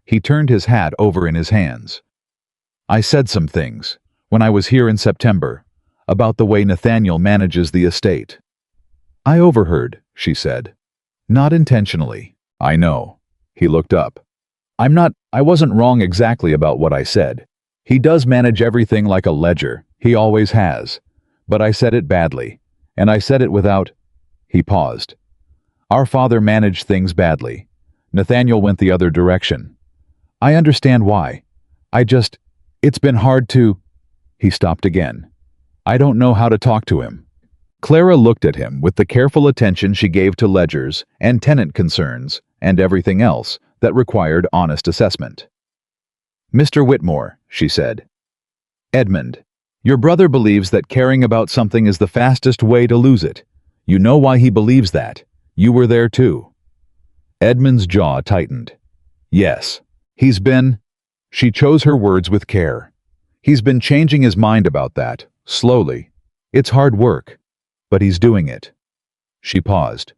He turned his hat over in his hands. "I said some things, when I was here in September, about the way Nathaniel manages the estate." "I overheard," she said. Not intentionally. I know. He looked up. I wasn't wrong exactly about what I said. He does manage everything like a ledger. He always has. But I said it badly. And I said it without... He paused. Our father managed things badly. Nathaniel went the other direction. I understand why. It's been hard to... He stopped again. I don't know how to talk to him. Clara looked at him with the careful attention she gave to ledgers and tenant concerns and everything else that required honest assessment. Mr. Whitmore, she said. Edmund, your brother believes that caring about something is the fastest way to lose it. You know why he believes that. You were there too. Edmund's jaw tightened. Yes. She chose her words with care. He's been changing his mind about that, slowly. It's hard work, but he's doing it. She paused.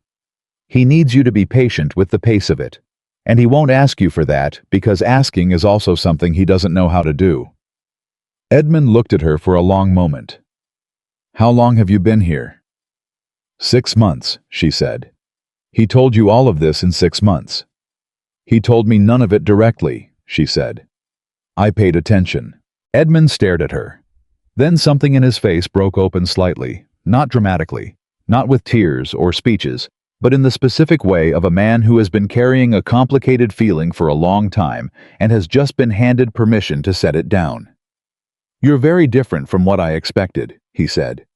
He needs you to be patient with the pace of it, and he won't ask you for that because asking is also something he doesn't know how to do. Edmund looked at her for a long moment. How long have you been here? 6 months, she said. He told you all of this in 6 months. He told me none of it directly, she said. I paid attention. Edmund stared at her. Then something in his face broke open slightly, not dramatically, not with tears or speeches, but in the specific way of a man who has been carrying a complicated feeling for a long time and has just been handed permission to set it down. You're very different from what I expected, he said.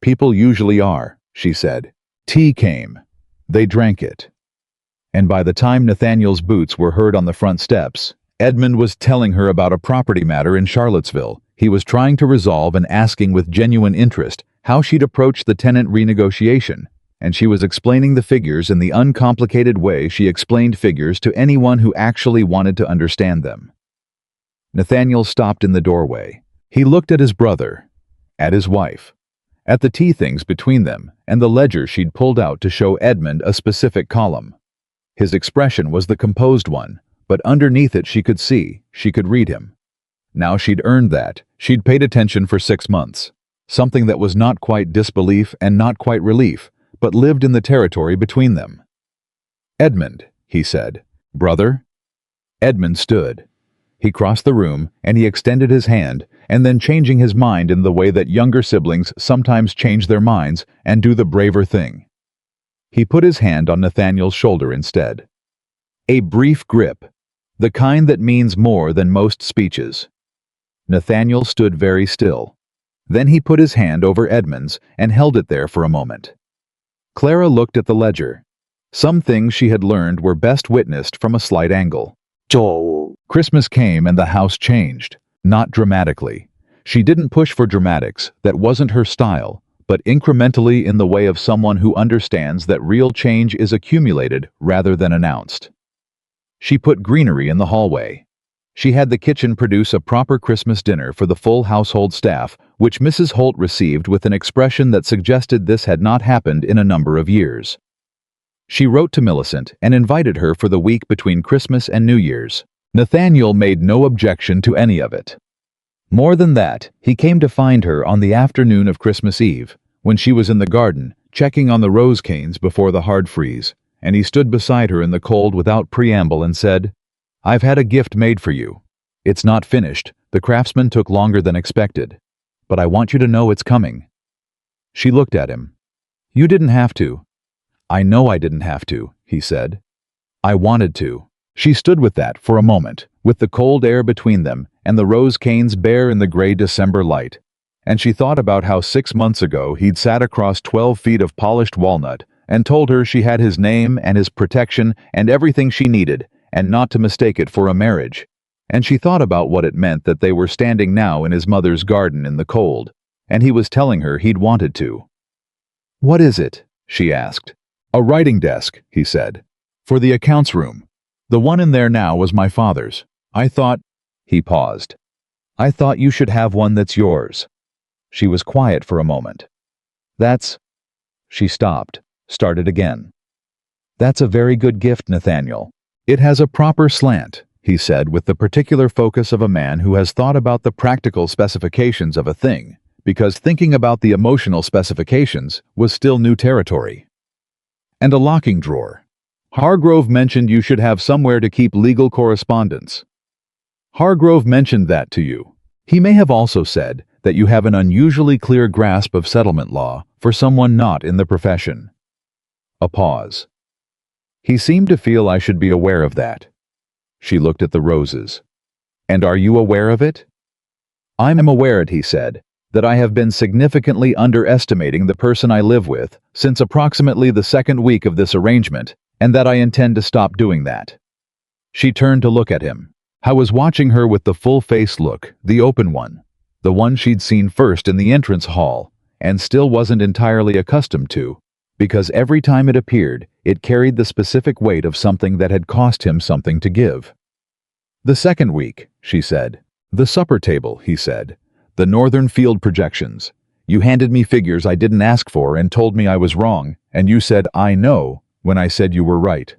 People usually are, she said. Tea came. They drank it. And by the time Nathaniel's boots were heard on the front steps, Edmund was telling her about a property matter in Charlottesville he was trying to resolve and asking with genuine interest how she'd approach the tenant renegotiation, and she was explaining the figures in the uncomplicated way she explained figures to anyone who actually wanted to understand them. Nathaniel stopped in the doorway. He looked at his brother, at his wife, at the tea things between them, and the ledger she'd pulled out to show Edmund a specific column. His expression was the composed one, but underneath it she could read him. Now she'd earned that. She'd paid attention for 6 months. Something that was not quite disbelief and not quite relief, but lived in the territory between them. Edmund, he said. Brother? Edmund stood. He crossed the room, and he extended his hand, and then changing his mind in the way that younger siblings sometimes change their minds and do the braver thing. He put his hand on Nathaniel's shoulder instead. A brief grip, the kind that means more than most speeches. Nathaniel stood very still. Then he put his hand over Edmund's and held it there for a moment. Clara looked at the ledger. Some things she had learned were best witnessed from a slight angle. Christmas came and the house changed, not dramatically. She didn't push for dramatics, that wasn't her style, but incrementally in the way of someone who understands that real change is accumulated rather than announced. She put greenery in the hallway. She had the kitchen produce a proper Christmas dinner for the full household staff, which Mrs. Holt received with an expression that suggested this had not happened in a number of years. She wrote to Millicent and invited her for the week between Christmas and New Year's. Nathaniel made no objection to any of it. More than that, he came to find her on the afternoon of Christmas Eve, when she was in the garden, checking on the rose canes before the hard freeze, and he stood beside her in the cold without preamble and said, I've had a gift made for you. It's not finished. The craftsman took longer than expected. But I want you to know it's coming. She looked at him. You didn't have to. I know I didn't have to, he said. I wanted to. She stood with that for a moment, with the cold air between them and the rose canes bare in the gray December light. And she thought about how 6 months ago he'd sat across 12 feet of polished walnut and told her she had his name and his protection and everything she needed, and not to mistake it for a marriage. And she thought about what it meant that they were standing now in his mother's garden in the cold, and he was telling her he'd wanted to. What is it? She asked. A writing desk, he said. For the accounts room. The one in there now was my father's. I thought... He paused. I thought you should have one that's yours. She was quiet for a moment. That's... She stopped, started again. That's a very good gift, Nathaniel. It has a proper slant, he said with the particular focus of a man who has thought about the practical specifications of a thing, because thinking about the emotional specifications was still new territory. And a locking drawer, Hargrove mentioned you should have somewhere to keep legal correspondence. Hargrove mentioned that to you. He may have also said that you have an unusually clear grasp of settlement law for someone not in the profession. A pause. He seemed to feel I should be aware of that. She looked at the roses. And are you aware of it? I'm aware, he said, that I have been significantly underestimating the person I live with since approximately the second week of this arrangement, and that I intend to stop doing that. She turned to look at him. I was watching her with the full-face look, the open one, the one she'd seen first in the entrance hall, and still wasn't entirely accustomed to, because every time it appeared, it carried the specific weight of something that had cost him something to give. The second week, she said. The supper table, he said. The northern field projections. You handed me figures I didn't ask for and told me I was wrong, and you said, "I know," when I said you were right.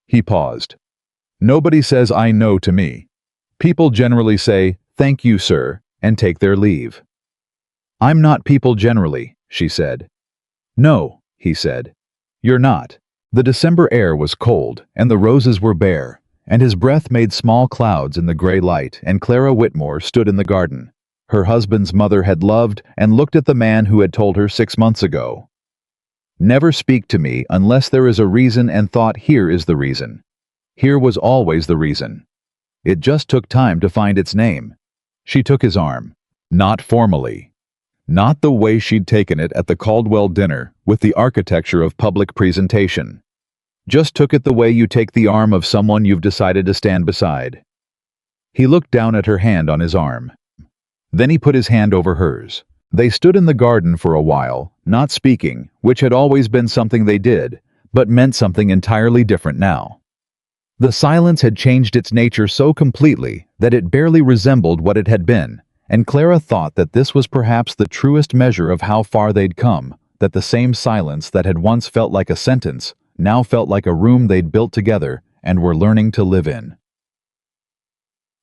He paused. Nobody says "I know" to me. People generally say, "Thank you, sir," and take their leave. I'm not people generally, she said. No, he said. You're not. The December air was cold, and the roses were bare, and his breath made small clouds in the gray light, and Clara Whitmore stood in the garden. Her husband's mother had loved and looked at the man who had told her 6 months ago. Never speak to me unless there is a reason, and thought, here is the reason. Here was always the reason. It just took time to find its name. She took his arm. Not formally. Not the way she'd taken it at the Caldwell dinner with the architecture of public presentation. Just took it the way you take the arm of someone you've decided to stand beside. He looked down at her hand on his arm. Then he put his hand over hers. They stood in the garden for a while, not speaking, which had always been something they did, but meant something entirely different now. The silence had changed its nature so completely that it barely resembled what it had been, and Clara thought that this was perhaps the truest measure of how far they'd come, that the same silence that had once felt like a sentence now felt like a room they'd built together and were learning to live in.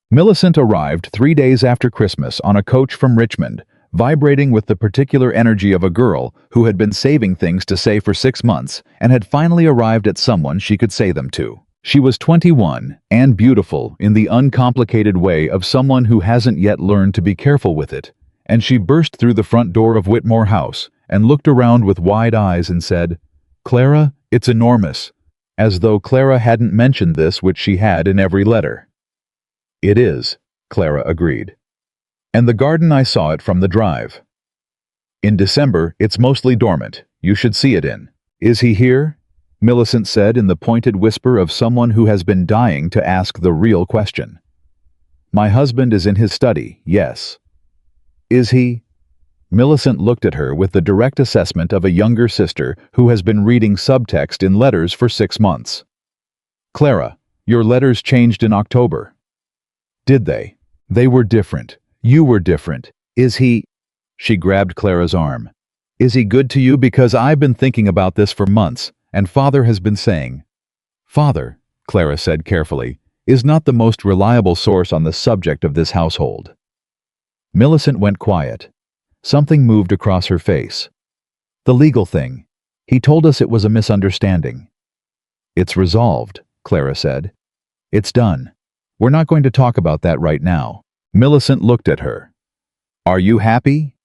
Millicent arrived 3 days after Christmas on a coach from Richmond, vibrating with the particular energy of a girl who had been saving things to say for 6 months and had finally arrived at someone she could say them to. She was 21 and beautiful in the uncomplicated way of someone who hasn't yet learned to be careful with it, and she burst through the front door of Whitmore House and looked around with wide eyes and said, "Clara, it's enormous," as though Clara hadn't mentioned this, which she had in every letter. "It is," Clara agreed. "And the garden, I saw it from the drive. In December, it's mostly dormant. You should see it in." "Is he here?" Millicent said in the pointed whisper of someone who has been dying to ask the real question. "My husband is in his study, yes." "Is he?" Millicent looked at her with the direct assessment of a younger sister who has been reading subtext in letters for 6 months. "Clara, your letters changed in October." "Did they? They were different. You were different. Is he—" She grabbed Clara's arm. "Is he good to you? Because I've been thinking about this for months, and Father has been saying—" "Father," Clara said carefully, "is not the most reliable source on the subject of this household." Millicent went quiet. Something moved across her face. "The legal thing. He told us it was a misunderstanding." "It's resolved," Clara said. "It's done. We're not going to talk about that right now." Millicent looked at her. "Are you happy?"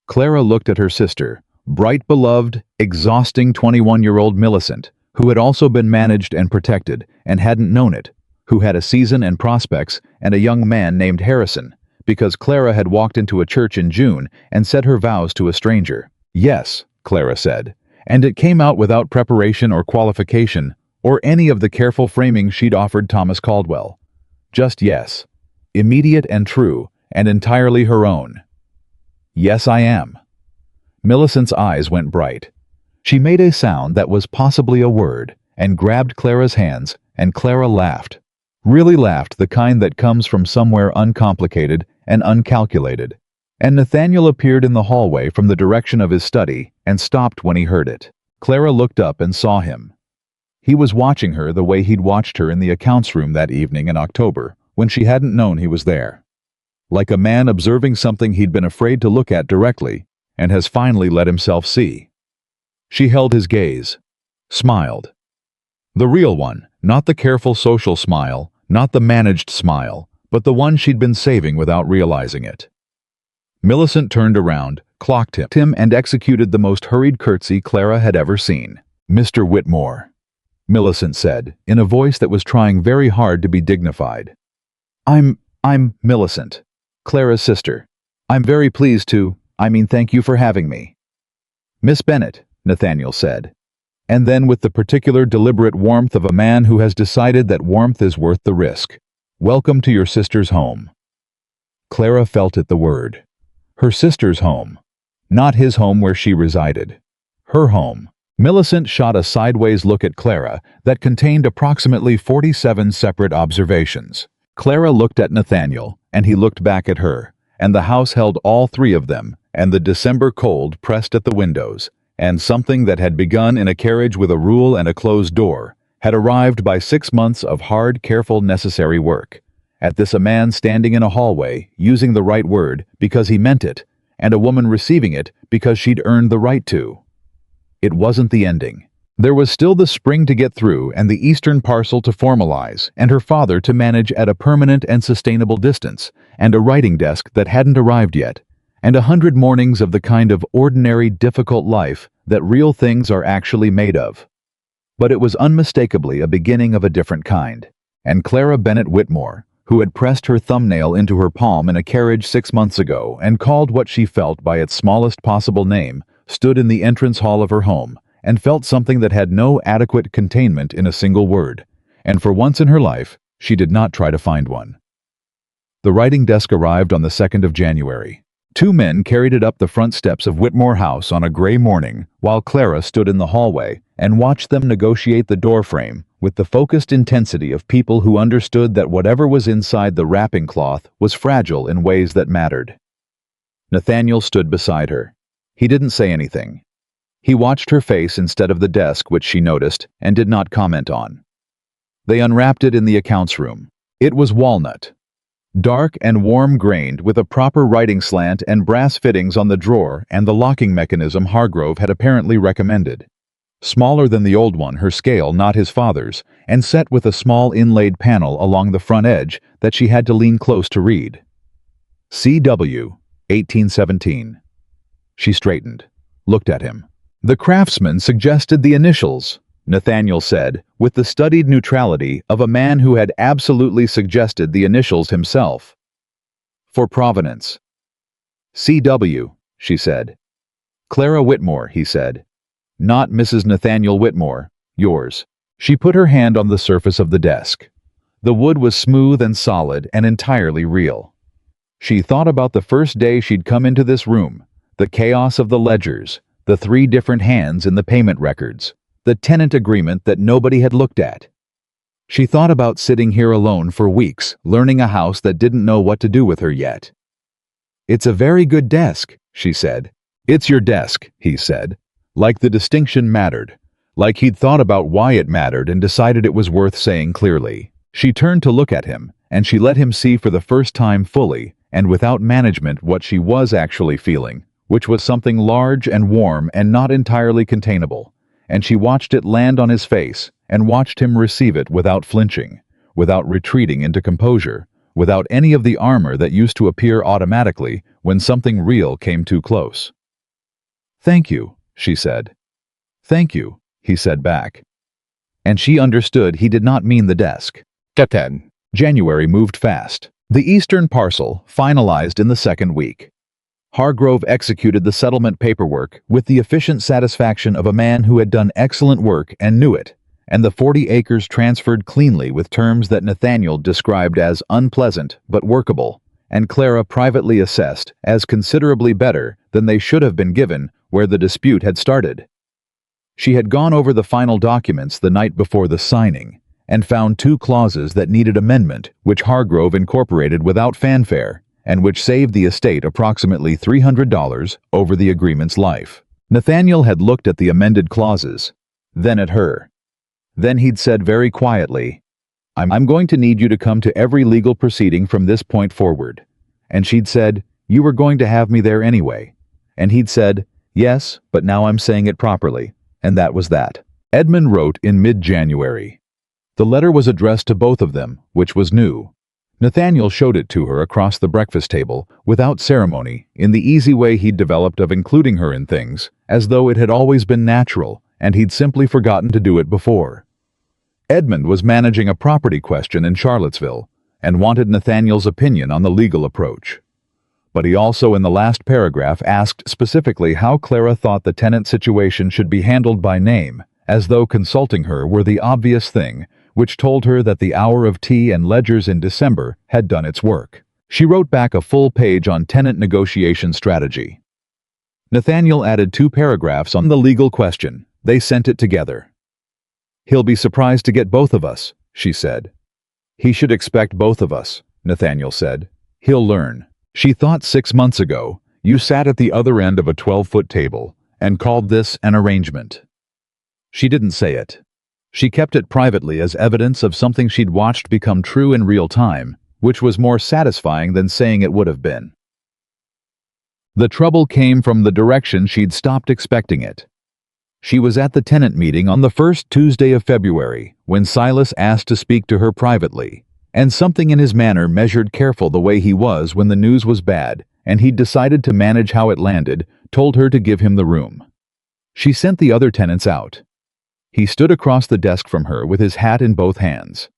Clara looked at her sister, bright, beloved, exhausting 21-year-old Millicent, who had also been managed and protected and hadn't known it, who had a season and prospects and a young man named Harrison, because Clara had walked into a church in June and said her vows to a stranger. "Yes," Clara said, and it came out without preparation or qualification or any of the careful framing she'd offered Thomas Caldwell. Just yes. Immediate and true, and entirely her own. "Yes, I am." Millicent's eyes went bright. She made a sound that was possibly a word, and grabbed Clara's hands, and Clara laughed. Really laughed, the kind that comes from somewhere uncomplicated and uncalculated. And Nathaniel appeared in the hallway from the direction of his study, and stopped when he heard it. Clara looked up and saw him. He was watching her the way he'd watched her in the accounts room that evening in October, when she hadn't known he was there. Like a man observing something he'd been afraid to look at directly, and has finally let himself see. She held his gaze, smiled. The real one, not the careful social smile, not the managed smile, but the one she'd been saving without realizing it. Millicent turned around, clocked him, and executed the most hurried curtsy Clara had ever seen. "Mr. Whitmore," Millicent said, in a voice that was trying very hard to be dignified. I'm Millicent, Clara's sister. I'm very pleased to, thank you for having me." "Miss Bennett," Nathaniel said. And then with the particular deliberate warmth of a man who has decided that warmth is worth the risk, "Welcome to your sister's home." Clara felt it, the word. Her sister's home. Not his home where she resided. Her home. Millicent shot a sideways look at Clara that contained approximately 47 separate observations. Clara looked at Nathaniel, and he looked back at her, and the house held all three of them, and the December cold pressed at the windows, and something that had begun in a carriage with a rule and a closed door had arrived by 6 months of hard, careful, necessary work. At this, a man standing in a hallway, using the right word because he meant it, and a woman receiving it because she'd earned the right to. It wasn't the ending. There was still the spring to get through and the eastern parcel to formalize, and her father to manage at a permanent and sustainable distance, and a writing desk that hadn't arrived yet, and 100 mornings of the kind of ordinary, difficult life that real things are actually made of. But it was unmistakably a beginning of a different kind, and Clara Bennett Whitmore, who had pressed her thumbnail into her palm in a carriage 6 months ago and called what she felt by its smallest possible name, stood in the entrance hall of her home, and felt something that had no adequate containment in a single word, and for once in her life, she did not try to find one. The writing desk arrived on the 2nd of January. 2 men carried it up the front steps of Whitmore House on a gray morning, while Clara stood in the hallway and watched them negotiate the doorframe with the focused intensity of people who understood that whatever was inside the wrapping cloth was fragile in ways that mattered. Nathaniel stood beside her. He didn't say anything. He watched her face instead of the desk, which she noticed and did not comment on. They unwrapped it in the accounts room. It was walnut. Dark and warm-grained, with a proper writing slant and brass fittings on the drawer and the locking mechanism Hargrove had apparently recommended. Smaller than the old one, her scale not his father's, and set with a small inlaid panel along the front edge that she had to lean close to read. C.W., 1817. She straightened, looked at him. "The craftsman suggested the initials," Nathaniel said, with the studied neutrality of a man who had absolutely suggested the initials himself. "For provenance." "C.W.," she said. "Clara Whitmore," he said. "Not Mrs. Nathaniel Whitmore, yours." She put her hand on the surface of the desk. The wood was smooth and solid and entirely real. She thought about the first day she'd come into this room, the chaos of the ledgers, the 3 different hands in the payment records, the tenant agreement that nobody had looked at. She thought about sitting here alone for weeks, learning a house that didn't know what to do with her yet. "It's a very good desk," she said. "It's your desk," he said. Like the distinction mattered. Like he'd thought about why it mattered and decided it was worth saying clearly. She turned to look at him, and she let him see for the first time fully, and without management, what she was actually feeling, which was something large and warm and not entirely containable, and she watched it land on his face and watched him receive it without flinching, without retreating into composure, without any of the armor that used to appear automatically when something real came too close. "Thank you," she said. "Thank you," he said back. And she understood he did not mean the desk. 10. January moved fast. The eastern parcel finalized in the 2nd week. Hargrove executed the settlement paperwork with the efficient satisfaction of a man who had done excellent work and knew it, and the 40 acres transferred cleanly with terms that Nathaniel described as unpleasant but workable, and Clara privately assessed as considerably better than they should have been given where the dispute had started. She had gone over the final documents the night before the signing, and found 2 clauses that needed amendment, which Hargrove incorporated without fanfare, and which saved the estate approximately $300 over the agreement's life. Nathaniel had looked at the amended clauses, then at her. Then he'd said very quietly, I'm going to need you to come to every legal proceeding from this point forward." And she'd said, "You were going to have me there anyway." And he'd said, "Yes, but now I'm saying it properly." And that was that. Edmund wrote in mid-January. The letter was addressed to both of them, which was new. Nathaniel showed it to her across the breakfast table, without ceremony, in the easy way he'd developed of including her in things, as though it had always been natural, and he'd simply forgotten to do it before. Edmund was managing a property question in Charlottesville, and wanted Nathaniel's opinion on the legal approach. But he also in the last paragraph asked specifically how Clara thought the tenant situation should be handled by name, as though consulting her were the obvious thing, which told her that the hour of tea and ledgers in December had done its work. She wrote back a full page on tenant negotiation strategy. Nathaniel added 2 paragraphs on the legal question. They sent it together. "He'll be surprised to get both of us," she said. "He should expect both of us," Nathaniel said. "He'll learn." She thought 6 months ago, you sat at the other end of a 12-foot table and called this an arrangement. She didn't say it. She kept it privately as evidence of something she'd watched become true in real time, which was more satisfying than saying it would have been. The trouble came from the direction she'd stopped expecting it. She was at the tenant meeting on the first Tuesday of February, when Silas asked to speak to her privately, and something in his manner measured careful the way he was when the news was bad, and he'd decided to manage how it landed, told her to give him the room. She sent the other tenants out. He stood across the desk from her with his hat in both hands.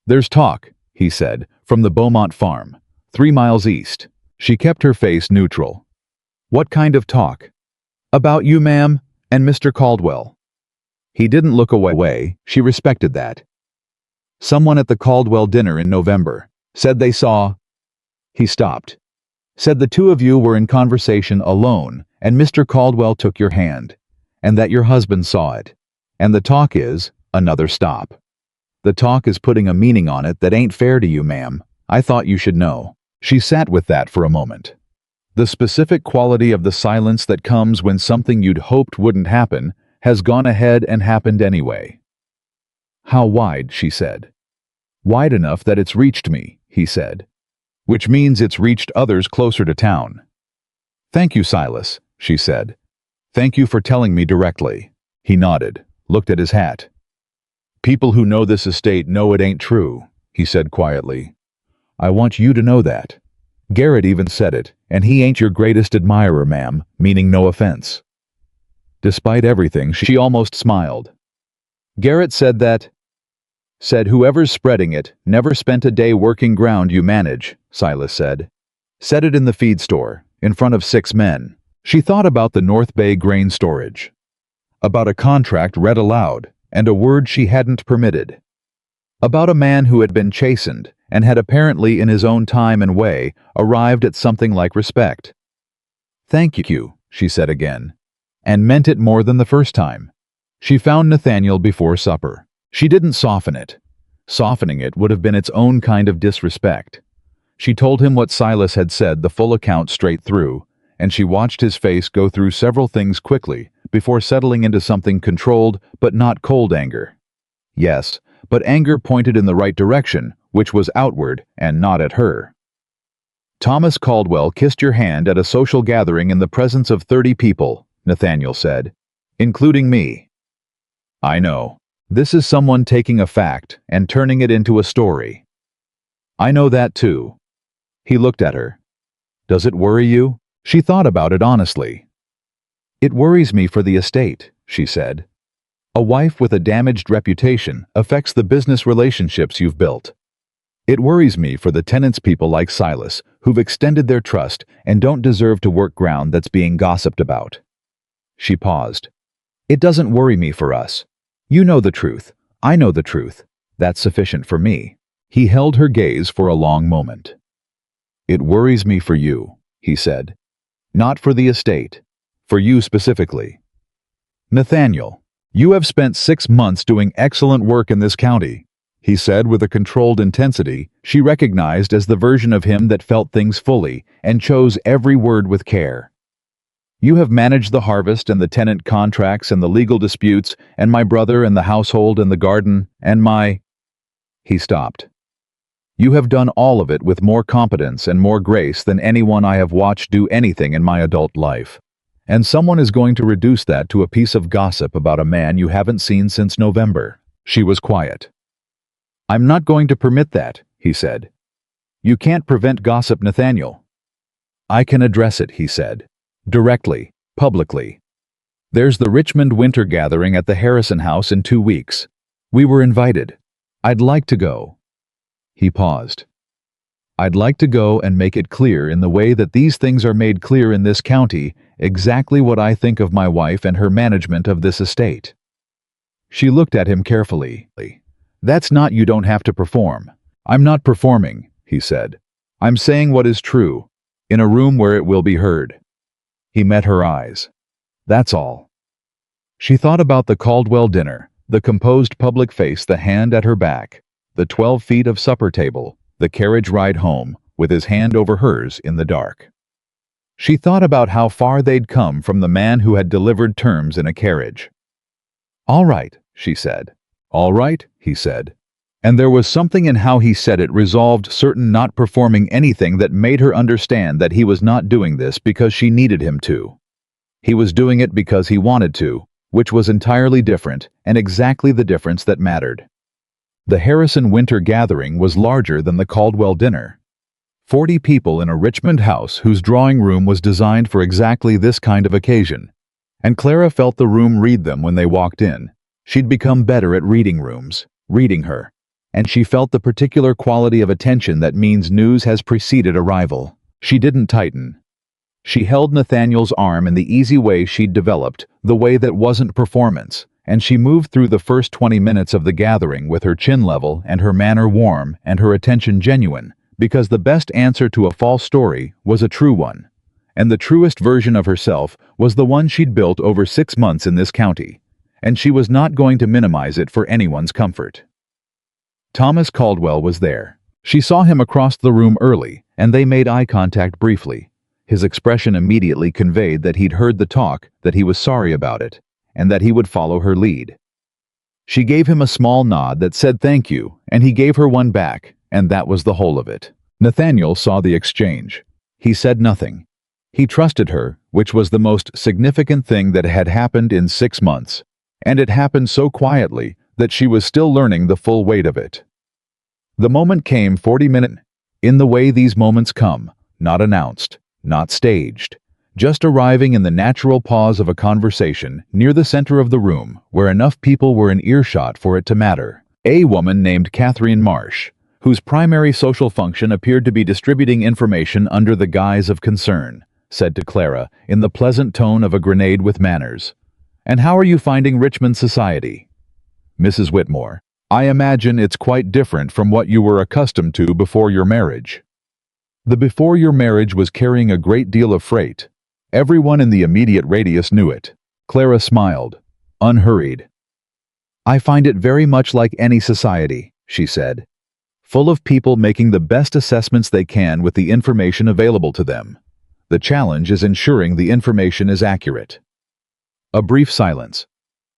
"There's talk," he said, "from the Beaumont farm, 3 miles east." She kept her face neutral. "What kind of talk?" "About you, ma'am, and Mr. Caldwell." He didn't look away. She respected that. "Someone at the Caldwell dinner in November said they saw..." He stopped. "Said the 2 of you were in conversation alone, and Mr. Caldwell took your hand, and that your husband saw it. And the talk is..." Another stop. "The talk is putting a meaning on it that ain't fair to you, ma'am. I thought you should know." She sat with that for a moment. The specific quality of the silence that comes when something you'd hoped wouldn't happen has gone ahead and happened anyway. "How wide?" she said. "Wide enough that it's reached me," he said. "Which means it's reached others closer to town." "Thank you, Silas," she said. "Thank you for telling me directly." He nodded, looked at his hat. "People who know this estate know it ain't true," he said quietly. "I want you to know that. Garrett even said it, and he ain't your greatest admirer, ma'am, meaning no offense." Despite everything, she almost smiled. "Garrett said that..." "Said whoever's spreading it never spent a day working ground you manage," Silas said. "Said it in the feed store, in front of 6 men. She thought about the North Bay grain storage. About a contract read aloud, and a word she hadn't permitted. About a man who had been chastened, and had apparently in his own time and way arrived at something like respect. "Thank you," she said again, and meant it more than the first time. She found Nathaniel before supper. She didn't soften it. Softening it would have been its own kind of disrespect. She told him what Silas had said, the full account straight through, and she watched his face go through several things quickly before settling into something controlled but not cold anger. Yes, but anger pointed in the right direction, which was outward and not at her. "Thomas Caldwell kissed your hand at a social gathering in the presence of 30 people, Nathaniel said, "including me." "I know. This is someone taking a fact and turning it into a story." "I know that too." He looked at her. "Does it worry you?" She thought about it honestly. "It worries me for the estate," she said. "A wife with a damaged reputation affects the business relationships you've built. It worries me for the tenants people like Silas, who've extended their trust and don't deserve to work ground that's being gossiped about." She paused. "It doesn't worry me for us. You know the truth. I know the truth. That's sufficient for me." He held her gaze for a long moment. "It worries me for you," he said. "Not for the estate. For you specifically. Nathaniel, you have spent 6 months doing excellent work in this county," he said with a controlled intensity she recognized as the version of him that felt things fully and chose every word with care. "You have managed the harvest and the tenant contracts and the legal disputes and my brother and the household and the garden and my..." He stopped. "You have done all of it with more competence and more grace than anyone I have watched do anything in my adult life. And someone is going to reduce that to a piece of gossip about a man you haven't seen since November. She was quiet. I'm not going to permit that, he said. You can't prevent gossip, Nathaniel. I can address it, he said. Directly, publicly. There's the Richmond Winter Gathering at the Harrison House in 2 weeks. We were invited. I'd like to go. He paused. I'd like to go and make it clear in the way that these things are made clear in this county exactly what I think of my wife and her management of this estate. She looked at him carefully. That's not you don't have to perform. I'm not performing, he said. I'm saying what is true, in a room where it will be heard. He met her eyes. That's all. She thought about the Caldwell dinner, the composed public face, the hand at her back, the 12 feet of supper table, the carriage ride home, with his hand over hers in the dark. She thought about how far they'd come from the man who had delivered terms in a carriage. All right, she said. All right, he said. And there was something in how he said it resolved certain not performing anything that made her understand that he was not doing this because she needed him to. He was doing it because he wanted to, which was entirely different and exactly the difference that mattered. The Harrison Winter Gathering was larger than the Caldwell dinner. 40 people in a Richmond house whose drawing room was designed for exactly this kind of occasion. And Clara felt the room read them when they walked in. She'd become better at reading rooms, reading her. And she felt the particular quality of attention that means news has preceded arrival. She didn't tighten. She held Nathaniel's arm in the easy way she'd developed, the way that wasn't performance, and she moved through the first 20 minutes of the gathering with her chin level and her manner warm and her attention genuine, because the best answer to a false story was a true one. And the truest version of herself was the one she'd built over 6 months in this county, and she was not going to minimize it for anyone's comfort. Thomas Caldwell was there. She saw him across the room early, and they made eye contact briefly. His expression immediately conveyed that he'd heard the talk, that he was sorry about it, and that he would follow her lead. She gave him a small nod that said thank you, and he gave her one back, and that was the whole of it. Nathaniel saw the exchange. He said nothing. He trusted her, which was the most significant thing that had happened in 6 months, and it happened so quietly that she was still learning the full weight of it. The moment came 40 minutes in the way these moments come, not announced, not staged, just arriving in the natural pause of a conversation near the center of the room where enough people were in earshot for it to matter. A woman named Catherine Marsh, whose primary social function appeared to be distributing information under the guise of concern, said to Clara in the pleasant tone of a grenade with manners. And how are you finding Richmond society? Mrs. Whitmore, I imagine it's quite different from what you were accustomed to before your marriage. The before your marriage was carrying a great deal of freight. Everyone in the immediate radius knew it. Clara smiled, unhurried. I find it very much like any society, she said, full of people making the best assessments they can with the information available to them. The challenge is ensuring the information is accurate. A brief silence.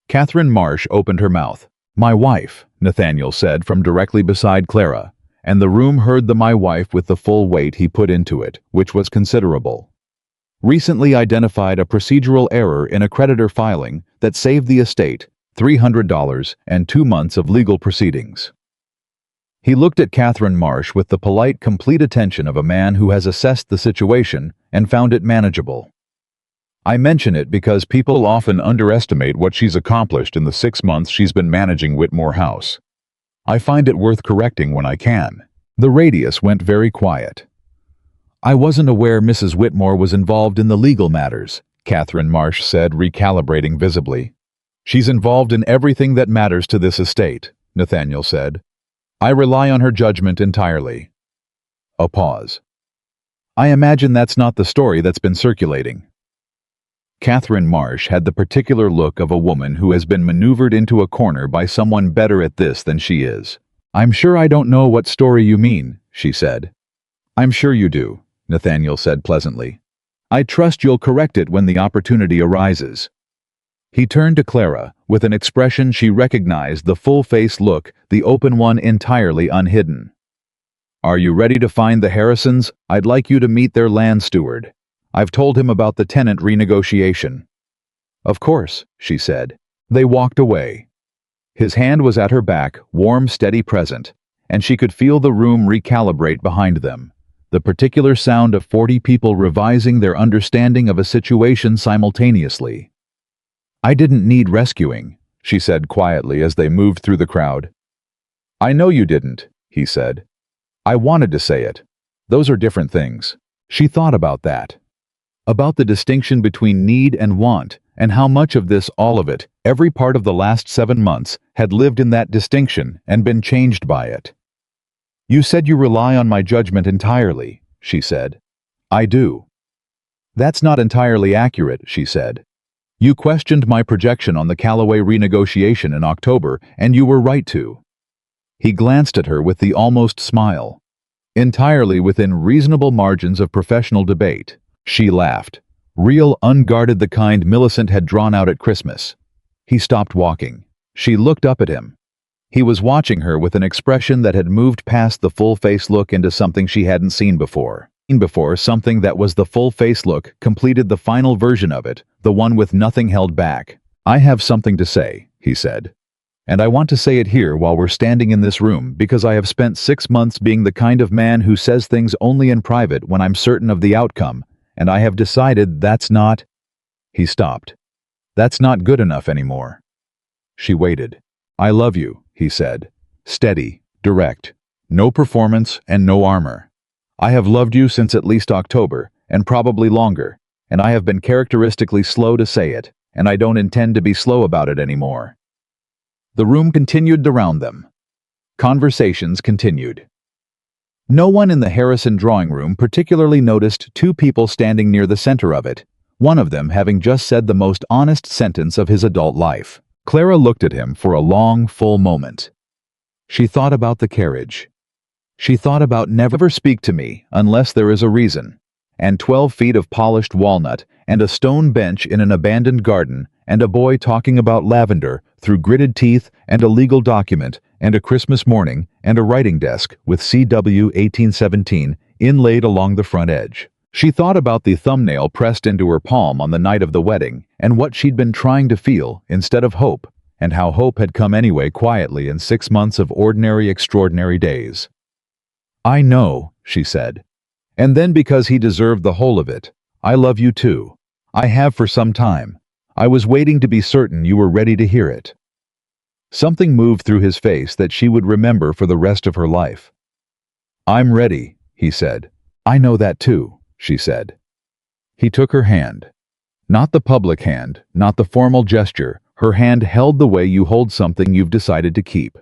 Catherine Marsh opened her mouth. My wife, Nathaniel said from directly beside Clara, and the room heard the my wife with the full weight he put into it, which was considerable. Recently identified a procedural error in a creditor filing that saved the estate $300 and 2 months of legal proceedings. He looked at Catherine Marsh with the polite, complete attention of a man who has assessed the situation and found it manageable. I mention it because people often underestimate what she's accomplished in the 6 months she's been managing Whitmore House. I find it worth correcting when I can. The radius went very quiet. I wasn't aware Mrs. Whitmore was involved in the legal matters, Catherine Marsh said, recalibrating visibly. She's involved in everything that matters to this estate, Nathaniel said. I rely on her judgment entirely. A pause. I imagine that's not the story that's been circulating. Catherine Marsh had the particular look of a woman who has been maneuvered into a corner by someone better at this than she is. I'm sure I don't know what story you mean, she said. I'm sure you do, Nathaniel said pleasantly. I trust you'll correct it when the opportunity arises. He turned to Clara, with an expression she recognized, the full-face look, the open one entirely unhidden. Are you ready to find the Harrisons? I'd like you to meet their land steward. I've told him about the tenant renegotiation." "Of course," she said. They walked away. His hand was at her back, warm, steady present, and she could feel the room recalibrate behind them. The particular sound of 40 people revising their understanding of a situation simultaneously. "I didn't need rescuing," she said quietly as they moved through the crowd. "I know you didn't," he said. "I wanted to say it. Those are different things." She thought about that. About the distinction between need and want, and how much of this, all of it, every part of the last 7 months, had lived in that distinction and been changed by it. "You said you rely on my judgment entirely," she said. "I do." "That's not entirely accurate," she said. "You questioned my projection on the Callaway renegotiation in October, and you were right to." He glanced at her with the almost smile. "Entirely within reasonable margins of professional debate." She laughed. Real, unguarded, the kind Millicent had drawn out at Christmas. He stopped walking. She looked up at him. He was watching her with an expression that had moved past the full-face look into something she hadn't seen before. Something that was the full-face look, completed the final version of it, the one with nothing held back. "I have something to say," he said. "And I want to say it here while we're standing in this room, because I have spent 6 months being the kind of man who says things only in private when I'm certain of the outcome, and I have decided that's not—" He stopped. "That's not good enough anymore." She waited. "I love you," he said. Steady, direct. No performance and no armor. "I have loved you since at least October, and probably longer, and I have been characteristically slow to say it, and I don't intend to be slow about it anymore." The room continued around them. Conversations continued. No one in the Harrison drawing room particularly noticed 2 people standing near the center of it, one of them having just said the most honest sentence of his adult life. Clara looked at him for a long, full moment. She thought about the carriage. She thought about "never speak to me unless there is a reason," and 12 feet of polished walnut, and a stone bench in an abandoned garden, and a boy talking about lavender through gritted teeth, and a legal document, and a Christmas morning, and a writing desk with CW 1817 inlaid along the front edge. She thought about the thumbnail pressed into her palm on the night of the wedding, and what she'd been trying to feel instead of hope, and how hope had come anyway quietly in 6 months of ordinary, extraordinary days. "I know," she said. "And then because he deserved the whole of it, I love you too. I have for some time. I was waiting to be certain you were ready to hear it." Something moved through his face that she would remember for the rest of her life. "I'm ready," he said. "I know that too," she said. He took her hand. Not the public hand, not the formal gesture, her hand held the way you hold something you've decided to keep.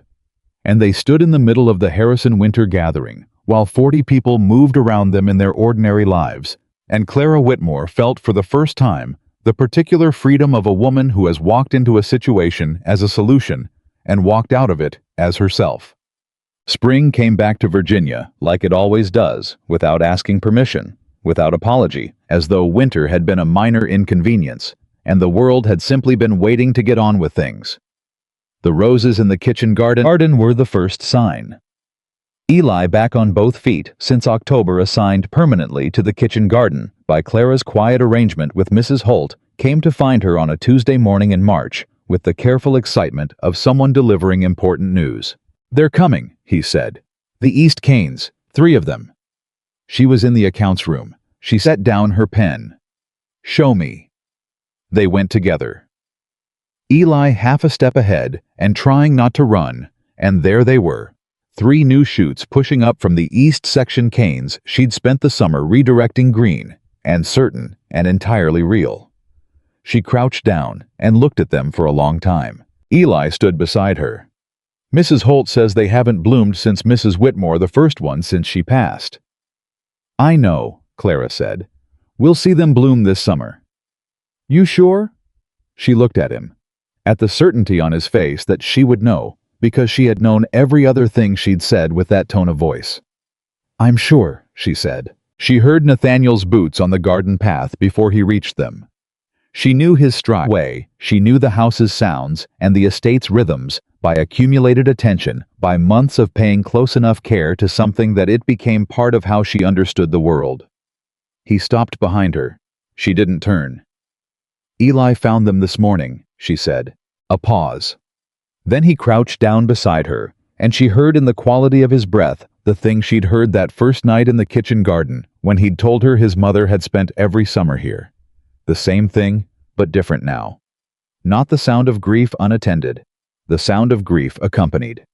And they stood in the middle of the Harrison winter gathering, while 40 people moved around them in their ordinary lives, and Clara Whitmore felt for the first time the particular freedom of a woman who has walked into a situation as a solution and walked out of it as herself. Spring came back to Virginia, like it always does, without asking permission, without apology, as though winter had been a minor inconvenience, and the world had simply been waiting to get on with things. The roses in the kitchen garden were the first sign. Eli, back on both feet since October, assigned permanently to the kitchen garden by Clara's quiet arrangement with Mrs. Holt, came to find her on a Tuesday morning in March with the careful excitement of someone delivering important news. "They're coming," he said. "The East Canes, 3 of them." She was in the accounts room. She set down her pen. "Show me." They went together. Eli half a step ahead and trying not to run, and there they were. 3 new chutes pushing up from the east section canes she'd spent the summer redirecting green, and certain and entirely real. She crouched down and looked at them for a long time. Eli stood beside her. "Mrs. Holt says they haven't bloomed since Mrs. Whitmore, the first one since she passed." "I know," Clara said. "We'll see them bloom this summer." "You sure?" She looked at him, at the certainty on his face that she would know, because she had known every other thing she'd said with that tone of voice. "I'm sure," she said. She heard Nathaniel's boots on the garden path before he reached them. She knew his stride way, she knew the house's sounds and the estate's rhythms, by accumulated attention, by months of paying close enough care to something that it became part of how she understood the world. He stopped behind her. She didn't turn. "Eli found them this morning," she said. A pause. Then he crouched down beside her, and she heard in the quality of his breath the thing she'd heard that first night in the kitchen garden when he'd told her his mother had spent every summer here. The same thing, but different now. Not the sound of grief unattended, the sound of grief accompanied.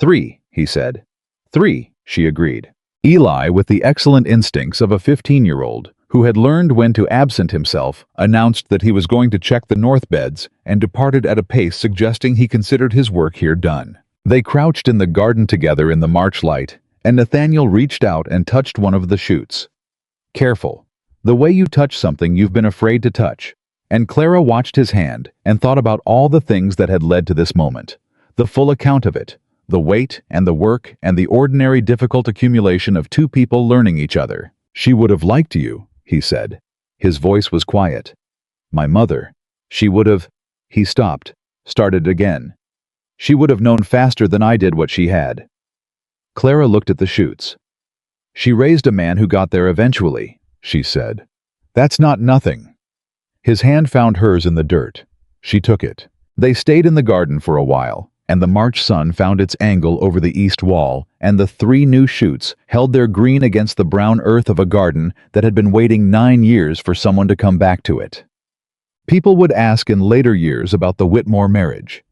"3," he said. "3," she agreed. Eli, with the excellent instincts of a 15-year-old who had learned when to absent himself, announced that he was going to check the north beds and departed at a pace suggesting he considered his work here done. They crouched in the garden together in the March light, and Nathaniel reached out and touched one of the shoots. "Careful. The way you touch something you've been afraid to touch." And Clara watched his hand and thought about all the things that had led to this moment, the full account of it, the weight and the work and the ordinary difficult accumulation of two people learning each other. "She would have liked you," he said. His voice was quiet. "My mother. She would have—" He stopped, started again. "She would have known faster than I did what she had." Clara looked at the shoots. "She raised a man who got there eventually," she said. "That's not nothing." His hand found hers in the dirt. She took it. They stayed in the garden for a while, and the March sun found its angle over the east wall, and the 3 new shoots held their green against the brown earth of a garden that had been waiting 9 years for someone to come back to it. People would ask in later years about the Whitmore marriage.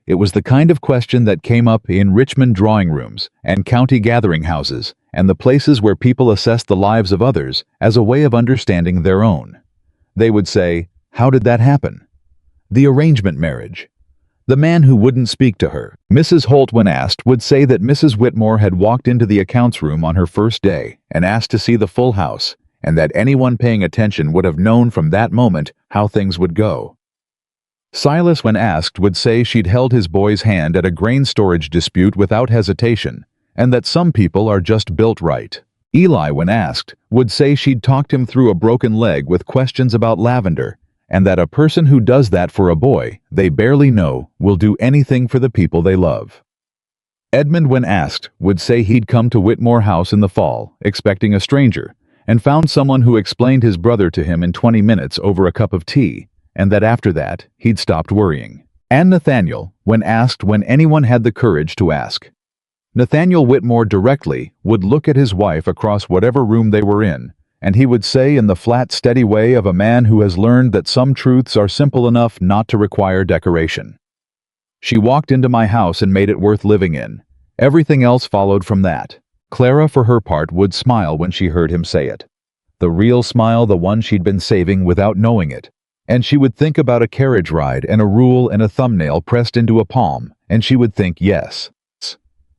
It was the kind of question that came up in Richmond drawing rooms and county gathering houses and the places where people assessed the lives of others as a way of understanding their own. They would say, "How did that happen?" The arrangement marriage. The man who wouldn't speak to her, Mrs. Holt, when asked, would say that Mrs. Whitmore had walked into the accounts room on her first day and asked to see the full house, and that anyone paying attention would have known from that moment how things would go. Silas, when asked, would say she'd held his boy's hand at a grain storage dispute without hesitation, and that some people are just built right. Eli, when asked, would say she'd talked him through a broken leg with questions about lavender, and that a person who does that for a boy they barely know will do anything for the people they love. Edmund, when asked, would say he'd come to Whitmore House in the fall, expecting a stranger, and found someone who explained his brother to him in 20 minutes over a cup of tea, and that after that, he'd stopped worrying. And Nathaniel, when asked when anyone had the courage to ask. Nathaniel Whitmore directly would look at his wife across whatever room they were in, and he would say in the flat, steady way of a man who has learned that some truths are simple enough not to require decoration. "She walked into my house and made it worth living in. Everything else followed from that." Clara, for her part, would smile when she heard him say it. The real smile, the one she'd been saving without knowing it. And she would think about a carriage ride and a rule and a thumbnail pressed into a palm, and she would think, yes.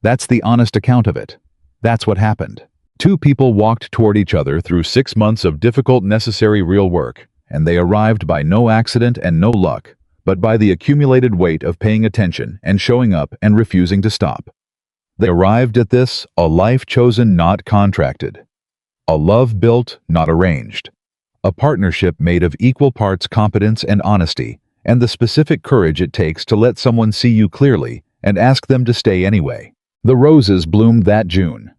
That's the honest account of it. That's what happened. Two people walked toward each other through 6 months of difficult, necessary real work, and they arrived by no accident and no luck, but by the accumulated weight of paying attention and showing up and refusing to stop. They arrived at this, a life chosen, not contracted. A love built, not arranged. A partnership made of equal parts competence and honesty, and the specific courage it takes to let someone see you clearly and ask them to stay anyway. The roses bloomed that June.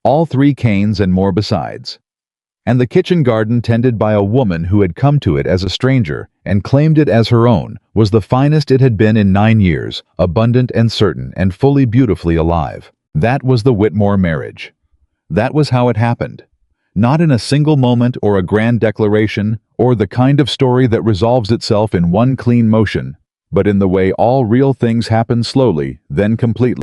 All 3 canes and more besides. And the kitchen garden, tended by a woman who had come to it as a stranger and claimed it as her own, was the finest it had been in 9 years, abundant and certain and fully beautifully alive. That was the Whitmore marriage. That was how it happened. Not in a single moment or a grand declaration or the kind of story that resolves itself in one clean motion, but in the way all real things happen slowly, then completely.